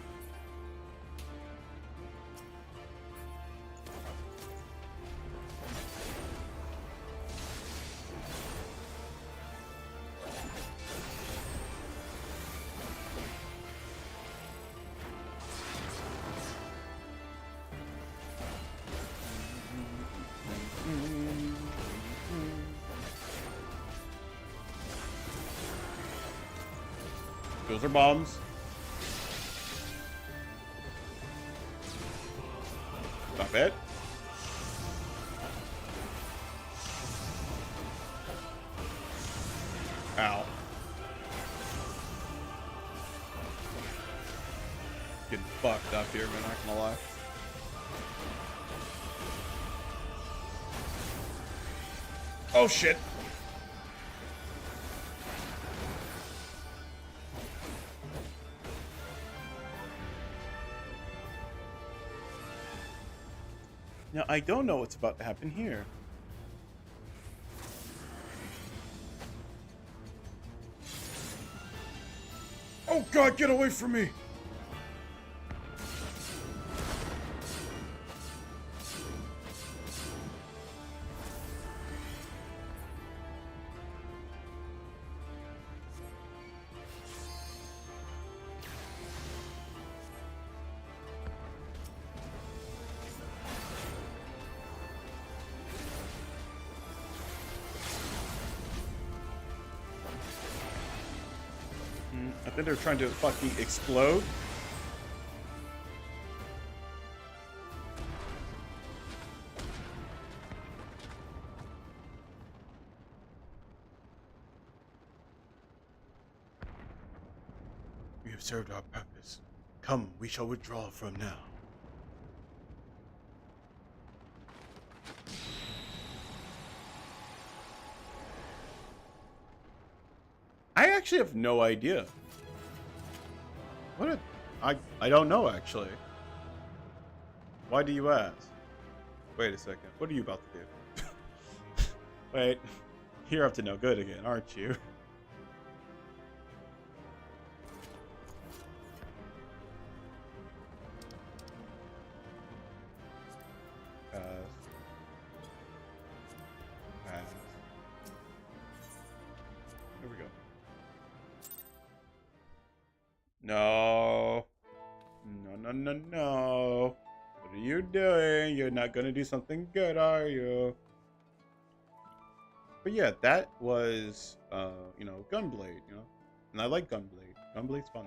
Those are bombs. Not bad. Ow. Getting fucked up here, man, not gonna lie. Oh shit. Now, I don't know what's about to happen here. Oh god, get away from me! I think they're trying to fucking explode. We have served our purpose. Come, we shall withdraw from now. I actually have no idea. I don't know, actually. Why do you ask? Wait a second. What are you about to do? Wait. You're up to no good again, aren't you? Here we go. No. No. What are you doing? You're not gonna do something good, are you? But yeah, that was, you know, Gunblade, you know? And I like Gunblade. Gunblade's fun.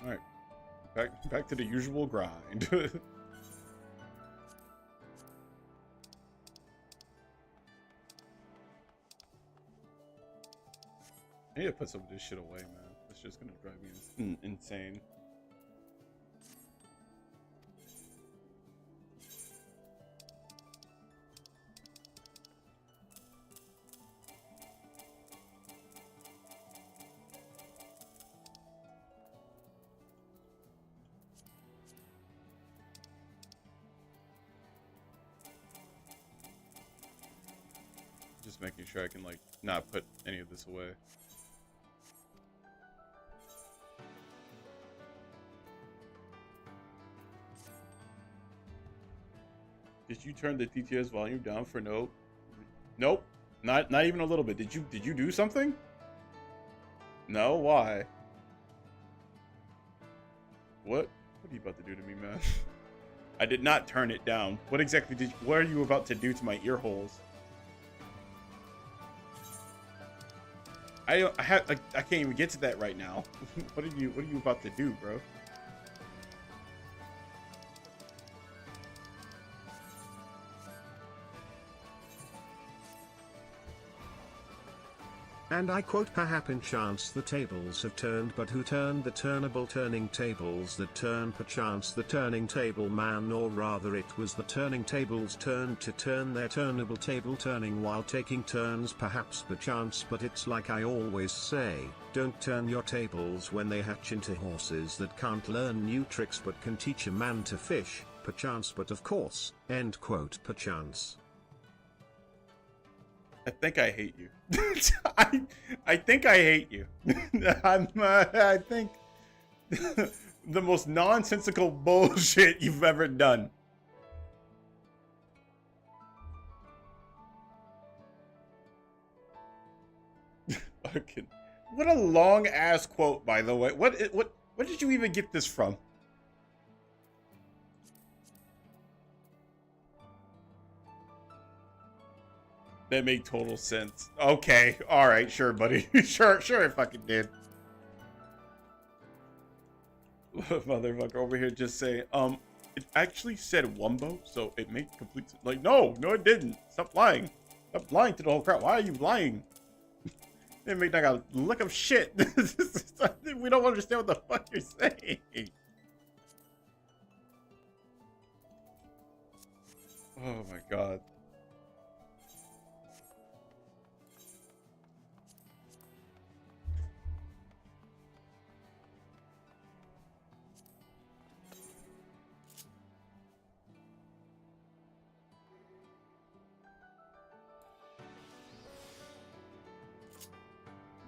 Alright. Back to the usual grind. I need to put some of this shit away, man. It's just gonna drive me insane. Just making sure I can, like, not put any of this away. Did you turn the TTS volume down for no? Nope. Not even a little bit. Did you do something? No, why? What are you about to do to me, man? I did not turn it down. What are you about to do to my ear holes? I can't even get to that right now. What are you about to do, bro? And I quote, perchance the tables have turned, but who turned the turnable turning tables that turn perchance the turning table man, or rather it was the turning tables turn to turn their turnable table turning while taking turns perhaps perchance, but it's like I always say, don't turn your tables when they hatch into horses that can't learn new tricks but can teach a man to fish, perchance but of course, end quote perchance. I think I hate you. I think I hate you. I think the most nonsensical bullshit you've ever done. Fucking, what a long ass quote, by the way. What did you even get this from? That made total sense. Okay, all right, sure, buddy. sure, it fucking did. Motherfucker over here just saying, it actually said Wumbo, so it made complete sense. Like, no, it didn't. Stop lying. Stop lying to the whole crowd. Why are you lying? It made like a lick of shit. We don't understand what the fuck you're saying. Oh my god.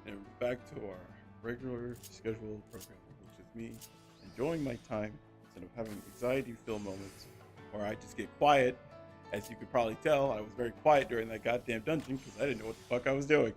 And back to our regular scheduled programming, which is me enjoying my time instead of having anxiety-filled moments where I just get quiet. As you could probably tell, I was very quiet during that goddamn dungeon because I didn't know what the fuck I was doing.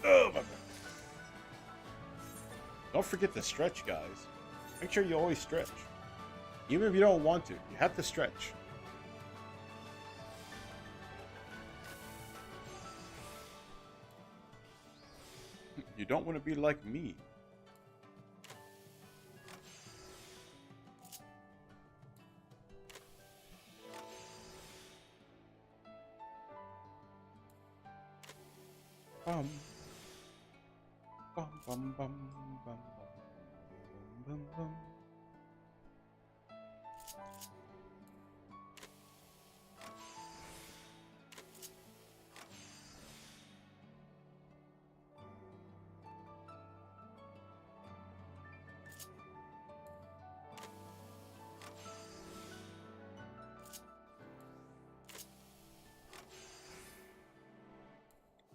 Oh my god. Don't forget to stretch, guys. Make sure you always stretch. Even if you don't want to, you have to stretch. You don't want to be like me. Bum. Bum, bum, bum, bum, bum, bum, bum.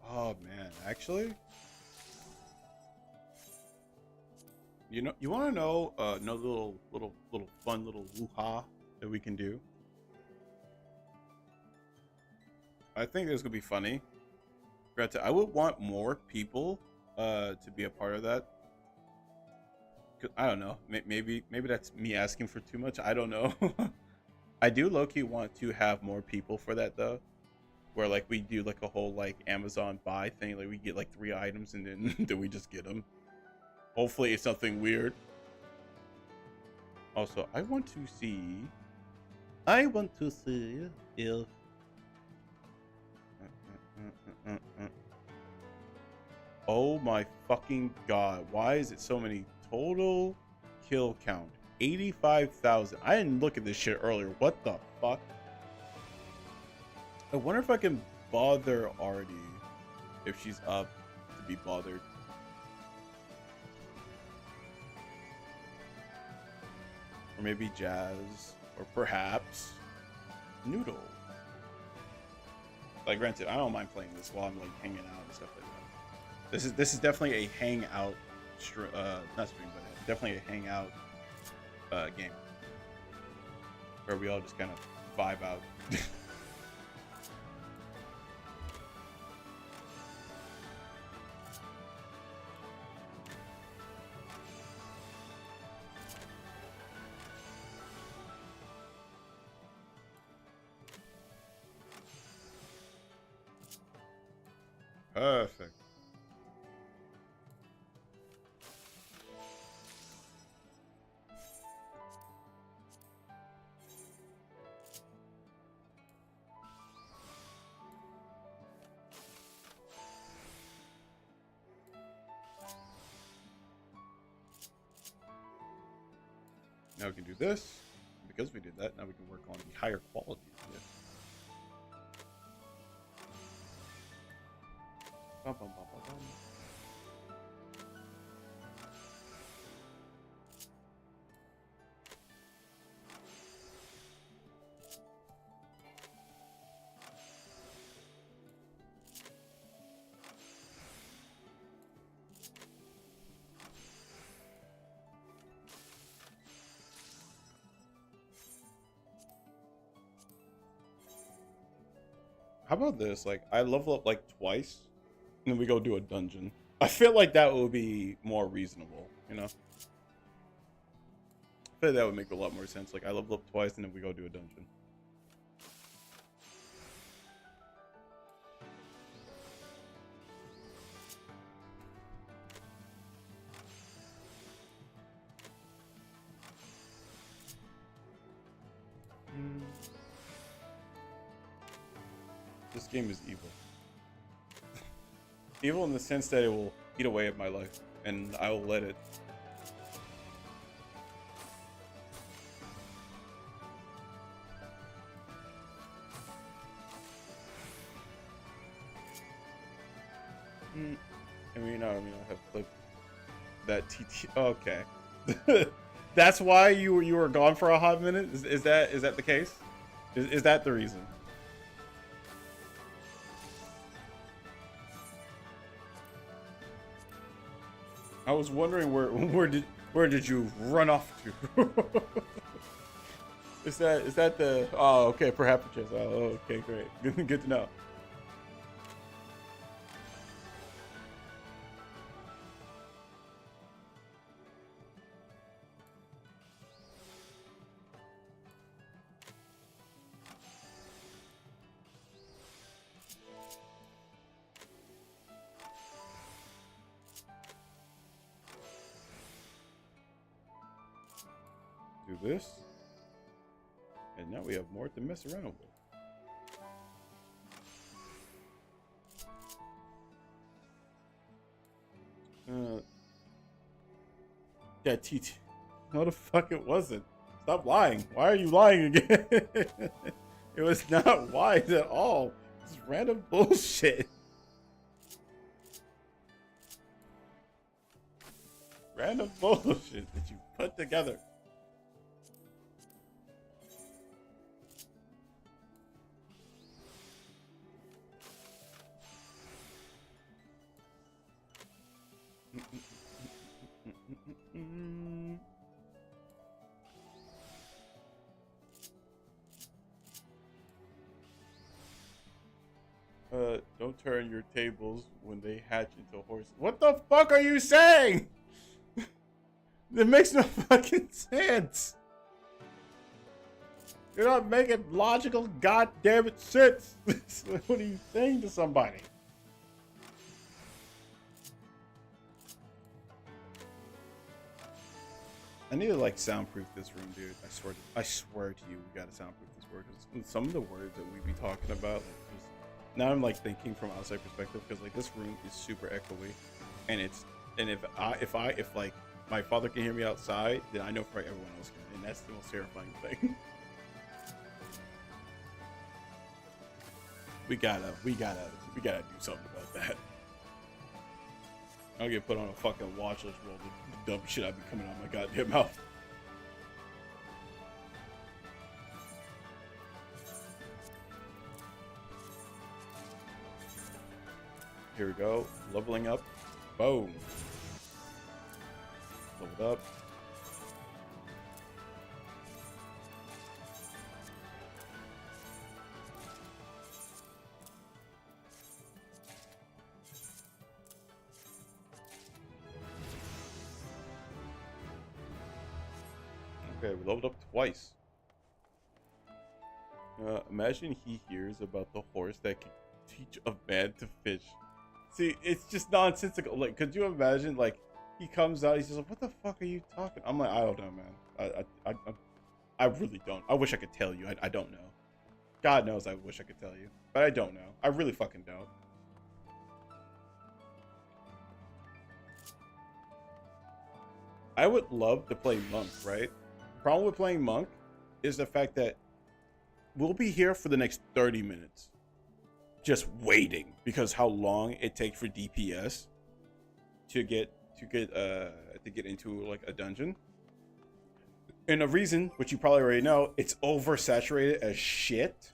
Oh man, actually, you want to know another little fun little woo-ha that we can do? I think this is gonna be funny. Granted, I would want more people to be a part of that. 'Cause I don't know, maybe that's me asking for too much. I don't know. I do low-key want to have more people for that though. Where like we do like a whole like Amazon buy thing, like we get like 3 items and then then we just get them. Hopefully it's something weird. Also, I want to see if oh my fucking god, why is it so many total kill count? 85,000. I didn't look at this shit earlier. What the fuck? I wonder if I can bother Artie if she's up to be bothered. Or maybe Jazz, or perhaps Noodle. Like, granted, I don't mind playing this while I'm like hanging out and stuff like that. This is definitely a hangout, not stream, but definitely a hangout game where we all just kind of vibe out. Perfect. Now we can do this. Because we did that, now we can work on the higher quality of this. Bum, bum, bum, bum, bum. How about this? Like, I level up like twice, and then we go do a dungeon. I feel like that would be more reasonable, you know? I feel like that would make a lot more sense. Like, I level up twice, and then we go do a dungeon. This game is evil. Evil in the sense that it will eat away at my life, and I will let it. I mean, I have clipped that TT. Okay, that's why you were gone for a hot minute. Is that the case? Is that the reason? I was wondering where did you run off to? Is that the okay, perhaps just okay, great. Good to know. Do this, and now we have more to mess around with. Yeah, TT. No, the fuck it wasn't. Stop lying. Why are you lying again? It was not wise at all. It's random bullshit. Random bullshit that you put together. Don't turn your tables when they hatch into horses. What the fuck are you saying? That makes no fucking sense. You're not making logical goddamn it sense. What are you saying to somebody? I need to like soundproof this room, dude. I swear to you, we gotta soundproof this word. Cause some of the words that we be talking about, like, just, now I'm like thinking from outside perspective, because like this room is super echoey, and if like my father can hear me outside, then I know for everyone else can, and that's the most terrifying thing. we gotta do something about that. I'll get put on a fucking watch list for all the dumb shit I be coming out of my goddamn mouth. Here we go. Leveling up. Boom. Leveled up. Okay, we leveled up twice. Imagine he hears about the horse that can teach a man to fish. See, it's just nonsensical. Like, could you imagine, like, he comes out, he's just like, what the fuck are you talking? I'm like, I don't know, man. I really don't. I wish I could tell you. I don't know. God knows I wish I could tell you. But I don't know. I really fucking don't. I would love to play Monk, right? The problem with playing Monk is the fact that we'll be here for the next 30 minutes. Just waiting, because how long it takes for DPS to get into like a dungeon. And the reason, which you probably already know, it's oversaturated as shit.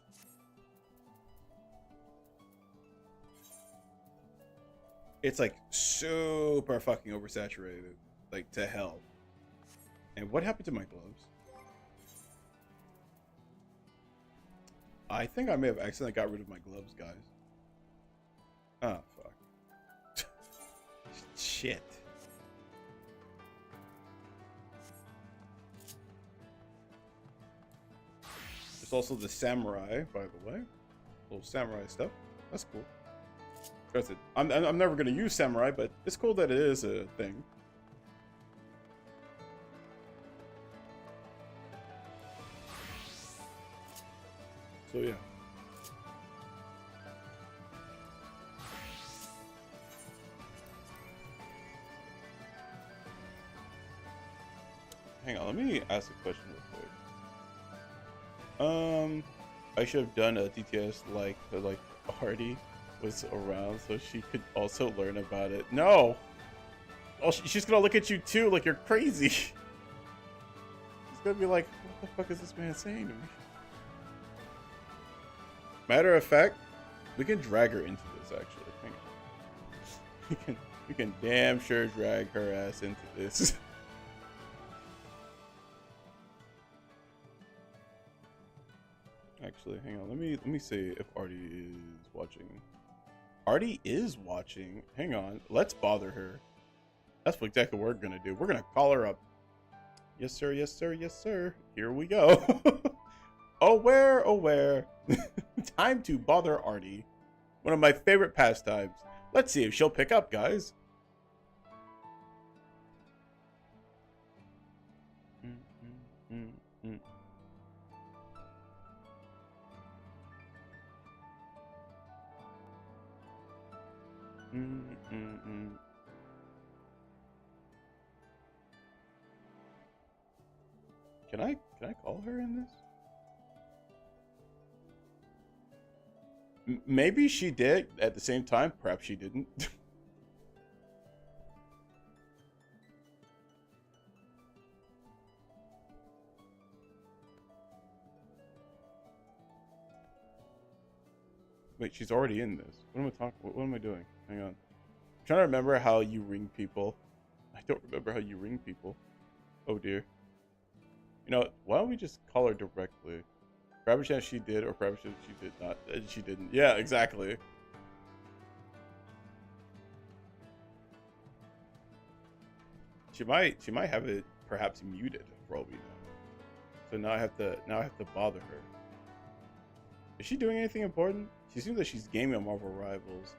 It's like super fucking oversaturated, like to hell. And what happened to my gloves? I think I may have accidentally got rid of my gloves, guys. Oh, fuck. Shit. There's also the samurai, by the way. Little samurai stuff. That's cool. Granted, I'm never going to use samurai, but it's cool that it is a thing. So yeah. Hang on, let me ask a question real quick. I should have done a DTS like Artie was around so she could also learn about it. No! Oh, she's gonna look at you too like you're crazy. She's gonna be like, what the fuck is this man saying to me? Matter of fact, we can drag her into this actually. Hang on. We can damn sure drag her ass into this. Actually, hang on. Let me see if Artie is watching. Artie is watching. Hang on. Let's bother her. That's exactly what we're gonna do. We're gonna call her up. Yes, sir. Yes, sir. Yes, sir. Here we go. Oh, where? Oh, where? Time to bother Artie. One of my favorite pastimes. Let's see if she'll pick up, guys. Can I call her in this? Maybe she did at the same time. Perhaps she didn't. Wait, she's already in this. What am I talking? What am I doing? Hang on. I'm trying to remember how you ring people. I don't remember how you ring people. Oh dear. You know, why don't we just call her directly? Perhaps she did, or perhaps she did not. She didn't. Yeah, exactly. She might have it perhaps muted for all we know. So now I have to bother her. Is she doing anything important? She seems like she's gaming on Marvel Rivals.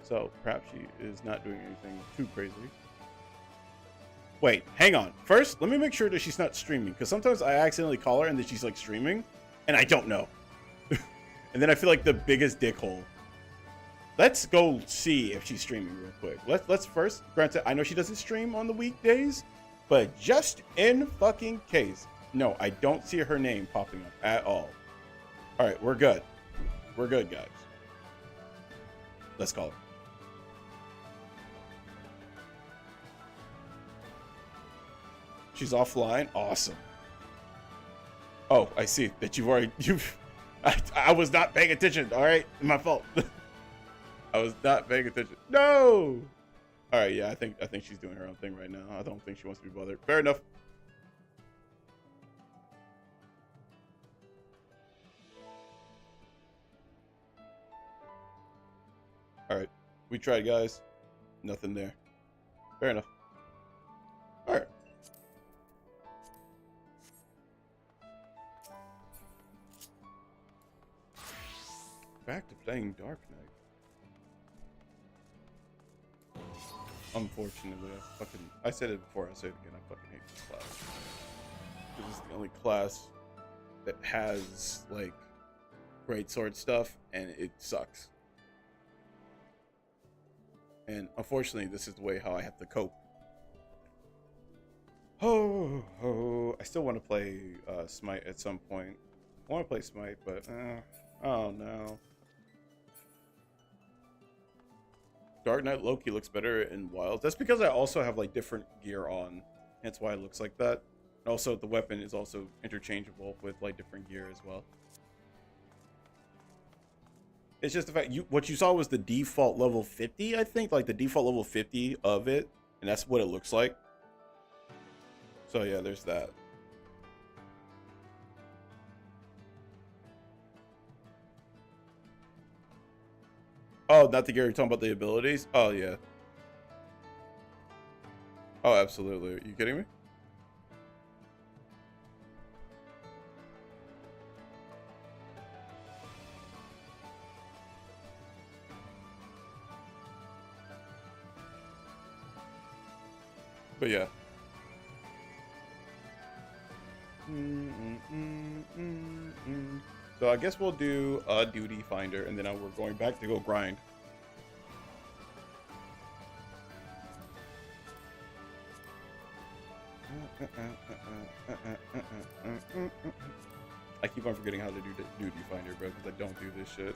So perhaps she is not doing anything too crazy. Wait, hang on. First, let me make sure that she's not streaming, because sometimes I accidentally call her and then she's like streaming, and I don't know. And then I feel like the biggest dickhole. Let's go see if she's streaming real quick. Let's first, granted, I know she doesn't stream on the weekdays, but just in fucking case. No, I don't see her name popping up at all. All right, we're good. We're good, guys. Let's call her. She's offline. Awesome. Oh, I see that I was not paying attention. All right, my fault. I was not paying attention. No. All right, yeah, I think she's doing her own thing right now. I don't think she wants to be bothered. Fair enough. All right, we tried, guys. Nothing there. Fair enough. All right. Back to playing Dark Knight. Unfortunately, I said it before, I say it again, I fucking hate this class. This is the only class that has, like, great sword stuff, and it sucks. And unfortunately, this is the way how I have to cope. Oh, I still want to play Smite at some point. I want to play Smite, but oh no. Dark Knight Loki looks better in Wilds. That's because I also have like different gear on. That's why it looks like that. And also, the weapon is also interchangeable with like different gear as well. It's just the fact what you saw was the default level 50, I think, like the default level 50 of it, and that's what it looks like. So yeah, there's that. Oh, not the Gary, you're talking about the abilities? Oh, yeah. Oh, absolutely. Are you kidding me? But yeah. So I guess we'll do a duty finder, and then we're going back to go grind. I keep on forgetting how to do the duty finder, bro, because I don't do this shit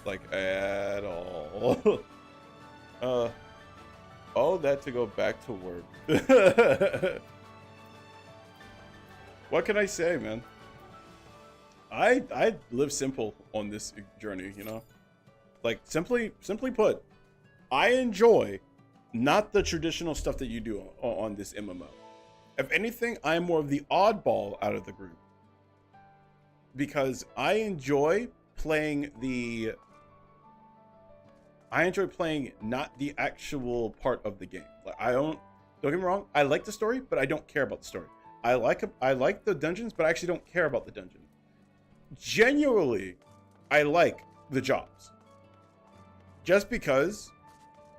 like at all. All that to go back to work. What can I say, man? I live simple on this journey, you know? Like, simply put, I enjoy not the traditional stuff that you do on this MMO. If anything, I'm more of the oddball out of the group. Because I enjoy playing not the actual part of the game. Like, don't get me wrong, I like the story, but I don't care about the story. I like the dungeons, but I actually don't care about the dungeon. Genuinely, I like the jobs. Just because,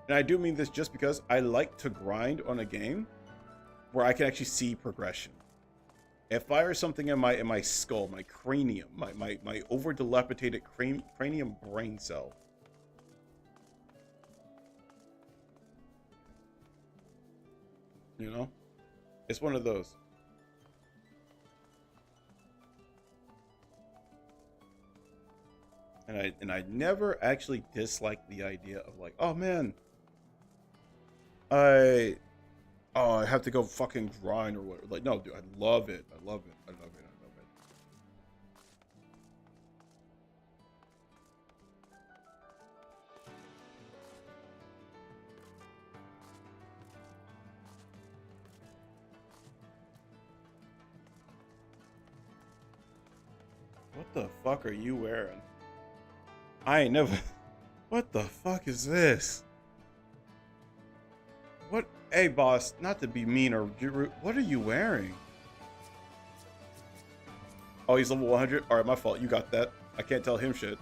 and I do mean this just because, I like to grind on a game where I can actually see progression. If fire something in my skull, my cranium, my over dilapidated cranium brain cell. You know? It's one of those. And I never actually disliked the idea of like, oh man, I have to go fucking grind or whatever. Like, no, dude, I love it. I love it. I love it. I love it. What the fuck are you wearing? I ain't never. What the fuck is this? What? Hey, boss, not to be mean or what are you wearing? Oh, he's level 100? Alright, my fault. You got that. I can't tell him shit.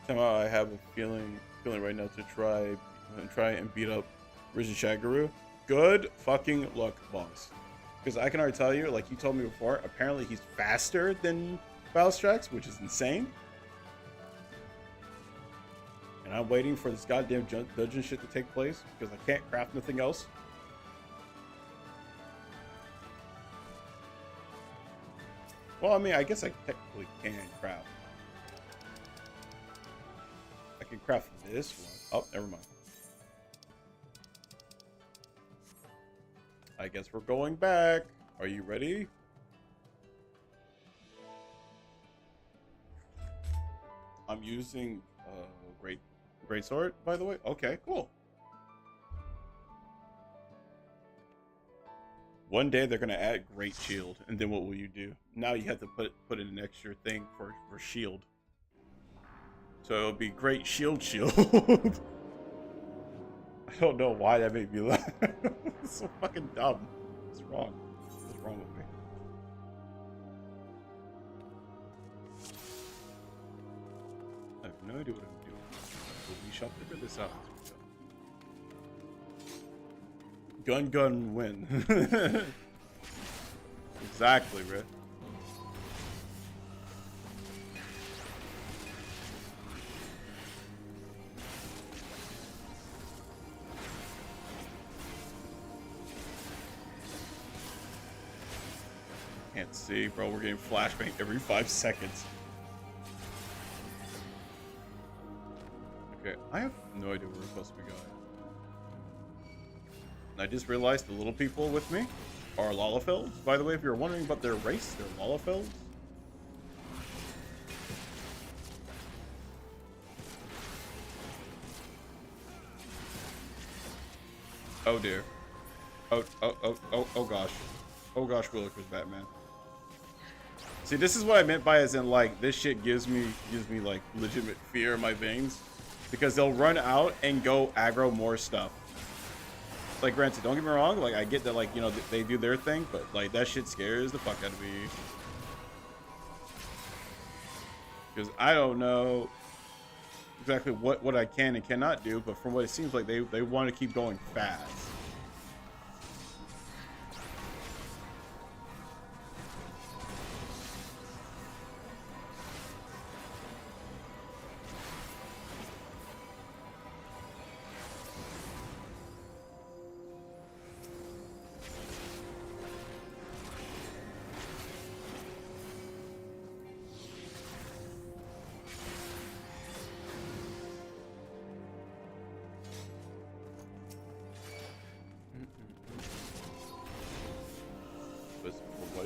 Somehow I have a feeling right now to try and beat up Risen Shagaru. Good fucking luck, boss. Because I can already tell you, like you told me before, apparently he's faster than Battlestrax, which is insane. And I'm waiting for this goddamn dungeon shit to take place because I can't craft nothing else. Well, I mean, I guess I technically can craft. I can craft this one. Oh, never mind. I guess we're going back. Are you ready? I'm using great sword, by the way. Okay, cool. One day they're gonna add great shield, and then what will you do? Now you have to put in an extra thing for shield. So it'll be great shield. I don't know why that made me laugh. It's so fucking dumb. What's wrong? What's wrong with me? I have no idea what I'm doing. But we shall figure this out. Gun, win. Exactly, bro. Can't see, bro. We're getting flashbang every 5 seconds. Okay, I have no idea where we're supposed to be going. And I just realized the little people with me are Lalafels. By the way, if you're wondering about their race, they're Lalafels. Oh dear. Oh gosh. Oh gosh, Willick was Batman. See, this is what I meant by as in like this shit gives me like legitimate fear in my veins, because they'll run out and go aggro more stuff. Like, granted, don't get me wrong, like I get that, like, you know, they do their thing, but like that shit scares the fuck out of me, because I don't know exactly what I can and cannot do, but from what it seems like they want to keep going fast.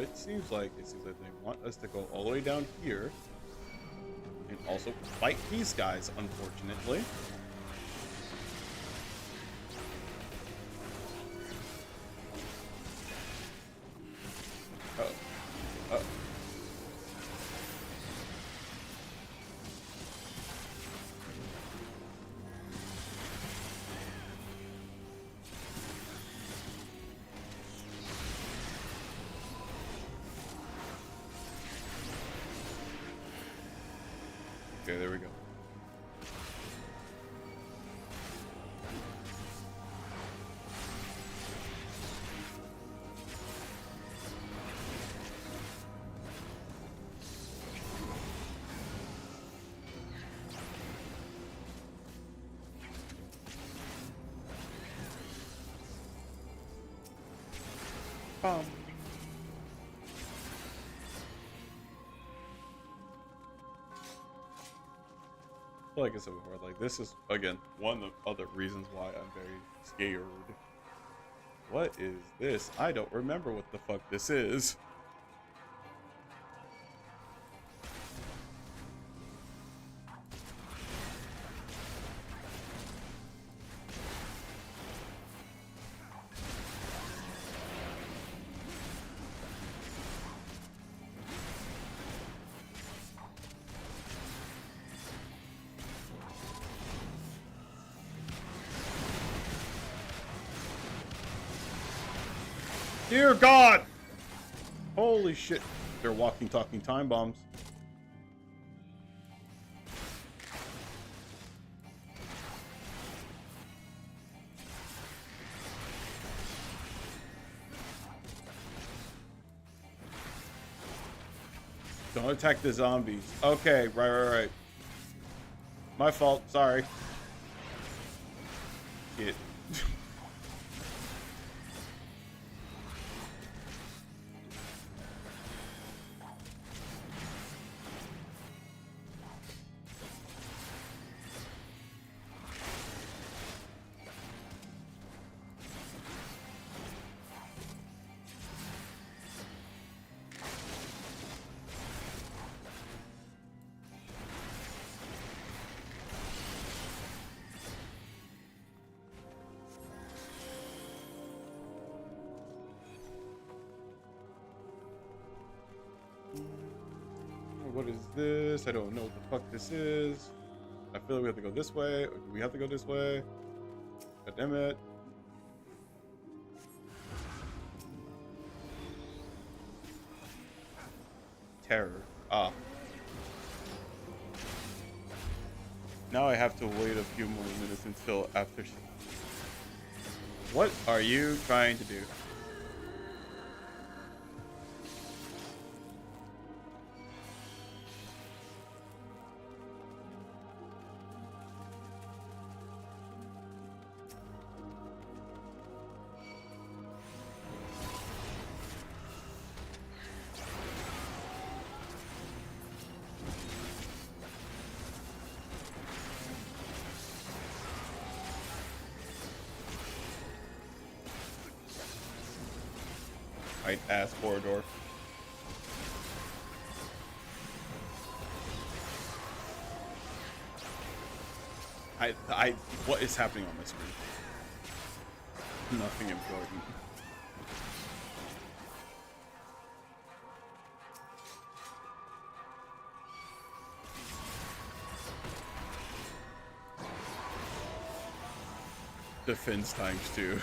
It seems like they want us to go all the way down here and also fight these guys, unfortunately. Oh. Okay, there we go. Like I said before, like this is again one of the other reasons why I'm very scared. What is this? I don't remember what the fuck this is. Dear God! Holy shit. They're walking, talking time bombs. Don't attack the zombies. Okay, right. My fault, sorry. Shit. What is this? I don't know what the fuck this is. I feel like we have to go this way. Or do we have to go this way? God damn it. Terror. Ah. Now I have to wait a few more minutes until after. What are you trying to do? Right ass corridor. What is happening on my screen? Nothing important. Defense times 2.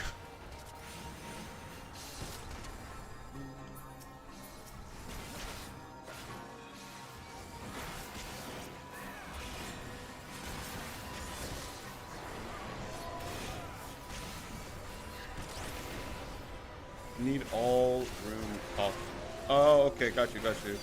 Need all room off. Oh, okay, got you, got you.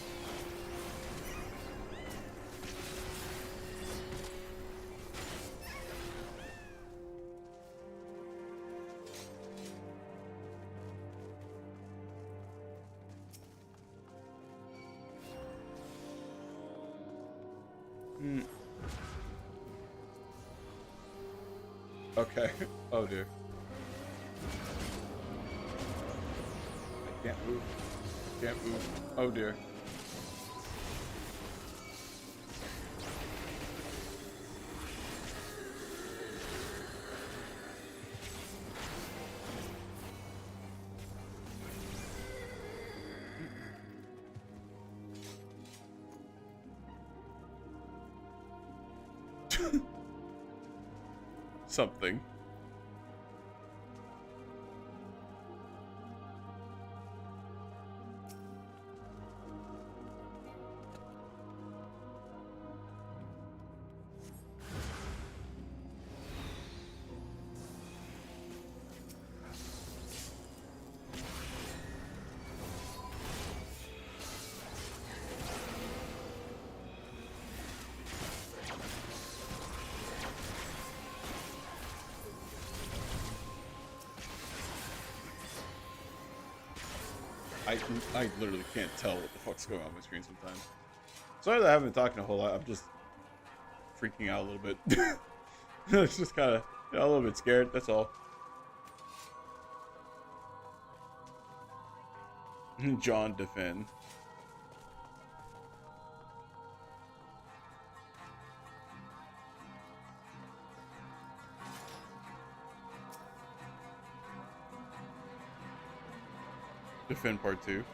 Okay. Oh dear. I can't move. I can't move. Oh dear. Something. I literally can't tell what the fuck's going on my screen sometimes. Sorry that I haven't been talking a whole lot. I'm just freaking out a little bit. It's just kind of a little bit scared. That's all. John defend. Defend part 2.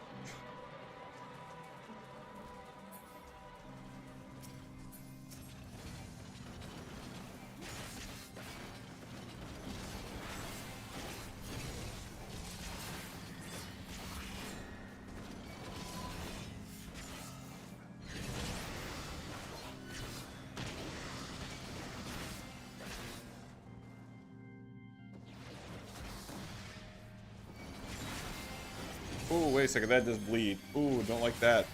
Ooh, wait a second, that does bleed. Ooh, don't like that.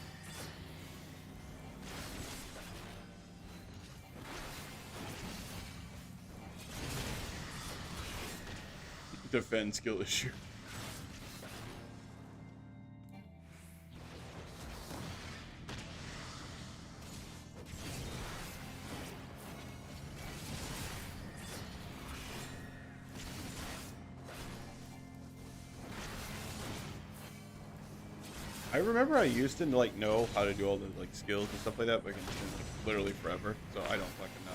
Defend skill issue. I remember I used to like know how to do all the like skills and stuff like that, but it's been like, literally forever, so I don't fucking know.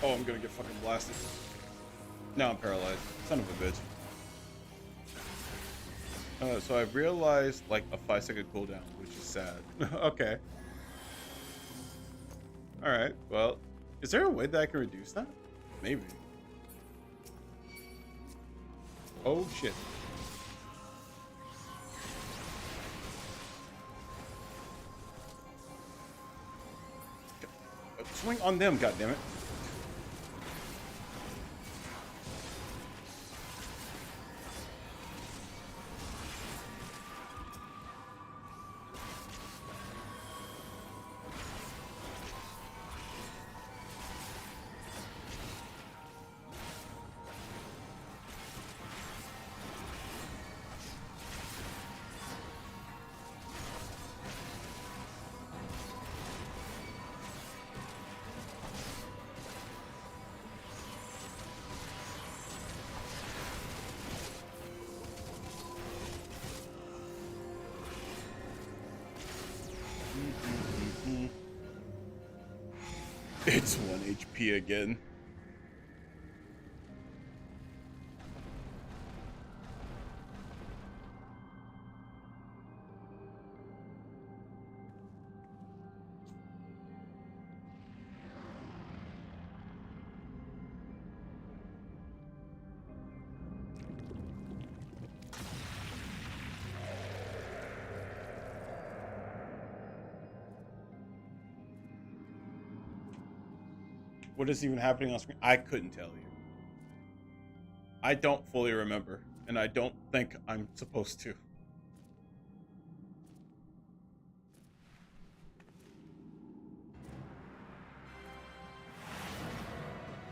Oh, I'm gonna get fucking blasted. Now I'm paralyzed. Son of a bitch. So I've realized like a 5-second cooldown, which is sad. Okay. Alright, well, is there a way that I can reduce that? Maybe. Oh shit. Swing on them, goddammit. It's 1 HP again. What is even happening on screen? I couldn't tell you. I don't fully remember, and I don't think I'm supposed to.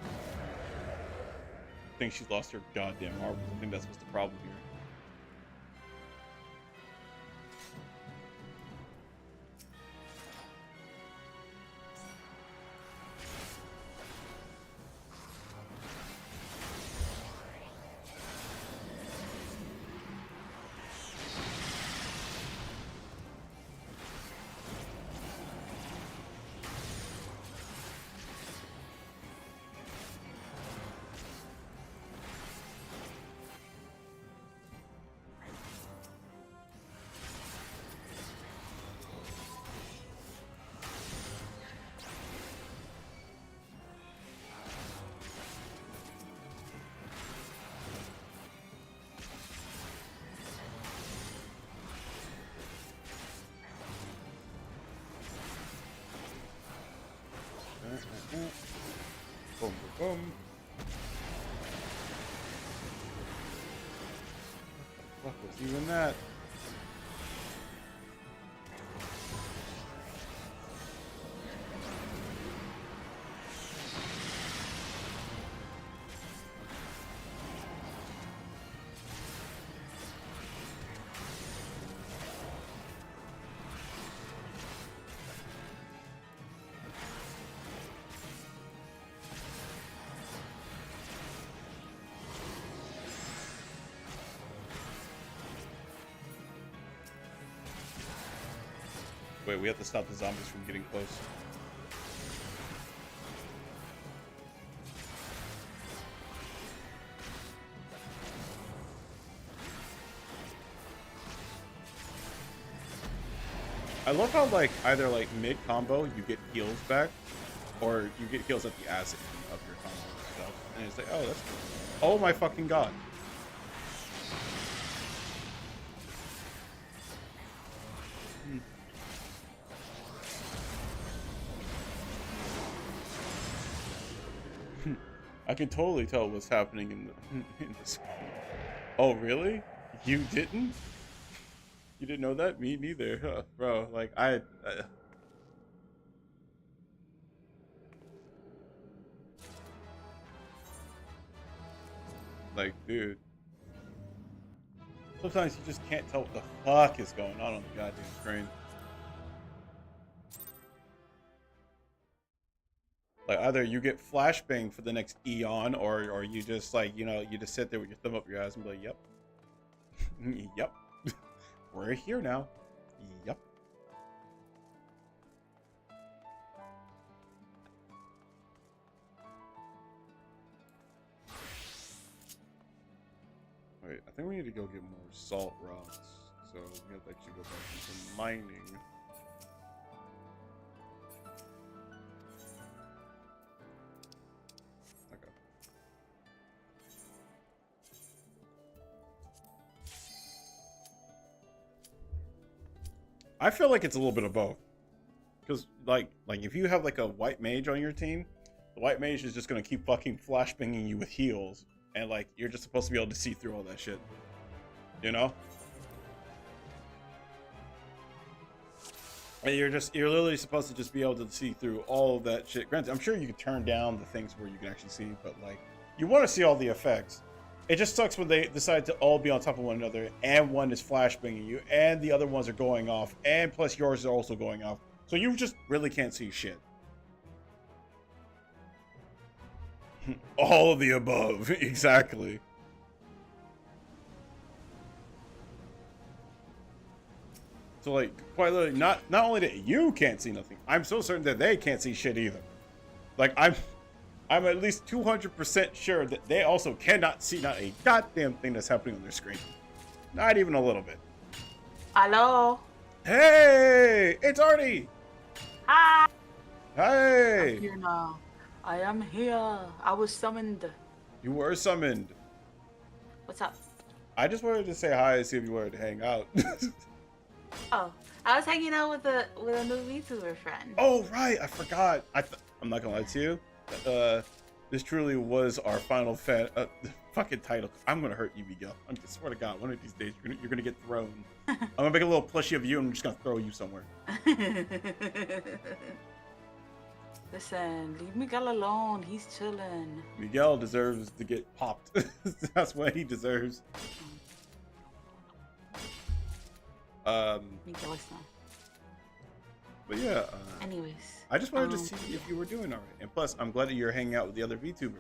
I think she's lost her goddamn marbles. I think that's what's the problem here. Boom, boom, boom. What the fuck was even that? Wait, we have to stop the zombies from getting close. I love how, like, either, like, mid-combo, you get heals back, or you get heals at the acid of your combo and stuff. And it's like, oh, that's cool. Oh my fucking god. I can totally tell what's happening in this. Oh, really? You didn't? You didn't know that? Me neither, huh? Bro, like, like, dude. Sometimes you just can't tell what the fuck is going on the goddamn screen. Like, either you get flashbang for the next eon, or you just, like, you know, you just sit there with your thumb up your ass and be like, yep. Yep. We're here now. Yep. Wait, I think we need to go get more salt rods. So we have to actually go back into mining. I feel like it's a little bit of both, because like if you have like a white mage on your team, the white mage is just gonna keep fucking flashbanging you with heals, and like you're just supposed to be able to see through all that shit, you know? And you're literally supposed to just be able to see through all of that shit. Granted, I'm sure you can turn down the things where you can actually see, but like you want to see all the effects. It just sucks when they decide to all be on top of one another, and one is flashbanging you, and the other ones are going off, and plus yours is also going off. So you just really can't see shit. All of the above, exactly. So like, quite literally, not only that you can't see nothing, I'm so certain that they can't see shit either. Like I'm at least 200% sure that they also cannot see not a goddamn thing that's happening on their screen. Not even a little bit. Hello. Hey, it's Artie. Hi. Hey. I'm here now. I am here. I was summoned. You were summoned. What's up? I just wanted to say hi and see if you wanted to hang out. Oh, I was hanging out with a new VTuber friend. Oh, right. I forgot. I'm not going to lie to you. This truly was our final fucking title. I'm going to hurt you, Miguel. I swear to God, one of these days you're going to get thrown. I'm going to make a little plushie of you and I'm just going to throw you somewhere. Listen, leave Miguel alone. He's chilling. Miguel deserves to get popped. That's what he deserves. Miguel is not. But yeah. Anyways. I just wanted to see if you were doing all right. And plus, I'm glad that you're hanging out with the other VTuber.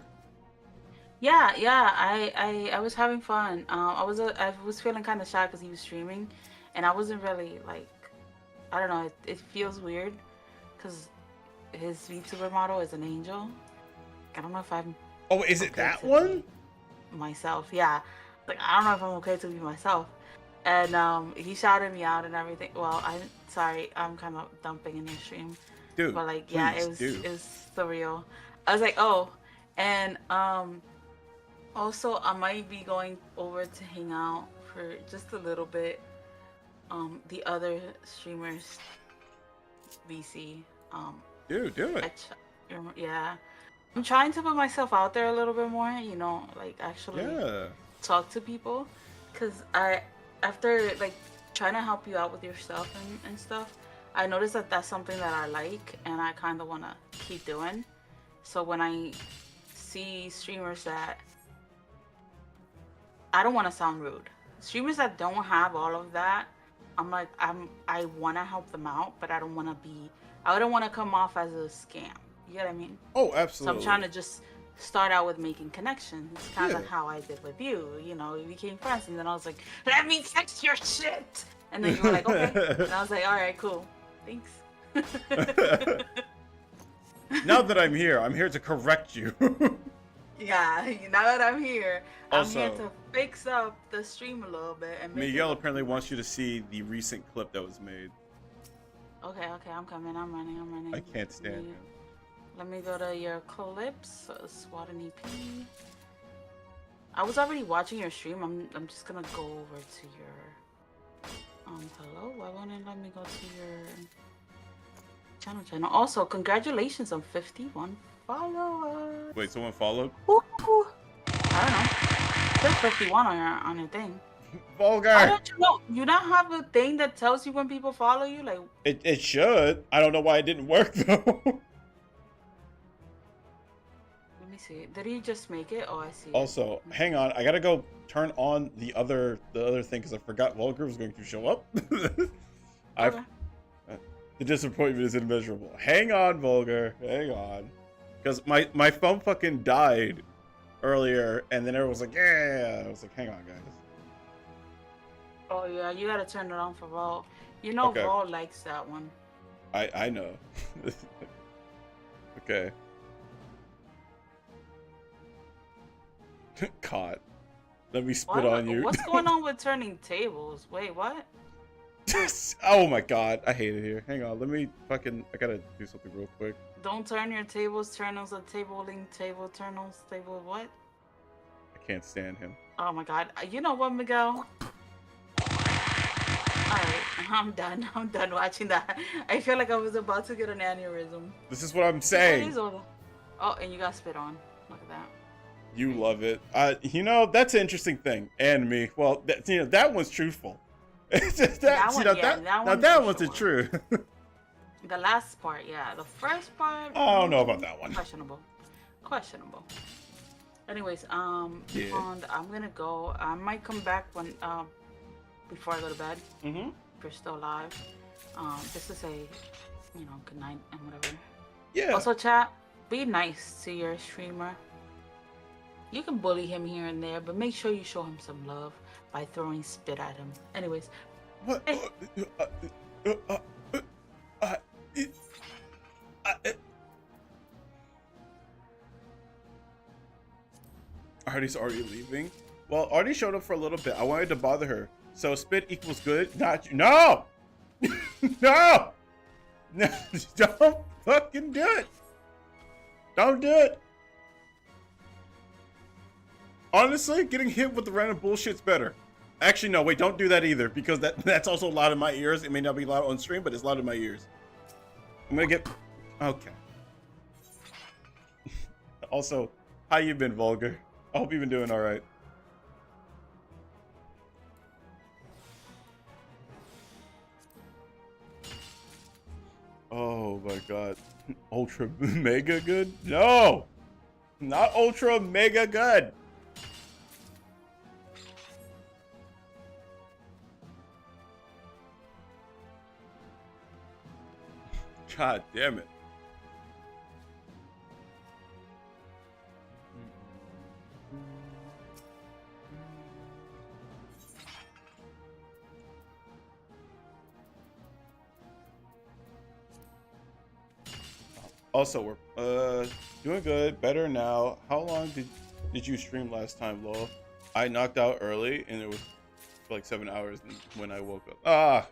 Yeah. I was having fun. I was feeling kind of shy because he was streaming, and I wasn't really like, I don't know. It feels weird because his VTuber model is an angel. I don't know if I'm. Oh, is it okay that to one? be myself, yeah. Like I don't know if I'm okay to be myself. And he shouted me out and everything. Well, I'm kind of dumping in your stream. Dude, but like, please, yeah, it was surreal. I was like, oh, and also I might be going over to hang out for just a little bit. The other streamers, VC. Dude, do it. Yeah, I'm trying to put myself out there a little bit more. You know, like actually talk to people, cause after like trying to help you out with your stuff and stuff, I noticed that that's something that I like and I kind of want to keep doing. So when I see streamers that, I don't want to sound rude, streamers that don't have all of that, I'm like, I want to help them out, but I don't want to come off as a scam. You get what I mean? Oh, absolutely. So I'm trying to just start out with making connections. It's kind of how I did with you. You know, we became friends, and then I was like, let me text your shit. And then you were like, okay. And I was like, all right, cool. Thanks. Now that I'm here to correct you. Yeah, now that I'm here, Also, I'm here to fix up the stream a little bit. And make Miguel apparently wants you to see the recent clip that was made. Okay, I'm coming. I'm running. I can't stand him. Let me go to your clips. SWAT and EP. I was already watching your stream. I'm just gonna go over to your hello. Why won't it let me go to your channel? Also, congratulations on 51 followers. Wait, someone followed? Ooh. I don't know. It says 51 on your thing. Vulgar. I don't know. You don't have a thing that tells you when people follow you, like. It should. I don't know why it didn't work though. Let me see. Did he just make it? Oh, I see. Also, hang on. I gotta go turn on the other thing because I forgot Vulgar was going to show up. Okay. The disappointment is immeasurable. Hang on, Vulgar. Hang on. Because my phone fucking died earlier, and then everyone was like, yeah. I was like, hang on, guys. Oh, yeah. You gotta turn it on for Vol. You know, Okay. Vol likes that one. I know. Okay. Caught. Let me spit on you. What's going on with turning tables? Wait, what? Oh my god, I hate it here. Hang on, I gotta do something real quick. Don't turn your tables, turnals, and tabling, table, turnals, table, what? I can't stand him. Oh my god. You know what, Miguel? Alright, I'm done. I'm done watching that. I feel like I was about to get an aneurysm. This is what I'm saying. Oh, and you got spit on. Look at that. You love it. That's an interesting thing. And me. Well, that one's truthful. It's just that wasn't true. The last part, yeah. The first part. I don't know about that one. Questionable. Anyways, Yeah. I'm gonna go. I might come back when before I go to bed. Mm-hmm. If you're still alive. Just to say, good night and whatever. Yeah. Also, chat, be nice to your streamer. You can bully him here and there, but make sure you show him some love by throwing spit at him. Anyways. What? Artie's already leaving. Well, Artie showed up for a little bit. I wanted to bother her. So spit equals good. Not you. No! No! No! Don't fucking do it! Don't do it! Honestly, getting hit with the random bullshit's better. Actually, no, wait, don't do that either, because that's also loud in my ears. It may not be loud on stream, but it's loud in my ears. I'm gonna get... Okay. Also, how you been, Vulgar? I hope you've been doing alright. Oh my god. Ultra mega good? No! Not ultra mega good! God damn it. Also, we're doing good, better now. How long did you stream last time, lol? I knocked out early and it was like 7 hours when I woke up. Ah.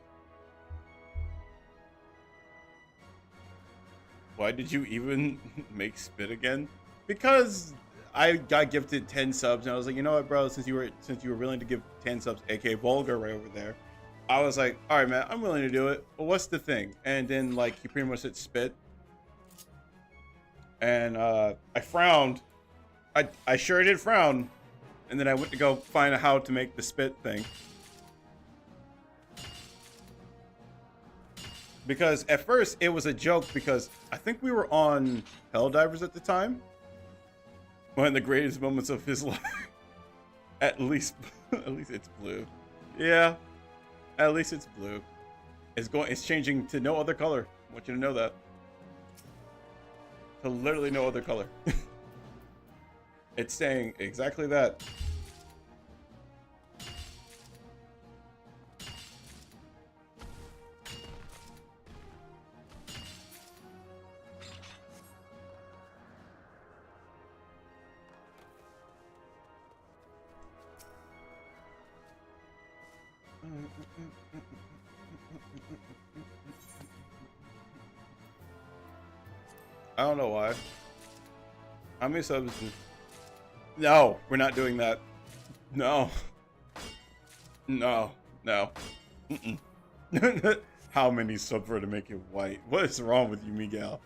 Why did you even make spit again? Because I got gifted 10 subs and I was like, you know what, bro, since you were willing to give 10 subs, aka Vulgar right over there, I was like, all right, man, I'm willing to do it. But what's the thing? And then like he pretty much said spit. And I frowned. I sure did frown. And then I went to go find out how to make the spit thing. Because at first it was a joke because I think we were on Helldivers at the time. One of the greatest moments of his life. At least it's blue. Yeah. At least it's blue. It's changing to no other color. I want you to know that. To literally no other color. It's saying exactly that. I don't know why. How many subs? No, we're not doing that. No. No. No. How many subs for to make it white? What is wrong with you, Miguel?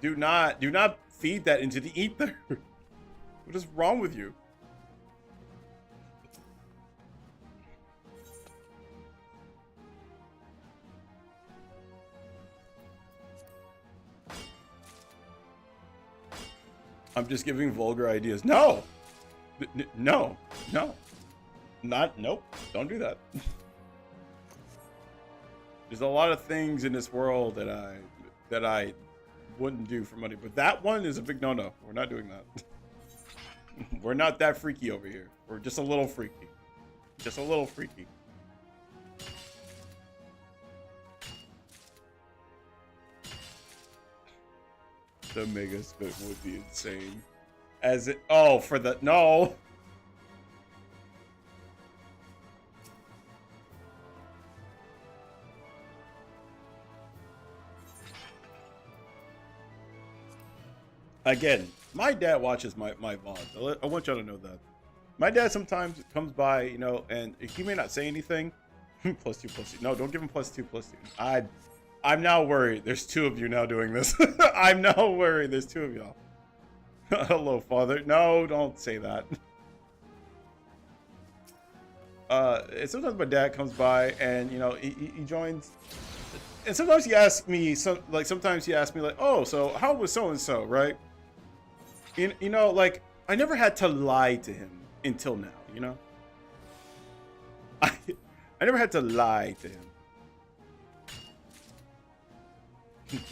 Do not feed that into the ether. What is wrong with you? I'm just giving vulgar ideas. No! No. No. Nope. Don't do that. There's a lot of things in this world that I wouldn't do for money, but that one is a big no-no. We're not doing that. We're not that freaky over here. We're just a little freaky. Just a little freaky. The mega spit would be insane. As it for the no. Again, my dad watches my VODs. I want y'all to know that. My dad sometimes comes by, you know, and he may not say anything. +2. No, don't give him +2. I'm now worried. There's 2 of you now doing this. I'm now worried. There's 2 of y'all. Hello, father. No, don't say that. And sometimes my dad comes by and, you know, he joins. And sometimes he asks me, sometimes he asks me like, oh, so how was so-and-so, right? You know, like, I never had to lie to him until now, you know? I never had to lie to him.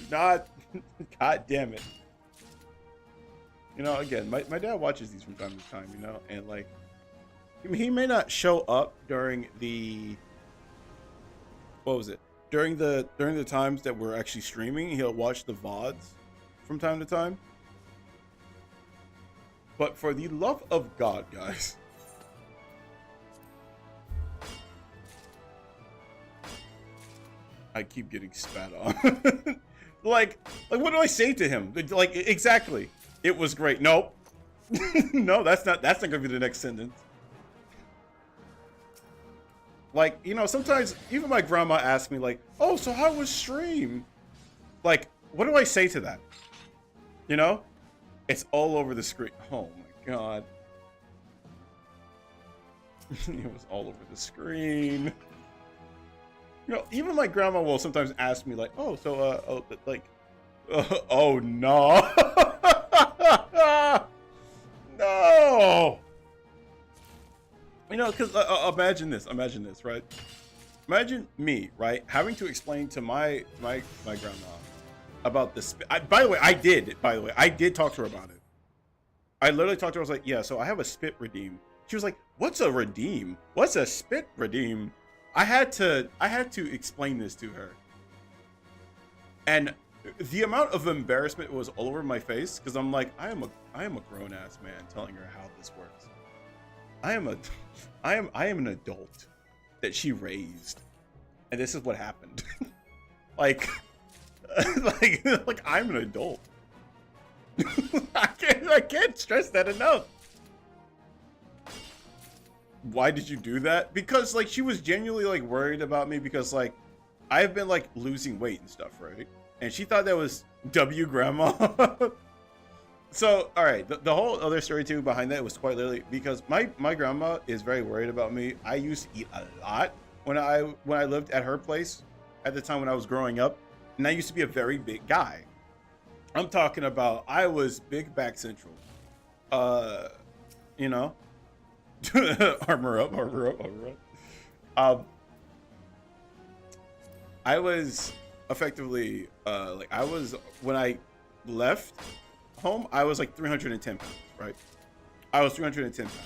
Not, god damn it. You know, again, my dad watches these from time to time, you know, and like, he may not show up during the, what was it? During the times that we're actually streaming, he'll watch the VODs from time to time. But for the love of God, guys. I keep getting spat on. like what do I say to him? Like, exactly. It was great. Nope. No, that's not gonna be the next sentence. Like, you know, sometimes even my grandma asks me, like, oh, so how was stream? Like, what do I say to that? You know? It's all over the screen. Oh my god. It was all over the screen. You know, even my grandma will sometimes ask me, like, oh, so, oh, no. No. You know, because imagine this, right? Imagine me, right, having to explain to my grandma about this. By the way, I did talk to her about it. I literally talked to her. I was like, yeah, so I have a spit redeem. She was like, what's a redeem? What's a spit redeem? I had to explain this to her. And the amount of embarrassment was all over my face because I'm like, I am a grown ass man telling her how this works. I am an adult that she raised, and this is what happened. like I'm an adult. I can't stress that enough. Why did you do that? Because like she was genuinely like worried about me because like I've been like losing weight and stuff, right? And she thought that was W grandma. So, all right, the whole other story too behind that was quite literally because my grandma is very worried about me. I used to eat a lot when I lived at her place at the time when I was growing up, and I used to be a very big guy. I'm talking about I was big back central. You know, armor up. I was effectively when I left home, I was like 310 pounds, right? I was 310 pounds.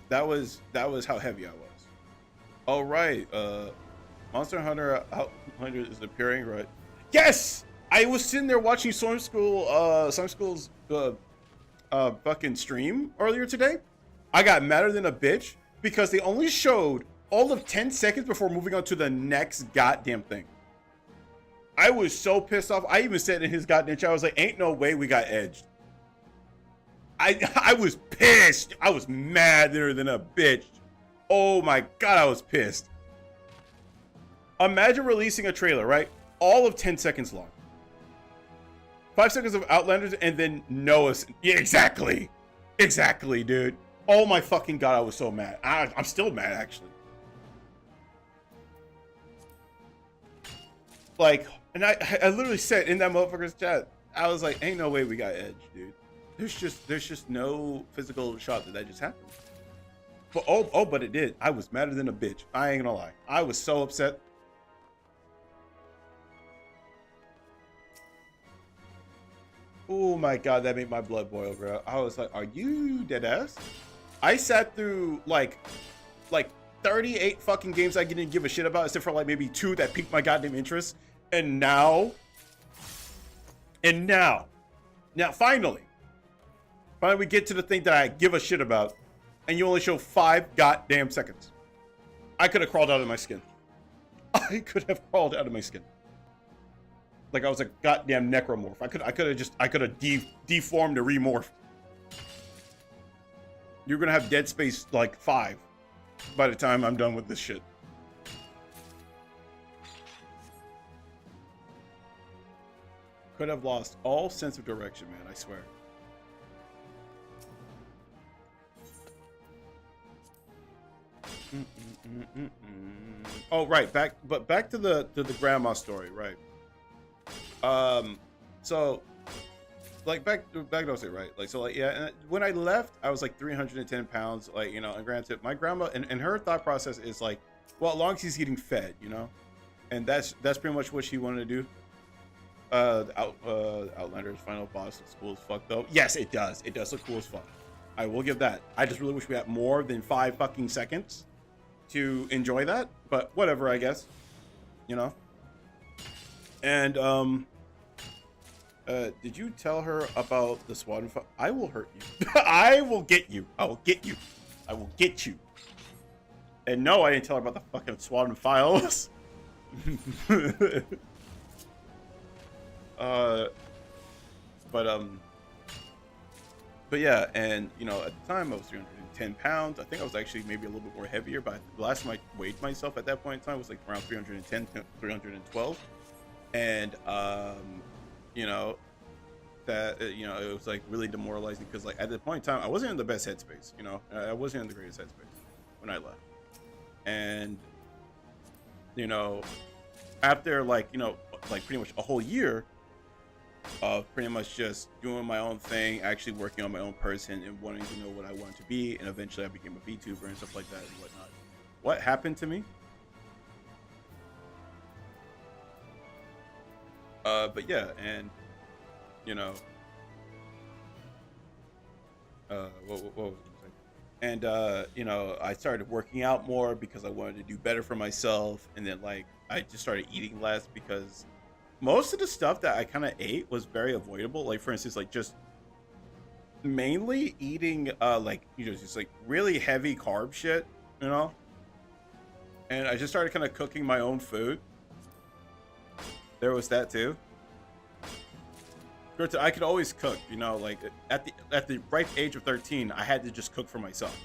That was how heavy I was. All right, Monster Hunter Outlander is appearing, right? Yes, I was sitting there watching Storm School's fucking stream earlier today. I got madder than a bitch because they only showed all of 10 seconds before moving on to the next goddamn thing. I was so pissed off. I even said in his goddamn chat, I was like, ain't no way we got edged. I was pissed. I was madder than a bitch. Oh my god, I was pissed. Imagine releasing a trailer, right? All of 10 seconds long. 5 seconds of Outlanders and then Noah's. Yeah, exactly. Exactly, dude. Oh my fucking god, I was so mad. I'm still mad, actually. Like, and I literally said in that motherfucker's chat, I was like, ain't no way we got edge, dude. There's just no physical shot that just happened. But but it did. I was madder than a bitch. I ain't gonna lie. I was so upset. Oh my god, that made my blood boil, bro. I was like, are you dead ass? I sat through like 38 fucking games I didn't give a shit about, except for like maybe 2 that piqued my goddamn interest. And now, finally we get to the thing that I give a shit about, and you only show 5 goddamn seconds. I could have crawled out of my skin. I could have crawled out of my skin. Like I was a goddamn necromorph. I could have deformed or remorphed. You're gonna have Dead Space like 5 by the time I'm done with this shit. Could have lost all sense of direction, man, I swear. Oh, right, back to the grandma story, right? So like back to it, right? Like, so like, yeah, and when I left, I was like 310 pounds, like, you know, and granted, my grandma and her thought process is like, well, as long as he's getting fed, you know, and that's pretty much what she wanted to do. Outlander's final boss looks cool as fuck though. Yes, it does look cool as fuck. I will give that. I just really wish we had more than 5 fucking seconds to enjoy that, but whatever, I guess, you know. And Did you tell her about the SWAT? I will hurt you. I will get you. I will get you. I will get you. And no, I didn't tell her about the fucking SWAT files. But yeah, and you know, at the time I was 310 pounds. I think I was actually maybe a little bit more heavier, but the last time I weighed myself at that point in time was like around 310 to 312. And you know, that you know, it was like really demoralizing because like at the point in time I wasn't in the best headspace. You know, I wasn't in the greatest headspace when I left. And you know, after like, you know, like pretty much a whole year of pretty much just doing my own thing, actually working on my own person and wanting to know what I wanted to be, and eventually I became a VTuber and stuff like that and whatnot. What happened to me? But yeah, and you know, what was I gonna say? And you know, I started working out more because I wanted to do better for myself, and then like I just started eating less because most of the stuff that I kind of ate was very avoidable. Like for instance, like just mainly eating like, you know, just like really heavy carb shit, you know. And I just started kind of cooking my own food. There was that too. I could always cook, you know, like at the ripe age of 13, I had to just cook for myself,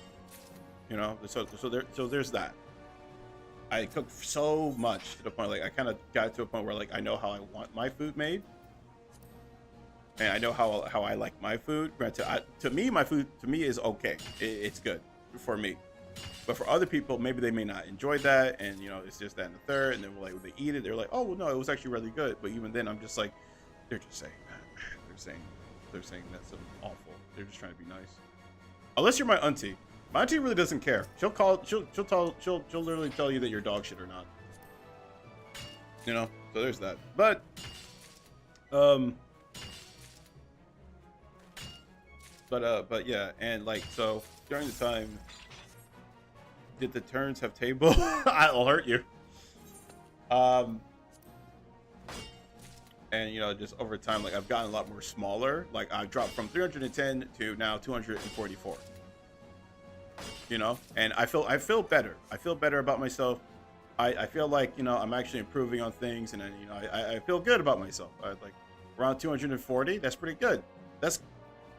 you know. So there's that. I cooked so much to the point like I kind of got to a point where like I know how I want my food made, and I know how I like my food. Granted, to me, my food is okay. It's good for me, but for other people, maybe they may not enjoy that, and you know, it's just that and the third. And then like when they eat it, they're like, oh well, no, it was actually really good. But even then, I'm just like, they're just saying that. They're saying that's so awful. They're just trying to be nice. Unless you're my auntie. My auntie really doesn't care. She'll literally tell you that you're dog shit or not. You know, so there's that. But yeah, and like so during the time, did the turns have table? I'll hurt you. And you know, just over time, like I've gotten a lot more smaller. Like I've dropped from 310 to now 244. You know, and I feel better. I feel better about myself. I feel like, you know, I'm actually improving on things, and then, you know, I feel good about myself. Like around 240, that's pretty good. That's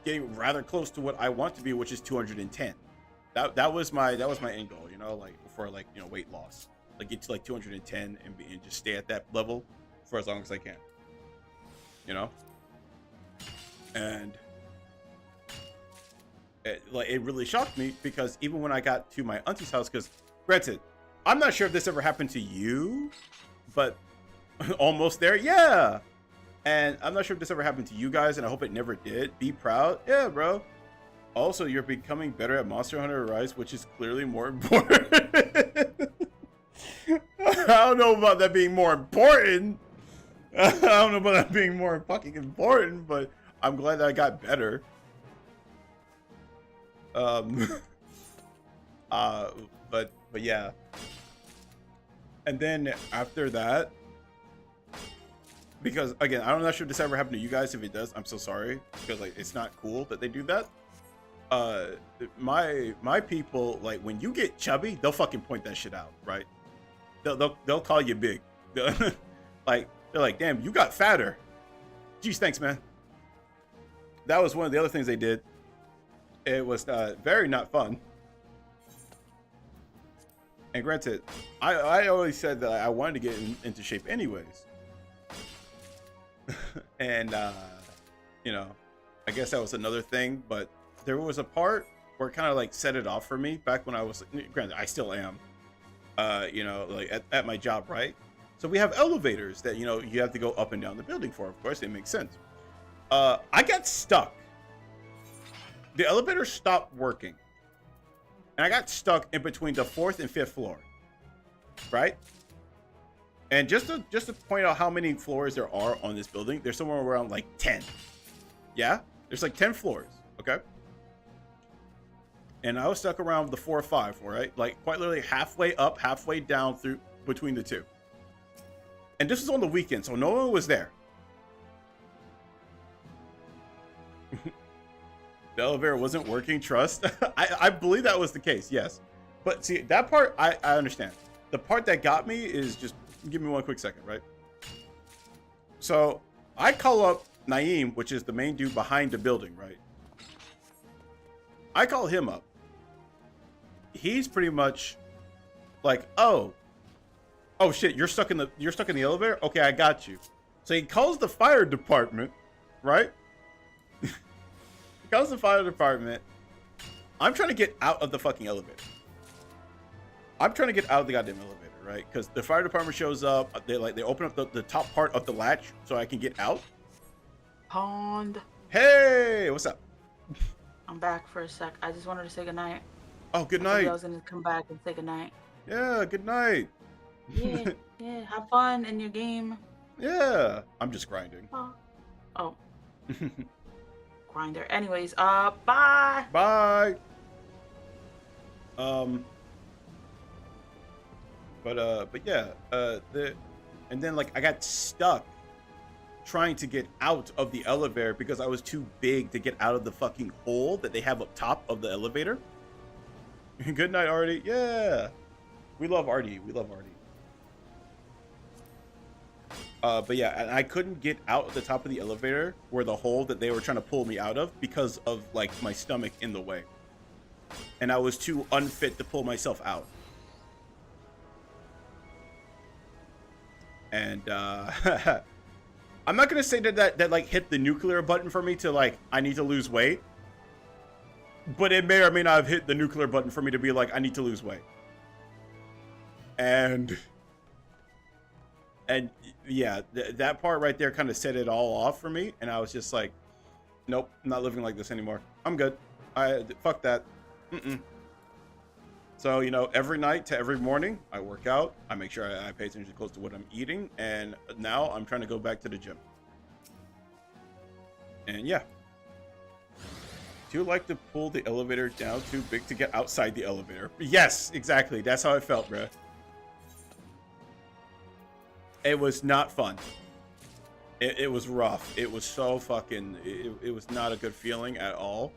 getting rather close to what I want to be, which is 210. That was my end goal, you know, like for like, you know, weight loss, like get to like 210 and just stay at that level for as long as I can, you know. And it really shocked me because even when I got to my auntie's house, because granted, I'm not sure if this ever happened to you, but almost there, yeah. And I'm not sure if this ever happened to you guys, and I hope it never did. Be proud, yeah, bro. Also, you're becoming better at Monster Hunter Rise, which is clearly more important. I don't know about that being more important. I don't know about that being more fucking important, but I'm glad that I got better. But yeah. And then after that, because again, I'm not sure if this ever happened to you guys. If it does, I'm so sorry, because like it's not cool that they do that. My people, like when you get chubby, they'll fucking point that shit out, right? They'll call you big. Like they're like, damn, you got fatter. Geez, thanks, man. That was one of the other things they did. It was very not fun. And granted, I always said that I wanted to get into shape anyways. And you know, I guess that was another thing, but there was a part where it kind of like set it off for me back when I was, granted, I still am, you know, like at my job, right? So we have elevators that, you know, you have to go up and down the building for, of course, it makes sense. I got stuck. The elevator stopped working. And I got stuck in between the 4th and 5th floor, right? And just to point out how many floors there are on this building, there's somewhere around like 10. Yeah, there's like 10 floors, okay? And I was stuck around the 4 or 5, right? Like quite literally halfway up, halfway down through between the two. And this was on the weekend, so no one was there. The elevator wasn't working, trust. I believe that was the case, yes. But see, that part, I understand. The part that got me is just, give me one quick second, right? So, I call up Naeem, which is the main dude behind the building, right? I call him up. He's pretty much like, oh shit, you're stuck in the elevator? Okay, I got you. So he calls the fire department, right? He calls the fire department. I'm trying to get out of the fucking elevator. I'm trying to get out of the goddamn elevator, right? Because the fire department shows up. They open up the top part of the latch so I can get out. Pond. Hey, what's up? I'm back for a sec. I just wanted to say goodnight. Oh, good night. I was gonna come back and say goodnight. Yeah, good night. Yeah, yeah. Have fun in your game. Yeah, I'm just grinding. Oh. Grinder. Anyways, bye. Bye. But yeah, and then like I got stuck trying to get out of the elevator because I was too big to get out of the fucking hole that they have up top of the elevator. Good night, Artie. Yeah, we love Artie. We love Artie. But yeah, and I couldn't get out of the top of the elevator where the hole that they were trying to pull me out of because of like my stomach in the way. And I was too unfit to pull myself out. And I'm not gonna say that like hit the nuclear button for me to like I need to lose weight. But it may or may not have hit the nuclear button for me to be like I need to lose weight. And yeah, that part right there kind of set it all off for me, and I was just like, nope, I'm not living like this anymore. I'm good. Fuck that. So, you know, every night to every morning, I work out. I make sure I pay attention close to what I'm eating, and now I'm trying to go back to the gym. And yeah. Do you like to pull the elevator down too big to get outside the elevator? Yes, exactly. That's how I felt, bruh. It was not fun. It was rough. It was so fucking... It was not a good feeling at all.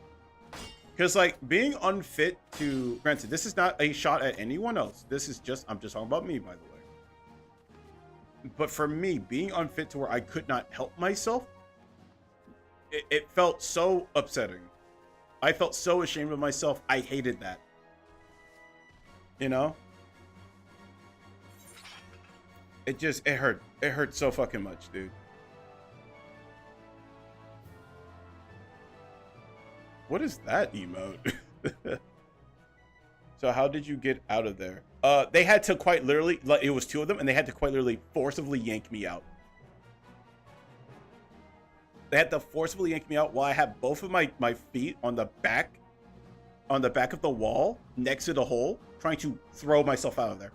Because, like, being unfit to... Granted, this is not a shot at anyone else. This is just... I'm just talking about me, by the way. But for me, being unfit to where I could not help myself, it felt so upsetting. I felt so ashamed of myself. I hated that. You know? It hurt. It hurt so fucking much, dude. What is that emote? So how did you get out of there? They had to quite literally, like, it was two of them, and they had to quite literally forcibly yank me out. They had to forcibly yank me out while I had both of my feet on the back of the wall next to the hole, trying to throw myself out of there.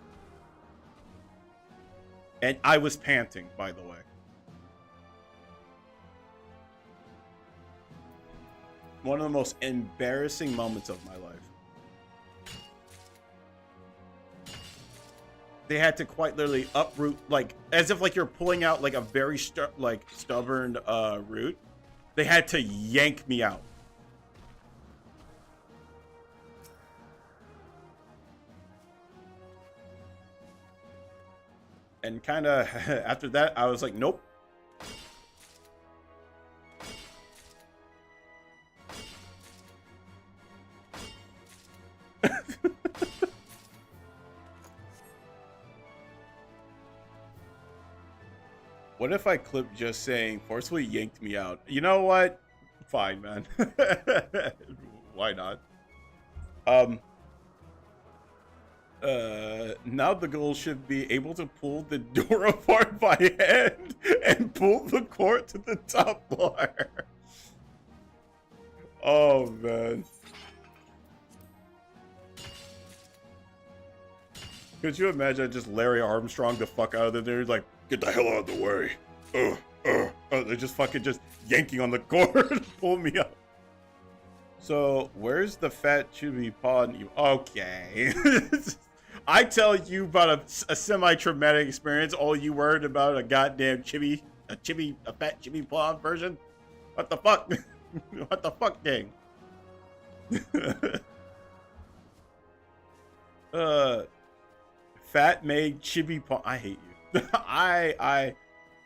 And I was panting, by the way. One of the most embarrassing moments of my life. They had to quite literally uproot, like, as if like you're pulling out like a very stubborn root. They had to yank me out. And kind of after that, I was like, nope. What if I clip just saying forcefully yanked me out? You know what? Fine, man. Why not? Now the goal should be able to pull the door apart by hand and pull the cord to the top bar. Oh, man. Could you imagine just Larry Armstrong the fuck out of there? Like, get the hell out of the way. They're just fucking just yanking on the cord, pull me up. So, where's the fat chibi pod? Okay. I tell you about a semi-traumatic experience. All you worried about a goddamn a fat chibi pod version? What the fuck? What the fuck, gang? Fat maid chibi pawn. I hate you.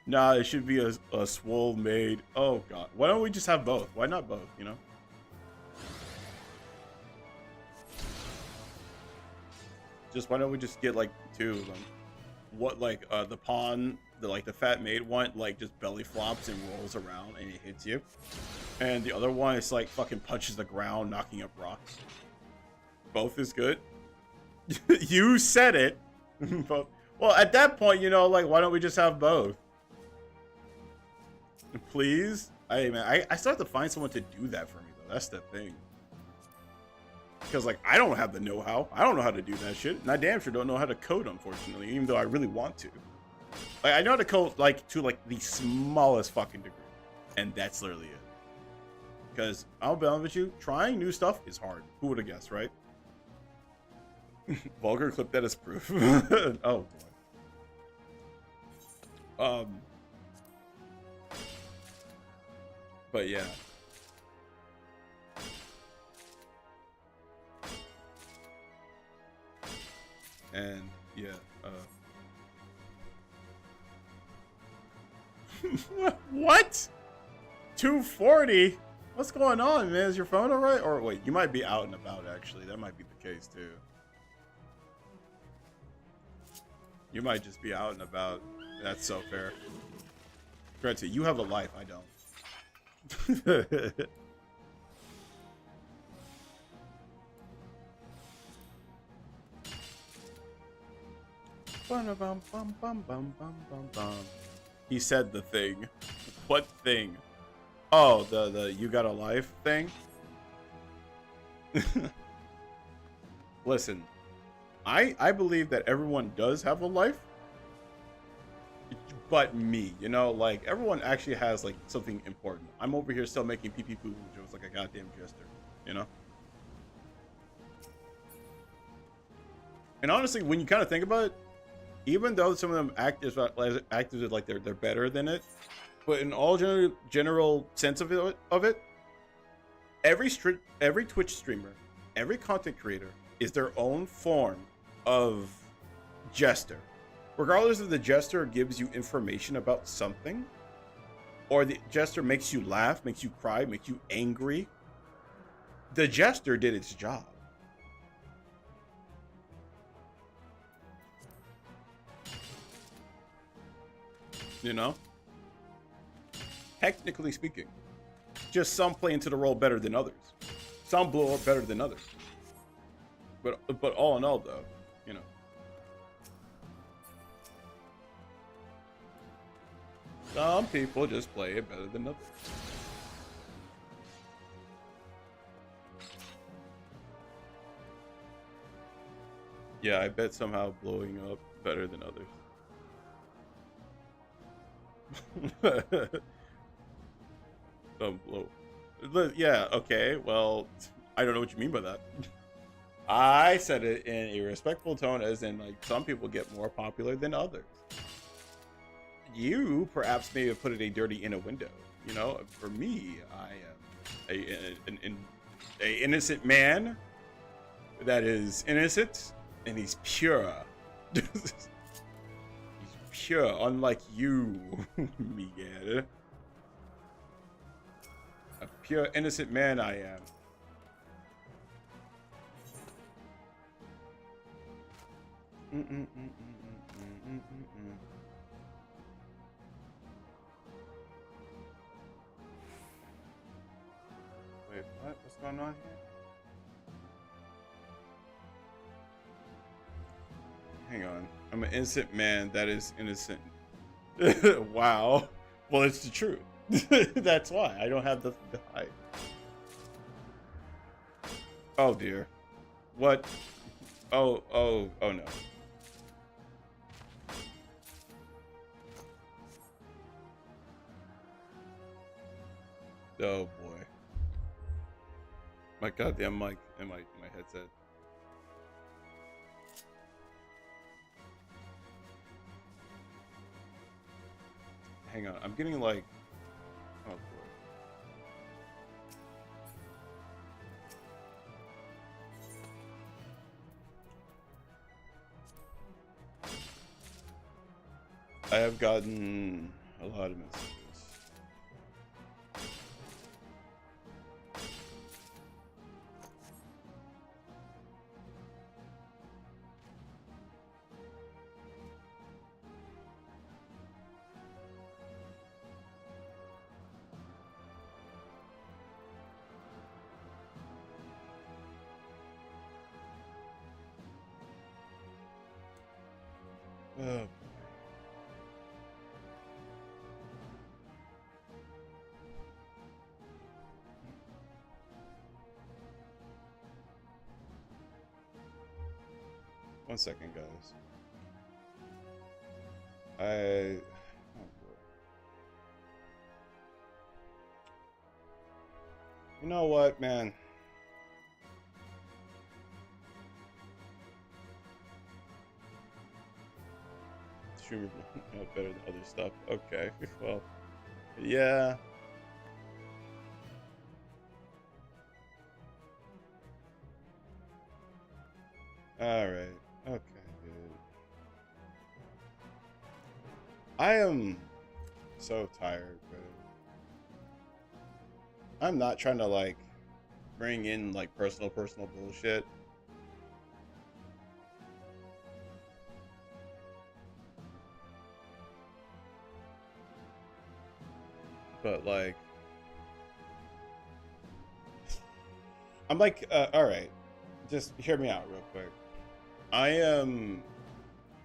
Nah, it should be a swole maid. Oh god. Why don't we just have both? Why not both, you know? Just why don't we just get like two of them? What, like the pawn, the fat maid one, like just belly flops and rolls around and it hits you. And the other one is like fucking punches the ground, knocking up rocks. Both is good. You said it. Both. Well, at that point, you know, like, why don't we just have both? Please? I still have to find someone to do that for me, though. That's the thing. Because, like, I don't have the know-how. I don't know how to do that shit. And I damn sure don't know how to code, unfortunately, even though I really want to. Like, I know how to code, like, to, like, the smallest fucking degree. And that's literally it. Because, I'll be honest with you, trying new stuff is hard. Who would have guessed, right? Vulgar clip that as proof. Oh, boy. But, yeah. And yeah, what? 240? What's going on, man? Is your phone alright? Or wait, you might be out and about, actually. That might be the case, too. You might just be out and about. That's so fair. Granted, you have a life, I don't. He said the thing. What thing? Oh, the you got a life thing? Listen, I believe that everyone does have a life. But me, you know, like everyone actually has like something important. I'm over here still making pee pee poo poo jokes like a goddamn jester, you know? And honestly, when you kind of think about it, even though some of them act as like they're better than it, but in all general sense of it, every Twitch streamer, every content creator is their own form of jester. Regardless if the jester gives you information about something, or the jester makes you laugh, makes you cry, makes you angry, the jester did its job. You know? Technically speaking. Just some play into the role better than others. Some blow up better than others. But all in all, though, you know. Some people just play it better than others. Yeah, I bet somehow blowing up better than others. Yeah, okay, well, I don't know what you mean by that. I said it in a respectful tone, as in, like, some people get more popular than others. You perhaps may have put it a dirty in a window. You know, for me, I am a innocent man that is innocent, and he's pure. He's pure, unlike you, Miguel. A pure, innocent man I am. Wait, what? What's going on here? Hang on. I'm an innocent man that is innocent. Wow. Well, it's the truth. That's why. I don't have nothing to hide. Oh, dear. What? Oh no. Oh, boy. My goddamn mic and my headset. Hang on, I'm getting like, oh boy. I have gotten a lot of messages. Oh. One second, guys. Oh boy. You know what, man? Streamer better than other stuff. Okay, well, yeah. All right. Okay, dude. I am so tired, bro. I'm not trying to like bring in like personal bullshit. But like, I'm like, all right, just hear me out real quick. I am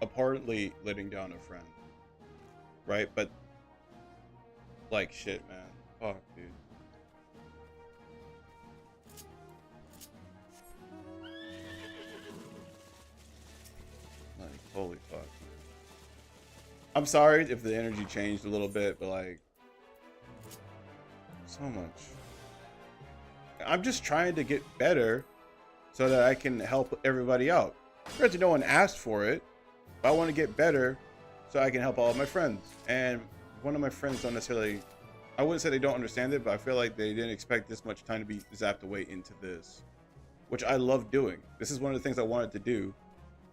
apparently letting down a friend, right? But like, shit, man, fuck, dude. Like, holy fuck, man. I'm sorry if the energy changed a little bit, but like, so much. I'm just trying to get better so that I can help everybody out. Granted, no one asked for it, but I want to get better so I can help all of my friends. And one of my friends don't necessarily, I wouldn't say they don't understand it, but I feel like they didn't expect this much time to be zapped away into this, which I love doing. This is one of the things I wanted to do,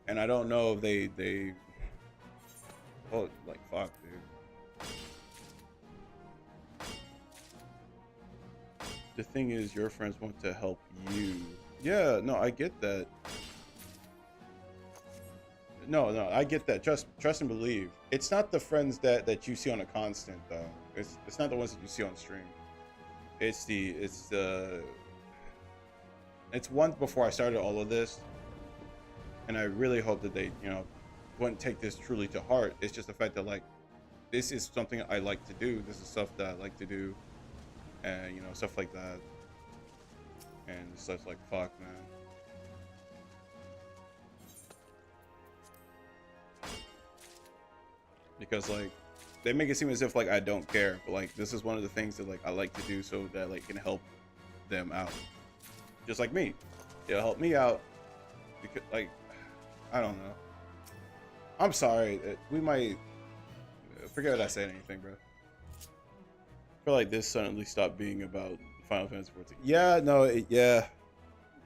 and I don't know if they oh, like, fuck, dude. The thing is, your friends want to help you. Yeah, no, I get that. No, I get that. Trust and believe. It's not the friends that you see on a constant though. It's not the ones that you see on stream. It's one before I started all of this, and I really hope that they, you know, wouldn't take this truly to heart. It's just the fact that like, this is something I like to do. This is stuff that I like to do. And you know, stuff like that, and stuff like, fuck, man. Because like, they make it seem as if like I don't care, but like, this is one of the things that like I like to do so that like can help them out, just like me. It'll help me out because like, I don't know. I'm sorry, we might forget what I said anything, bro. I feel like this suddenly stopped being about Final Fantasy 14. Yeah, no, yeah.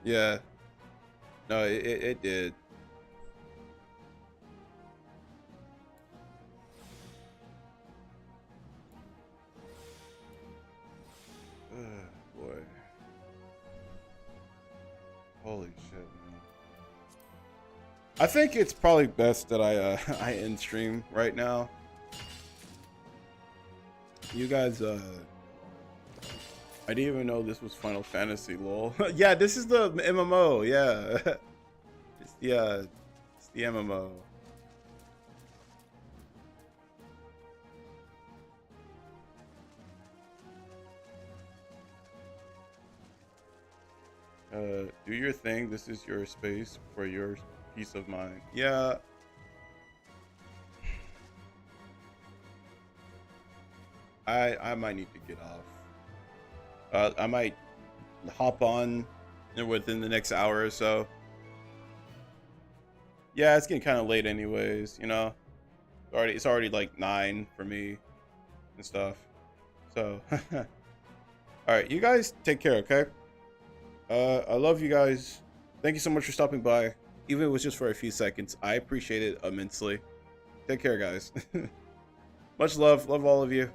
No, it did. Boy. Holy shit, man. I think it's probably best that I end stream right now. You guys, I didn't even know this was Final Fantasy, lol. Yeah, this is the MMO, yeah. It's the MMO. Do your thing. This is your space for your peace of mind. Yeah. I might need to get off. I might hop on within the next hour or so. Yeah, it's getting kind of late anyways, you know. It's already like 9 for me and stuff. So, all right, you guys take care, okay? I love you guys. Thank you so much for stopping by. Even if it was just for a few seconds, I appreciate it immensely. Take care, guys. Much love. Love all of you.